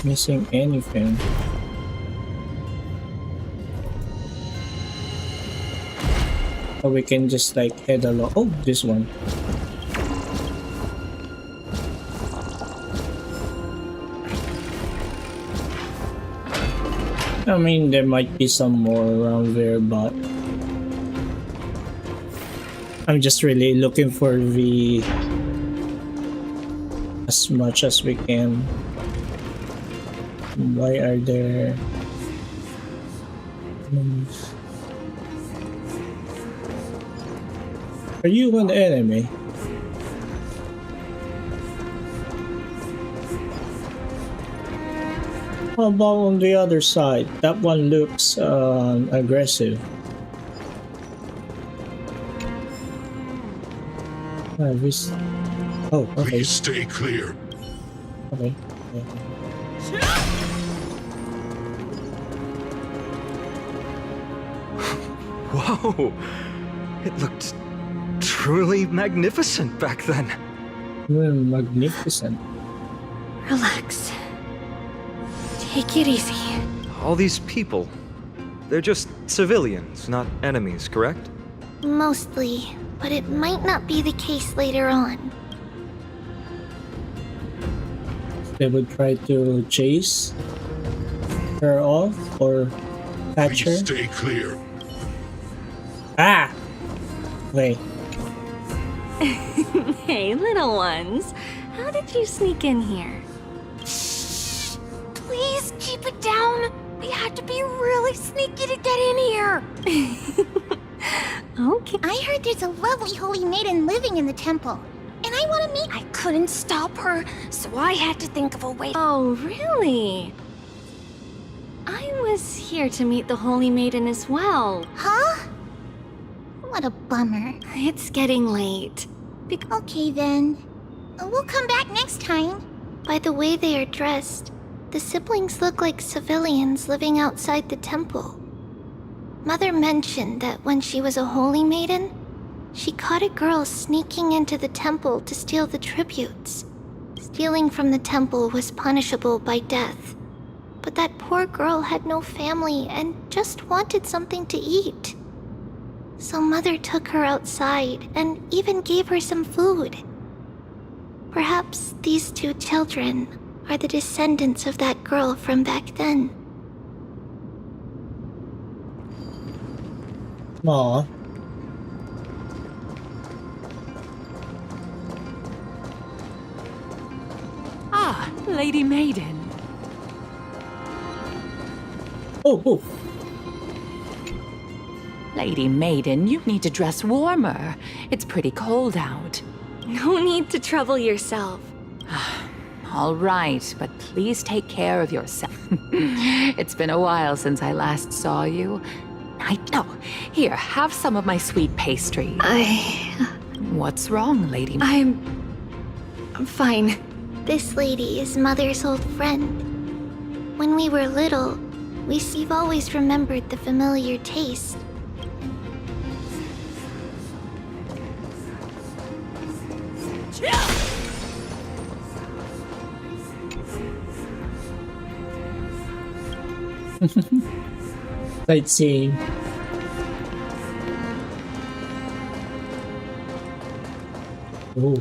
missing anything. So we can just like head along. Oh, this one. I mean, there might be some more around there, but I'm just really looking for the as much as we can. Why are there enemies? Are you an enemy? How about on the other side? That one looks aggressive. Oh, okay. Please stay clear. Okay. Whoa! It looked truly magnificent back then. Magnificent. Relax. Take it easy. All these people, they're just civilians, not enemies, correct? Mostly, but it might not be the case later on. They would try to chase her off or catch her. Stay clear. Ah! Wait. Hey, little ones. How did you sneak in here? Please keep it down. We had to be really sneaky to get in here. Okay. I heard there's a lovely holy maiden living in the temple, and I want to meet. I couldn't stop her, so I had to think of a way. Oh, really? I was here to meet the Holy Maiden as well. Huh? What a bummer. It's getting late. Okay then. We'll come back next time. By the way they are dressed, the siblings look like civilians living outside the temple. Mother mentioned that when she was a holy maiden, she caught a girl sneaking into the temple to steal the tributes. Stealing from the temple was punishable by death. But that poor girl had no family and just wanted something to eat. So Mother took her outside and even gave her some food. Perhaps these two children are the descendants of that girl from back then. Aw. Ah, Lady Maiden. Oh. Lady Maiden, you need to dress warmer. It's pretty cold out. No need to trouble yourself. All right, but please take care of yourself. It's been a while since I last saw you. Here, have some of my sweet pastry. What's wrong, Lady? I'm fine. This lady is Mother's old friend. When we were little, we've always remembered the familiar taste. Sightseeing. Oh.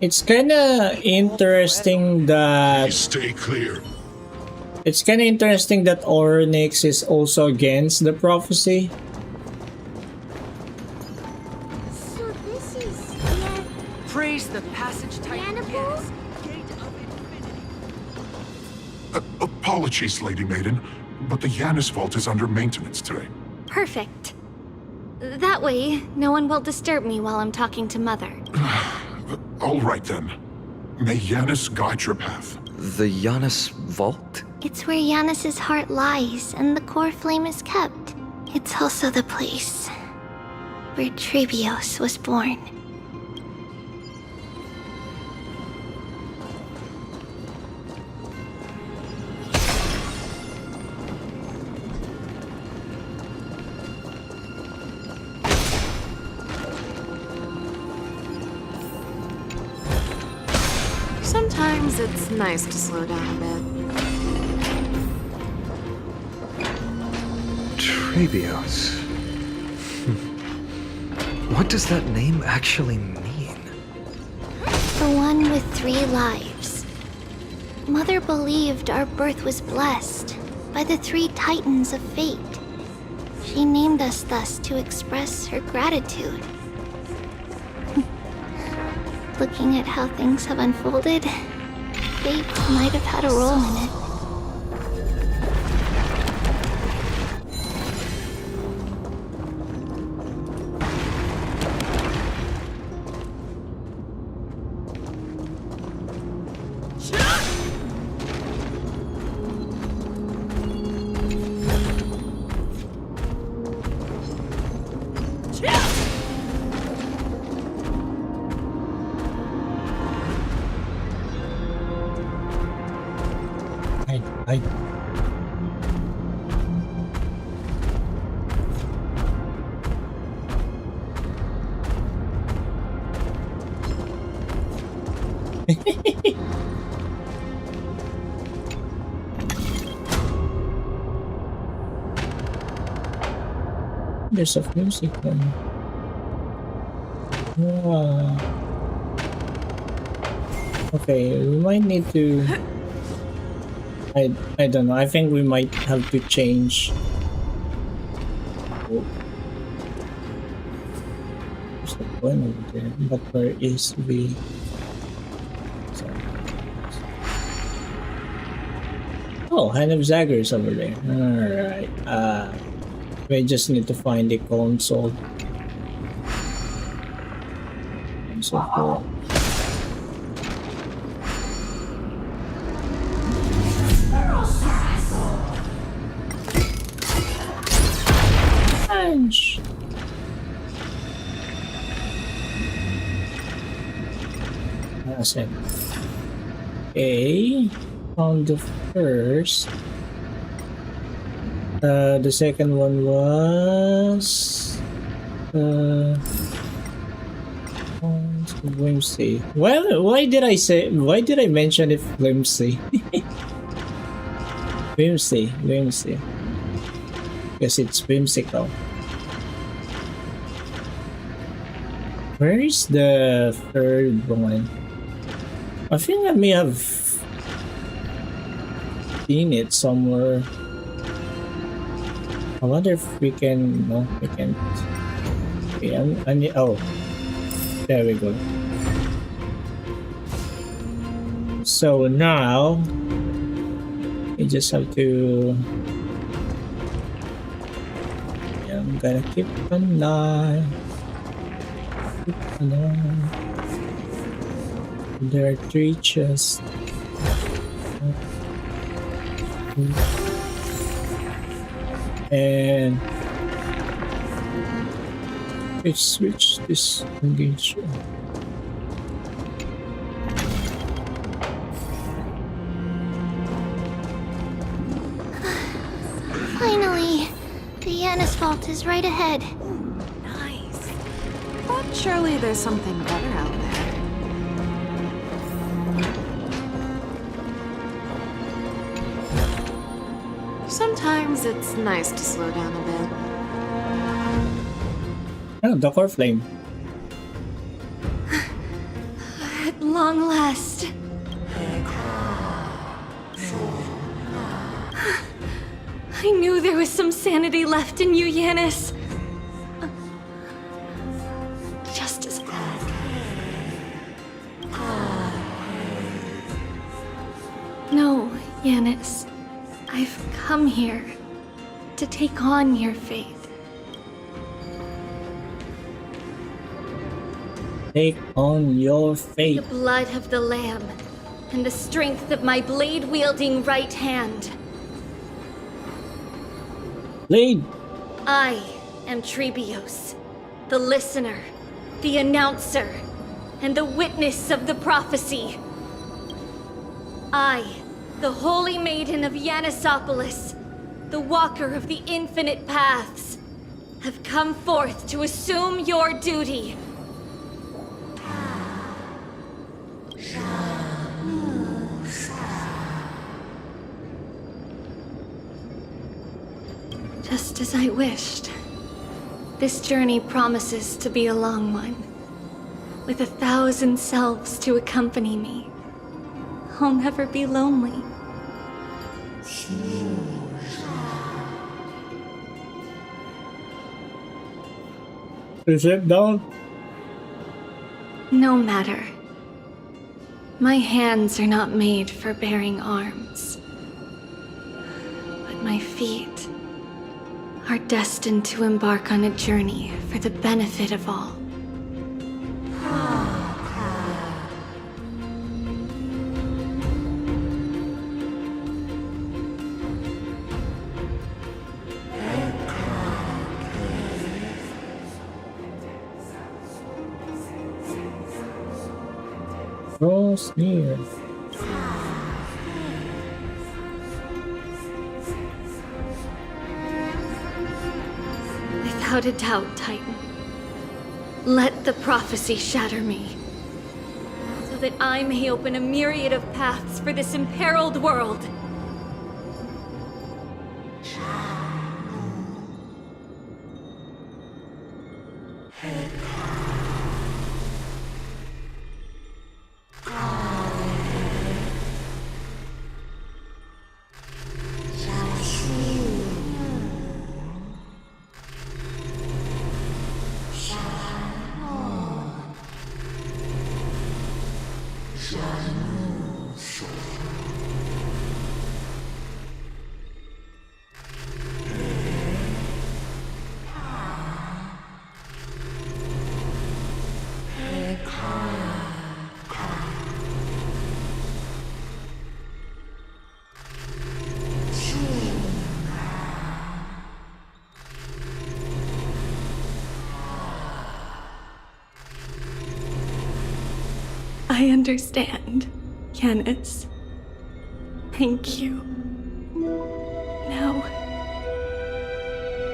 It's kinda interesting that... Stay clear. It's kinda interesting that Oryx is also against the prophecy. So this is Praise the passage titan. Yes. Apologies, Lady Maiden, but the Yanis Vault is under maintenance today. Perfect. That way, no one will disturb me while I'm talking to Mother. All right then. May Yanis guide your path. The Yanis Vault? It's where Yanis's heart lies and the core flame is kept. It's also the place where Trebios was born. Sometimes it's nice to slow down a bit. Trebios. What does that name actually mean? The one with 3 lives. Mother believed our birth was blessed by the 3 titans of fate. She named us thus to express her gratitude. Looking at how things have unfolded, fate might have had a role in it. I There's a music one. Okay, we might need to. I don't know. I think we might have to change. Oh. There's the one over there, but where is the? Oh, Hand of Zagger is over there. Alright. We just need to find the console. So cool. Punch. That's it. Okay. On the first. The second one was whimsy. Well, why did I mention it whimsy? whimsy. Because it's whimsical. Where is the third one? I think I may have seen it somewhere. I wonder if we can. No, we can't. Okay, I need. Oh, there we go. So now we just have to. Yeah, I'm gonna keep an eye. There are 3 chests. And let's switch this engage. Finally, the Yanis vault is right ahead. Nice. But surely there's something better out there. Sometimes it's nice to slow down a bit. Oh, the core flame. At long last. I knew there was some sanity left in you, Yanis. Just as bad. No, Yanis. I've come here to take on your fate. Take on your fate. The blood of the Lamb and the strength of my blade-wielding right hand. Blade. I am Trebios, the listener, the announcer, and the witness of the prophecy. I, the Holy Maiden of Yanisopolis, the Walker of the Infinite Paths, have come forth to assume your duty. Just as I wished. This journey promises to be a long one, with 1,000 selves to accompany me. I'll never be lonely. Is it down? No matter. My hands are not made for bearing arms. But my feet are destined to embark on a journey for the benefit of all. Draws near. Without a doubt, Titan. Let the prophecy shatter me, so that I may open a myriad of paths for this imperiled world. I understand, Yanis. Thank you. Now,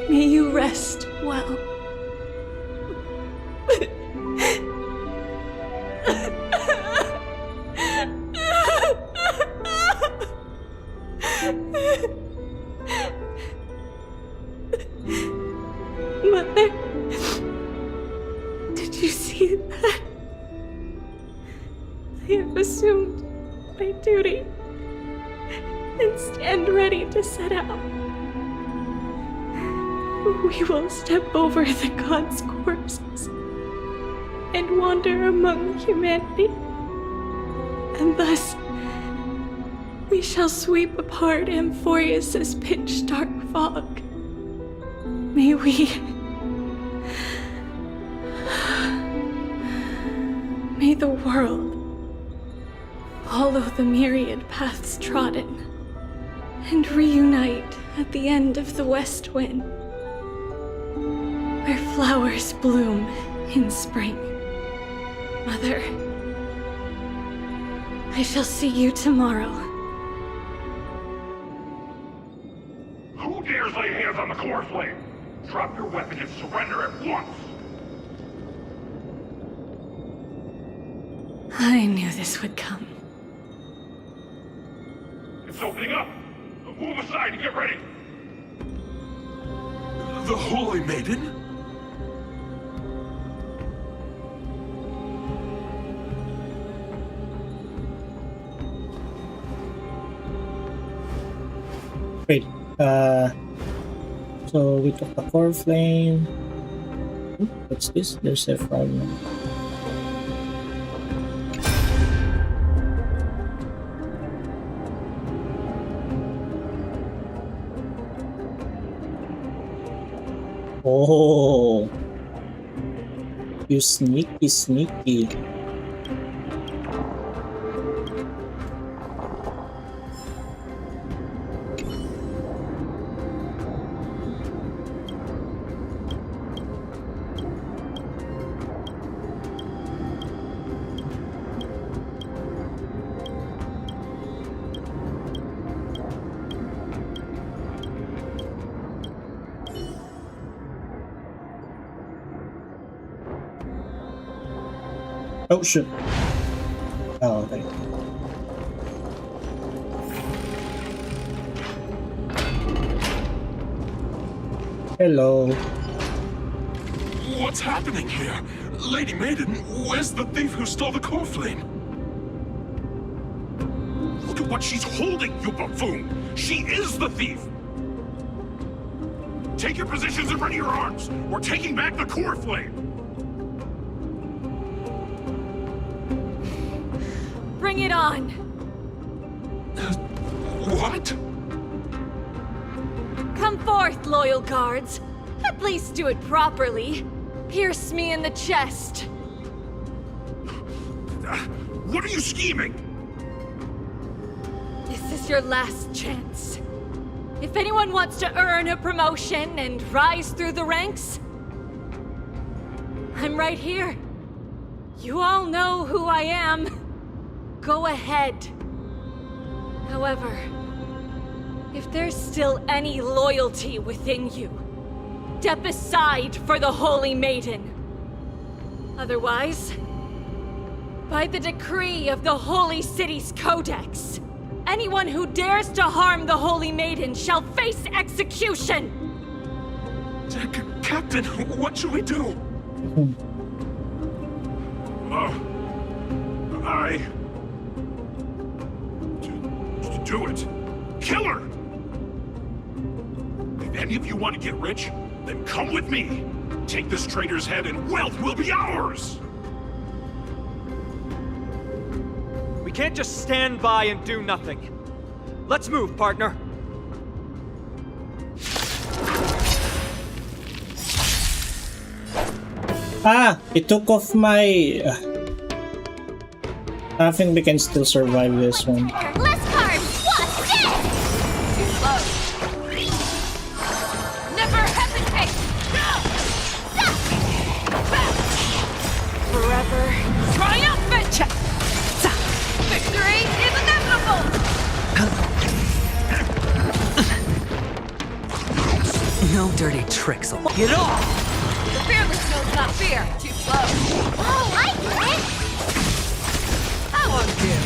may you rest well. Mother, did you see that? I have assumed my duty and stand ready to set out. We will step over the gods' corpses and wander among humanity, and thus we shall sweep apart Amphorius's pitch-dark fog. May the world follow the myriad paths trodden and reunite at the end of the west wind, where flowers bloom in spring. Mother, I shall see you tomorrow. Who dares lay hands on the core flame? Drop your weapon and surrender at once! I knew this would come. It's opening up! Move aside and get ready! The Holy Maiden? Wait, so we took the core flame. What's this? There's a fragment. Oh, you sneaky, sneaky. Oh shit. Oh, okay. Hello. What's happening here? Lady Maiden, where's the thief who stole the core flame? Look at what she's holding, you buffoon! She is the thief! Take your positions and ready your arms! We're taking back the core flame! Bring it on! What? Come forth, loyal guards. At least do it properly. Pierce me in the chest. What are you scheming? This is your last chance. If anyone wants to earn a promotion and rise through the ranks, I'm right here. You all know who I am. Go ahead. However, if there's still any loyalty within you, step aside for the Holy Maiden. Otherwise, by the decree of the Holy City's Codex, anyone who dares to harm the Holy Maiden shall face execution! Captain, what should we do? Do it. Kill her! If any of you want to get rich, then come with me. Take this traitor's head and wealth will be ours! We can't just stand by and do nothing. Let's move, partner. Ah, it took off my... I think we can still survive this one. Less carbs! What's this? Too slow. Never hesitate! Go! Forever triumphant! Victory is inevitable! No dirty tricks. Get off! The fearless knows not fear. Too slow. Oh, I get it! How unfair.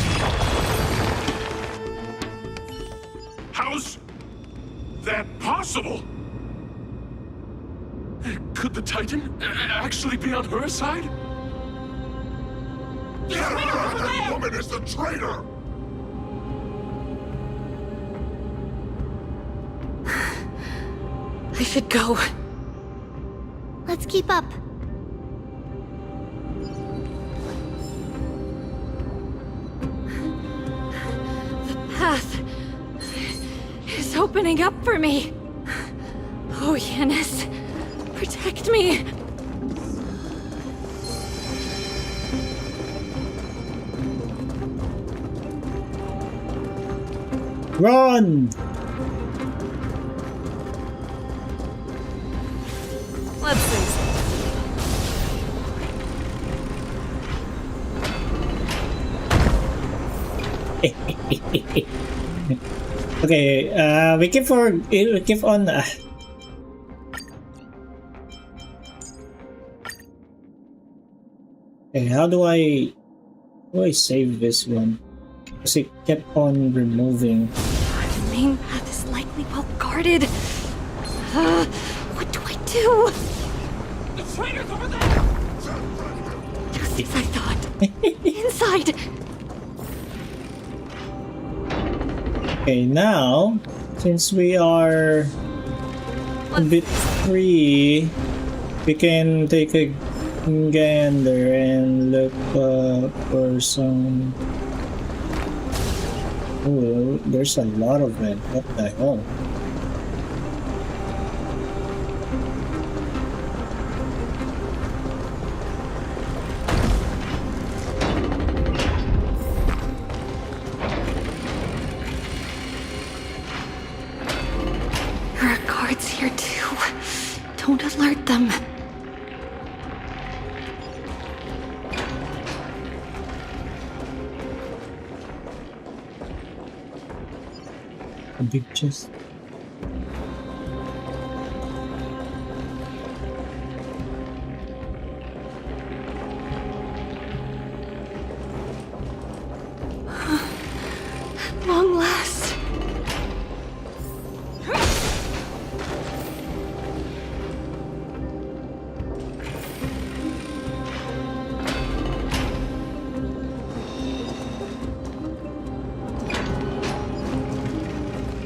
How's that possible? Could the Titan actually be on her side? That woman is the traitor! I should go. Let's keep up. The path is opening up for me. Oh, Yanis, protect me. Run! Let's see. Okay, we keep on. Okay, how do I save this one? Because it kept on removing. The main path is likely well guarded. What do I do? The traitor's over there! Just as I thought. Inside! Okay, now, since we are a bit free, we can take a gander and look for some... Oh, there's a lot of it. What the hell? There are guards here too. Don't alert them. A big chest. At long last.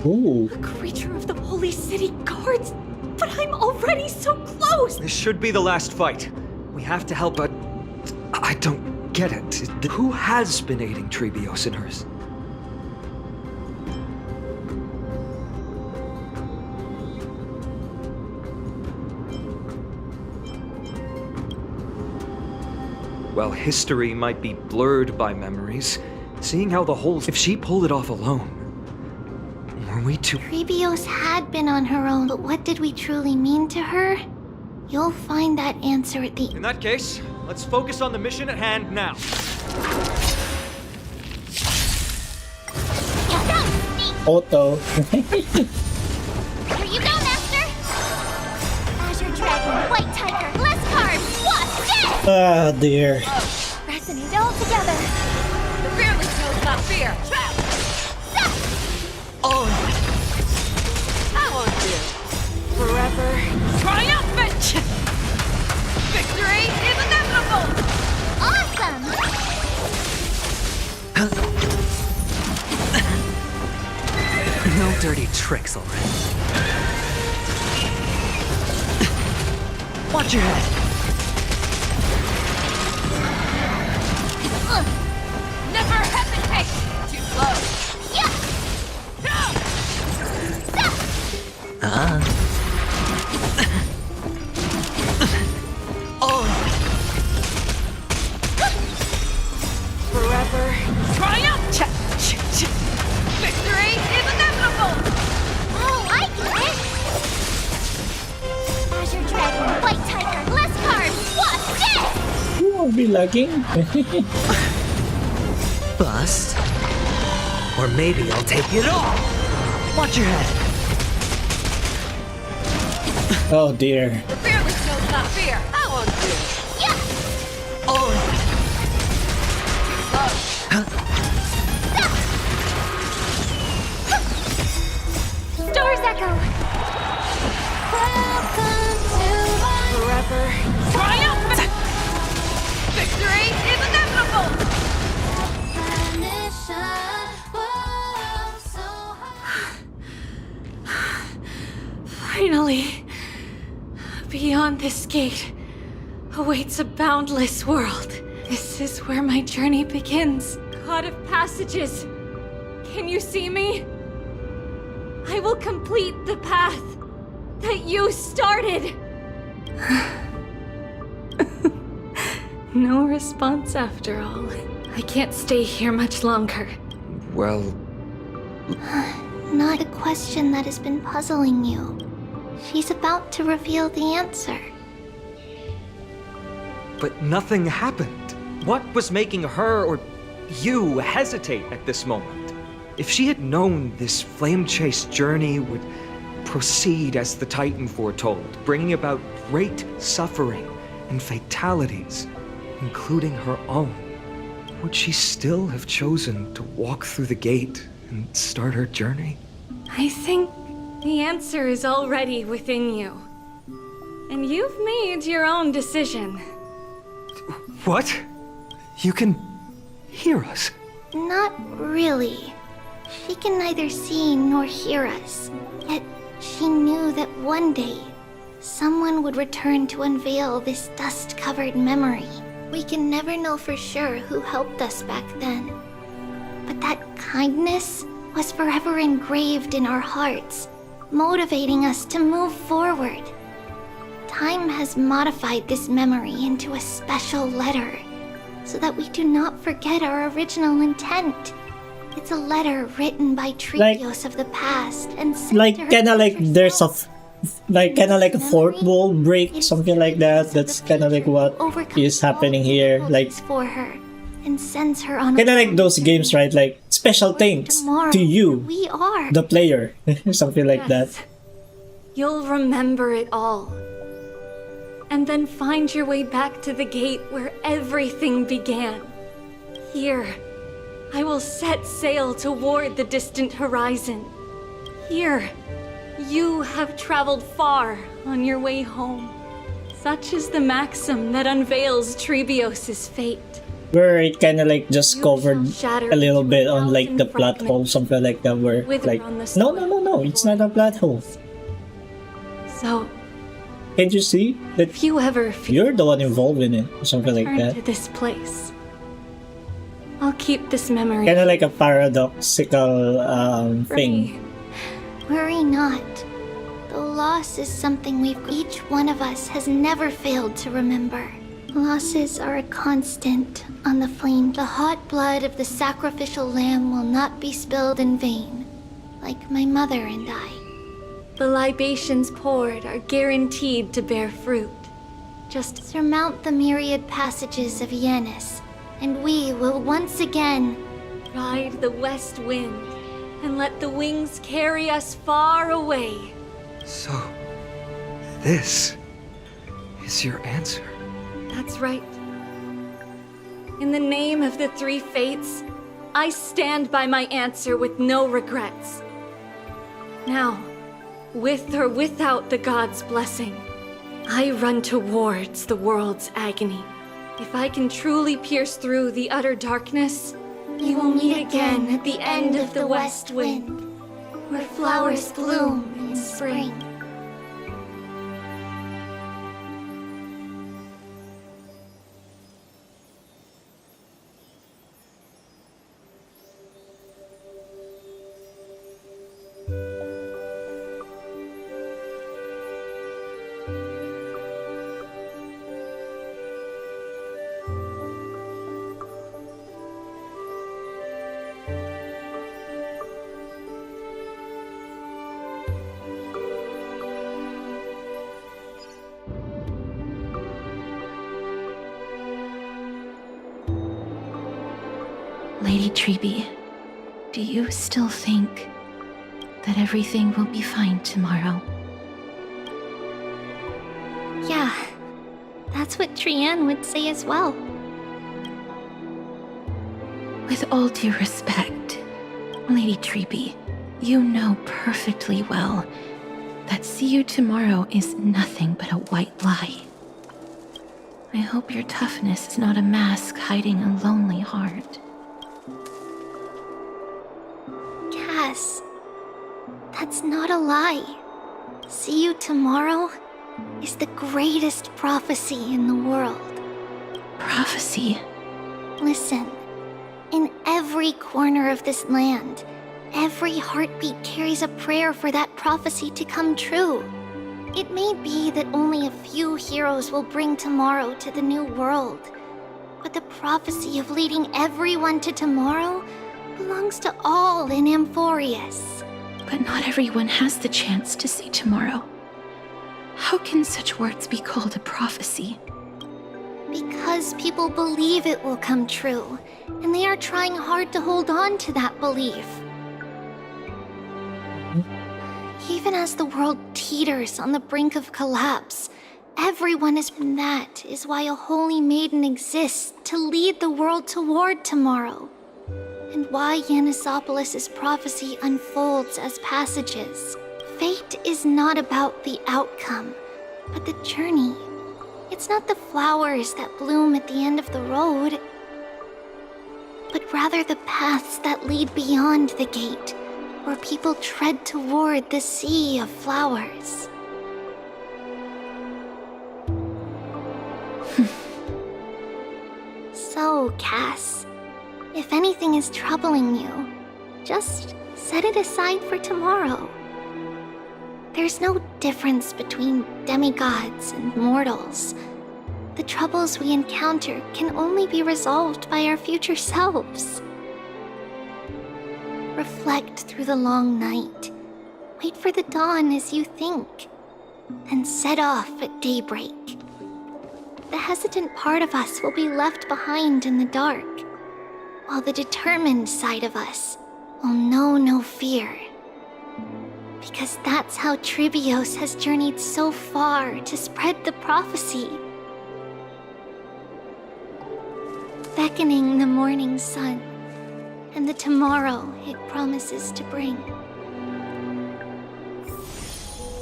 Ooh. A creature of the Holy City Guards? But I'm already so close! This should be the last fight. We have to help, but I don't get it. Who has been aiding Trebios and hers? Well, history might be blurred by memories. Seeing how the whole... If she pulled it off alone, were we too... Trebios had been on her own, but what did we truly mean to her? You'll find that answer at the... In that case, let's focus on the mission at hand now. Auto. Here you go, Master! As your Ah, dear. Resonate all together. The fearless knows not fear. Trap! Oh, I won't do. Forever triumphant! Victory is inevitable! Awesome! No dirty tricks already. Watch your head. Never hesitate! Too slow! Yeah! Forever triumph! Victory is inevitable! Oh, I get it! Azure Dragon, White Tiger, less carbs! What's this? You won't be lagging. Bust. Or maybe I'll take it all. Watch your head. Oh dear. The fearless knows not fear. I won't do. Yeah! Oh. Stars Echo! Welcome to my Forever triumphant! Victory is inevitable! mission. Whoa, so high. Finally, beyond this gate awaits a boundless world. This is where my journey begins. God of passages, can you see me? I will complete the path that you started. No response after all. I can't stay here much longer. Well, Not a question that has been puzzling you. She's about to reveal the answer. but nothing happened. What was making her or you hesitate at this moment? If she had known this flame chase journey would proceed as the Titan foretold, bringing about great suffering and fatalities, including her own, would she still have chosen to walk through the gate and start her journey? I think the answer is already within you. And you've made your own decision. What? You can hear us? Not really. She can neither see nor hear us. Yet she knew that one day, someone would return to unveil this dust-covered memory. We can never know for sure who helped us back then. But that kindness was forever engraved in our hearts, motivating us to move forward. Time has modified this memory into a special letter, so that we do not forget our original intent. It's a letter written by trios of the past and sent Like to her kinda like future there's a self. like kinda like a fourth wall break, something like that. That's kinda like what is happening here. Like for her and sends her on kinda like those games, right? Like special things to you, we are. the player. Something like that. You'll remember it all. And then find your way back to the gate where everything began. Here, I will set sail toward the distant horizon. Here, you have traveled far on your way home. Such is the maxim that unveils Trebios's fate. Where it kinda like just covered a little bit on like the plot hole, something like that, where like no, it's not a plot hole. So, can't you see that if you ever you're the one involved in it, or something like return that? to this place, I'll keep this memory. Kinda like a paradoxical thing. Worry not. The loss is something each one of us has never failed to remember. Losses are a constant on the flame. The hot blood of the sacrificial lamb will not be spilled in vain, like my mother and I. The libations poured are guaranteed to bear fruit. Just surmount the myriad passages of Yanis, and we will once again ride the west wind and let the wings carry us far away. So, this is your answer. That's right. In the name of the three fates, I stand by my answer with no regrets. Now, with or without the gods' blessing, I run towards the world's agony. If I can truly pierce through the utter darkness, We will meet again at the end of the west wind, where flowers bloom in spring. Lady Treby, do you still think that everything will be fine tomorrow? Yeah, that's what Trian would say as well. With all due respect, Lady Treby, you know perfectly well that see you tomorrow is nothing but a white lie. I hope your toughness is not a mask hiding a lonely heart. Cass, that's not a lie. See you tomorrow is the greatest prophecy in the world. Prophecy? Listen, in every corner of this land, every heartbeat carries a prayer for that prophecy to come true. It may be that only a few heroes will bring tomorrow to the new world, but the prophecy of leading everyone to tomorrow belongs to all in Amphorius. But not everyone has the chance to see tomorrow. How can such words be called a prophecy? Because people believe it will come true, and they are trying hard to hold on to that belief. Even as the world teeters on the brink of collapse, everyone is. That is why a holy maiden exists to lead the world toward tomorrow, and why Yanisopolis' prophecy unfolds as passages. Fate is not about the outcome, but the journey. It's not the flowers that bloom at the end of the road, but rather the paths that lead beyond the gate, where people tread toward the sea of flowers. So, Cass, if anything is troubling you, just set it aside for tomorrow. There's no difference between demigods and mortals. The troubles we encounter can only be resolved by our future selves. Reflect through the long night. Wait for the dawn as you think. Then set off at daybreak. The hesitant part of us will be left behind in the dark, while the determined side of us will know no fear. Because that's how Tribios has journeyed so far to spread the prophecy. Beckoning the morning sun, and the tomorrow it promises to bring.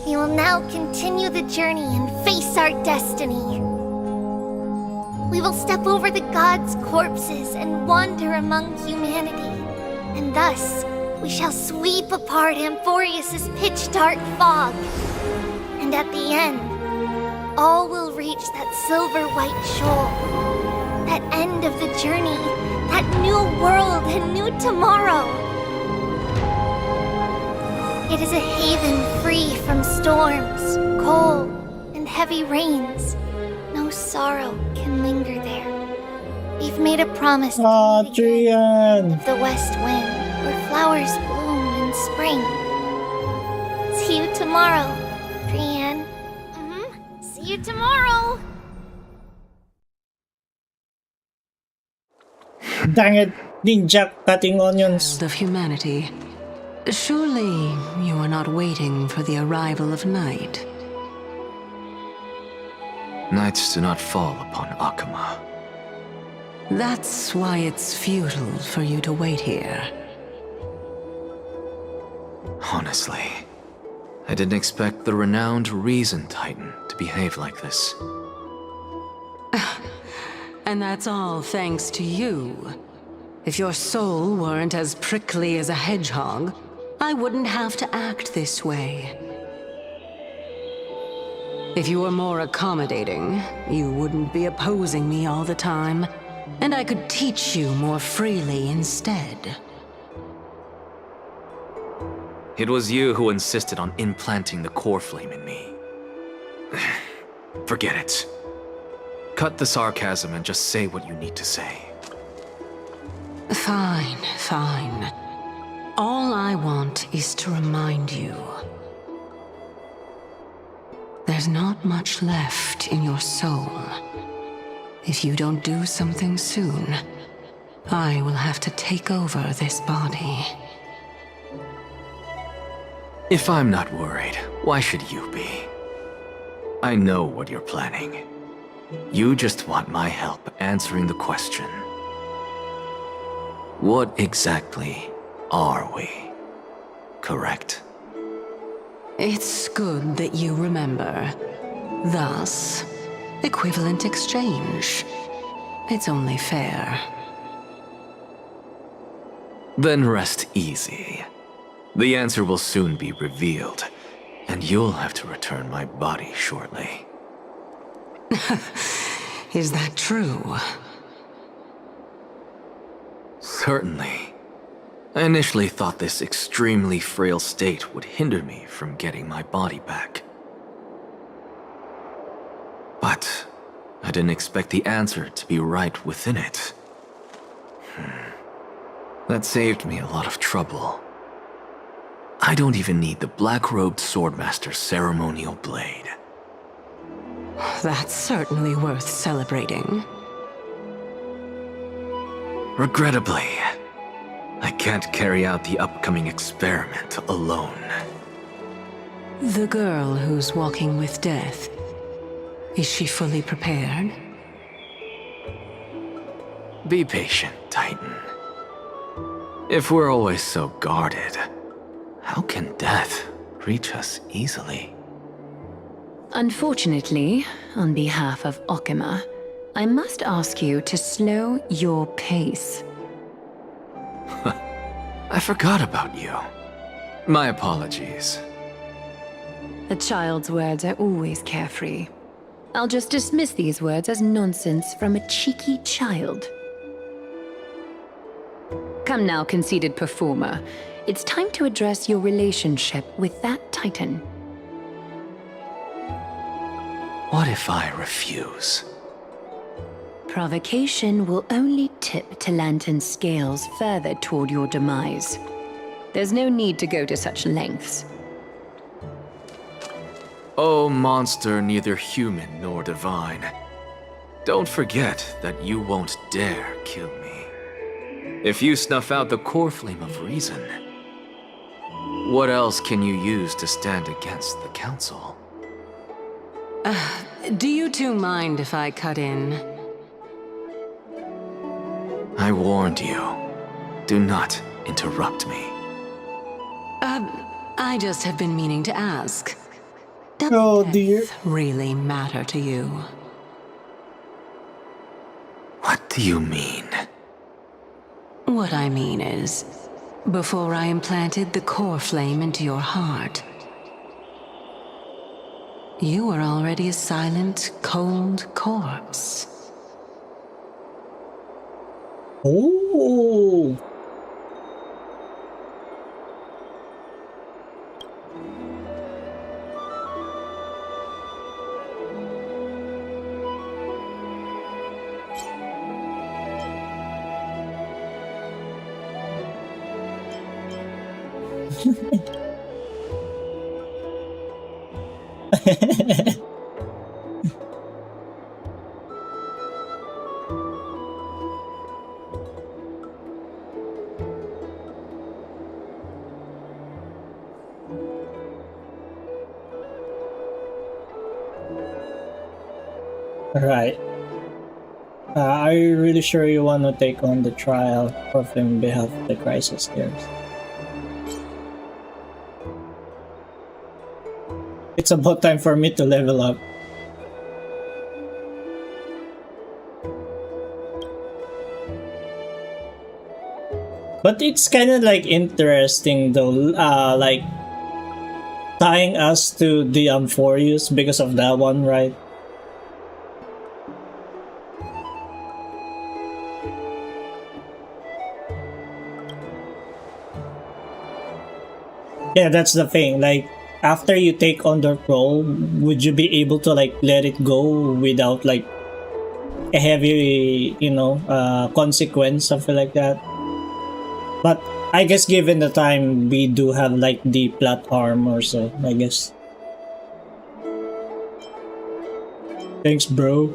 We will now continue the journey and face our destiny. We will step over the gods' corpses and wander among humanity, and thus we shall sweep apart Amphorius' pitch-dark fog. And at the end, all will reach that silver-white shoal, that end of the journey, that new world and new tomorrow. It is a haven free from storms, cold, and heavy rains. No sorrow can linger there. We've made a promise to meet again of the west wind, where flowers bloom in spring. See you tomorrow, Trian. See you tomorrow. Dang it, ninja cutting onions. Of humanity. Surely you are not waiting for the arrival of night. Nights do not fall upon Akama. That's why it's futile for you to wait here. Honestly, I didn't expect the renowned Reason Titan to behave like this. And that's all thanks to you. If your soul weren't as prickly as a hedgehog, I wouldn't have to act this way. If you were more accommodating, you wouldn't be opposing me all the time, and I could teach you more freely instead. It was you who insisted on implanting the core flame in me. Forget it. Cut the sarcasm and just say what you need to say. Fine, fine. All I want is to remind you. There's not much left in your soul. If you don't do something soon, I will have to take over this body. If I'm not worried, why should you be? I know what you're planning. You just want my help answering the question. What exactly are we? Correct? It's good that you remember. Thus, equivalent exchange. It's only fair. Then rest easy. The answer will soon be revealed, and you'll have to return my body shortly. Is that true? Certainly. I initially thought this extremely frail state would hinder me from getting my body back. But I didn't expect the answer to be right within it. That saved me a lot of trouble. I don't even need the black-robed swordmaster's ceremonial blade. That's certainly worth celebrating. Regrettably, I can't carry out the upcoming experiment alone. The girl who's walking with death, is she fully prepared? Be patient, Titan. If we're always so guarded, how can death reach us easily? Unfortunately, on behalf of Okima, I must ask you to slow your pace. I forgot about you. My apologies. A child's words are always carefree. I'll just dismiss these words as nonsense from a cheeky child. Come now, conceited performer. It's time to address your relationship with that Titan. What if I refuse? Provocation will only tip Talantan's scales further toward your demise. There's no need to go to such lengths. Oh, monster neither human nor divine. Don't forget that you won't dare kill me. If you snuff out the core flame of reason, what else can you use to stand against the Council? Do you two mind if I cut in? I warned you. Do not interrupt me. I just have been meaning to ask. Oh dear. Does death really matter to you? What do you mean? What I mean is, before I implanted the core flame into your heart, you were already a silent, cold corpse. Oh. Right. Are you really sure you want to take on the trial of on behalf of the crisis heirs? It's about time for me to level up. But it's kind of like interesting though, like tying us to the Amphorius because of that one, right? Yeah, that's the thing. Like, after you take on the role, would you be able to like let it go without like a heavy, you know, consequence, something like that? But I guess given the time, we do have like the plot armor, so I guess. Thanks, bro.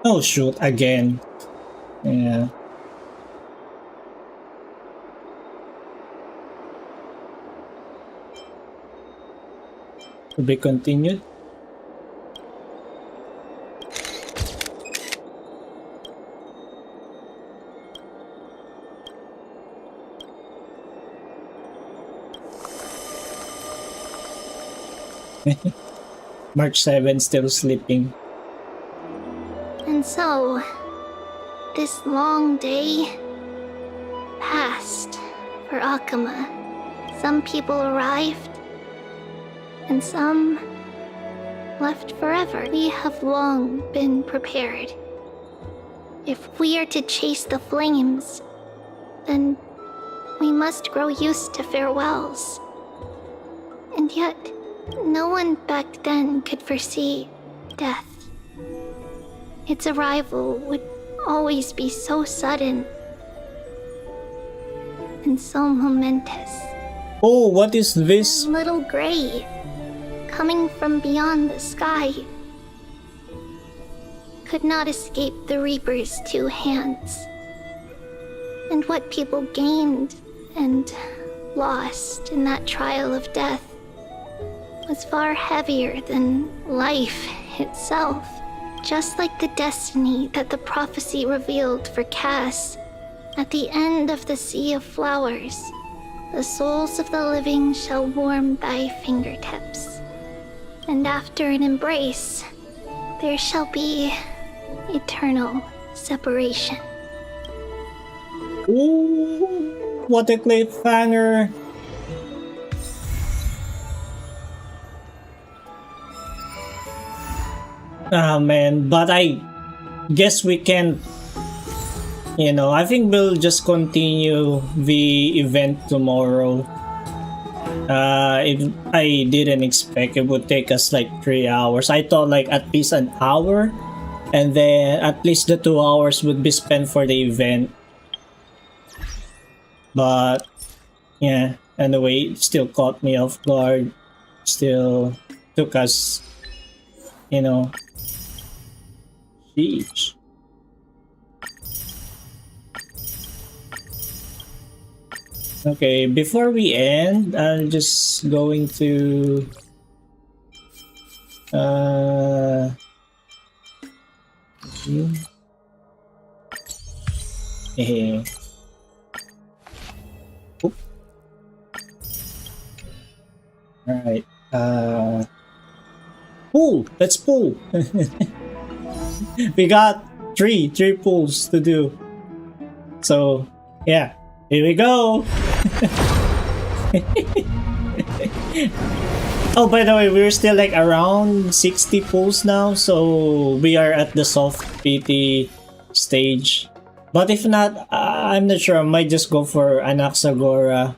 Oh shoot, again. Yeah. To be continued. March 7 still sleeping. And so, this long day passed for Akama. Some people arrived, and some left forever. We have long been prepared. If we are to chase the flames, then we must grow used to farewells. And yet, no one back then could foresee death. Its arrival would always be so sudden and so momentous. Oh, what is this? Little gray, coming from beyond the sky, could not escape the Reaper's two hands. And what people gained and lost in that trial of death was far heavier than life itself. Just like the destiny that the prophecy revealed for Cass, at the end of the Sea of Flowers, the souls of the living shall warm thy fingertips. And after an embrace, there shall be eternal separation. Ooh, what a cliffhanger! Ah man, but I guess we can't, you know, I think we'll just continue the event tomorrow. I didn't expect it would take us like 3 hours. I thought like at least an hour, and then at least the 2 hours would be spent for the event. But yeah, anyway, it still caught me off guard. Still took us, you know. Sheesh. Okay, before we end, I'm just going to Hey. Alright. Pull! Let's pull! We got three pulls to do. So, yeah. Here we go! Oh, by the way, we're still like around 60 pulls now, so we are at the soft PT stage. But if not, I'm not sure. I might just go for Anaxagora,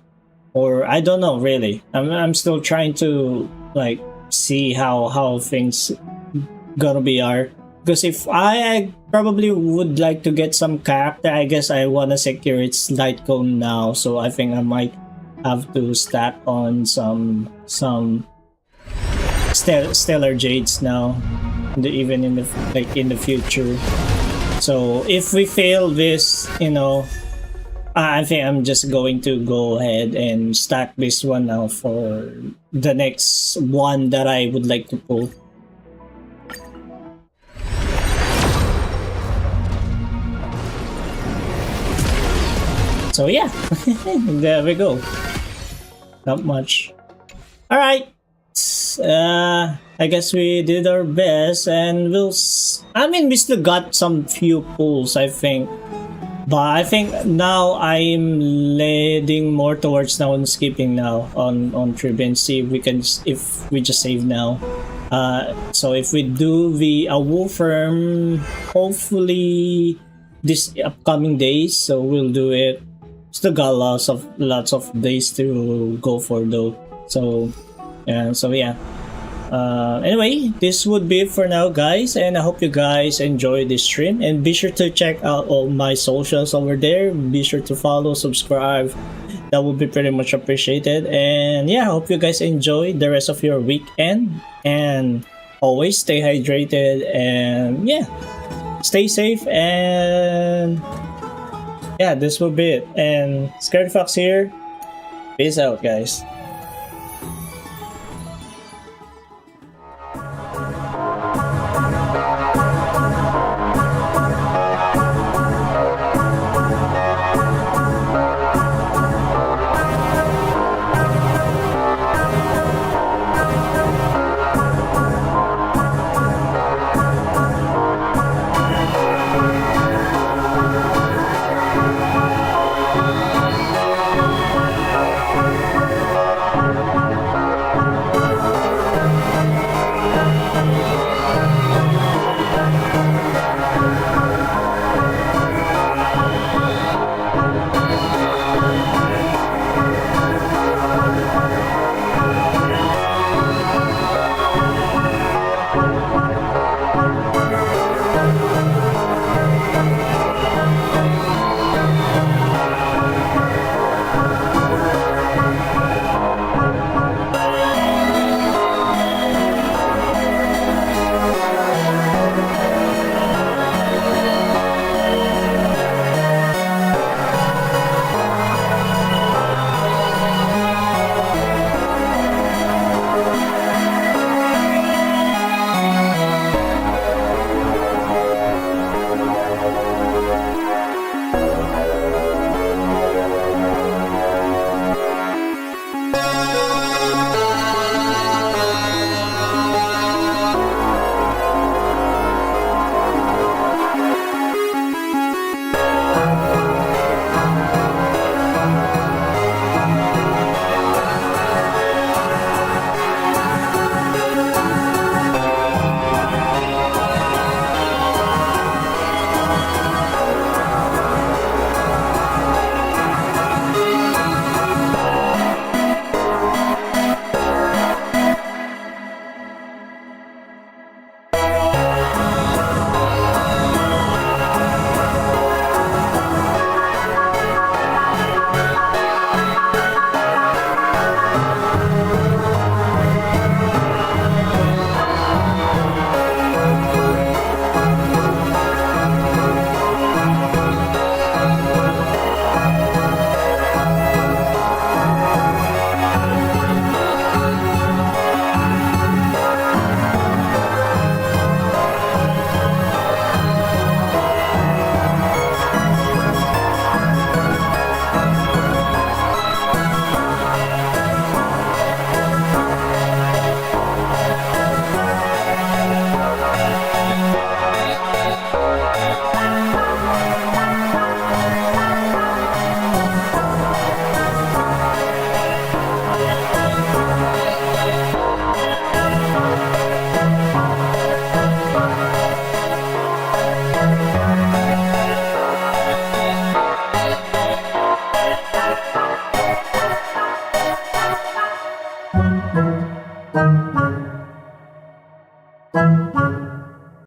or I don't know really. I'm still trying to like see how things gonna be are Because if I probably would like to get some character, I guess I want to secure its light cone now. So I think I might have to stack on some stellar jades now, even in the future. So if we fail this, you know, I think I'm just going to go ahead and stack this one now for the next one that I would like to pull. So yeah, there we go. Not much. All right. I guess we did our best, and I mean, we still got some few pulls, I think. But I think now I'm leading more towards now on skipping now on Trib and see if we just save now. So if we do the Awoo Firm, hopefully this upcoming days, so we'll do it. Still got lots of days to go for though. So yeah. Anyway, this would be it for now, guys, and I hope you guys enjoyed this stream, and be sure to check out all my socials over there. Be sure to follow, subscribe, that would be pretty much appreciated. And yeah, I hope you guys enjoy the rest of your weekend, and always stay hydrated, and yeah, stay safe. And yeah, this will be it, and SkerdyFox here. Peace out, guys.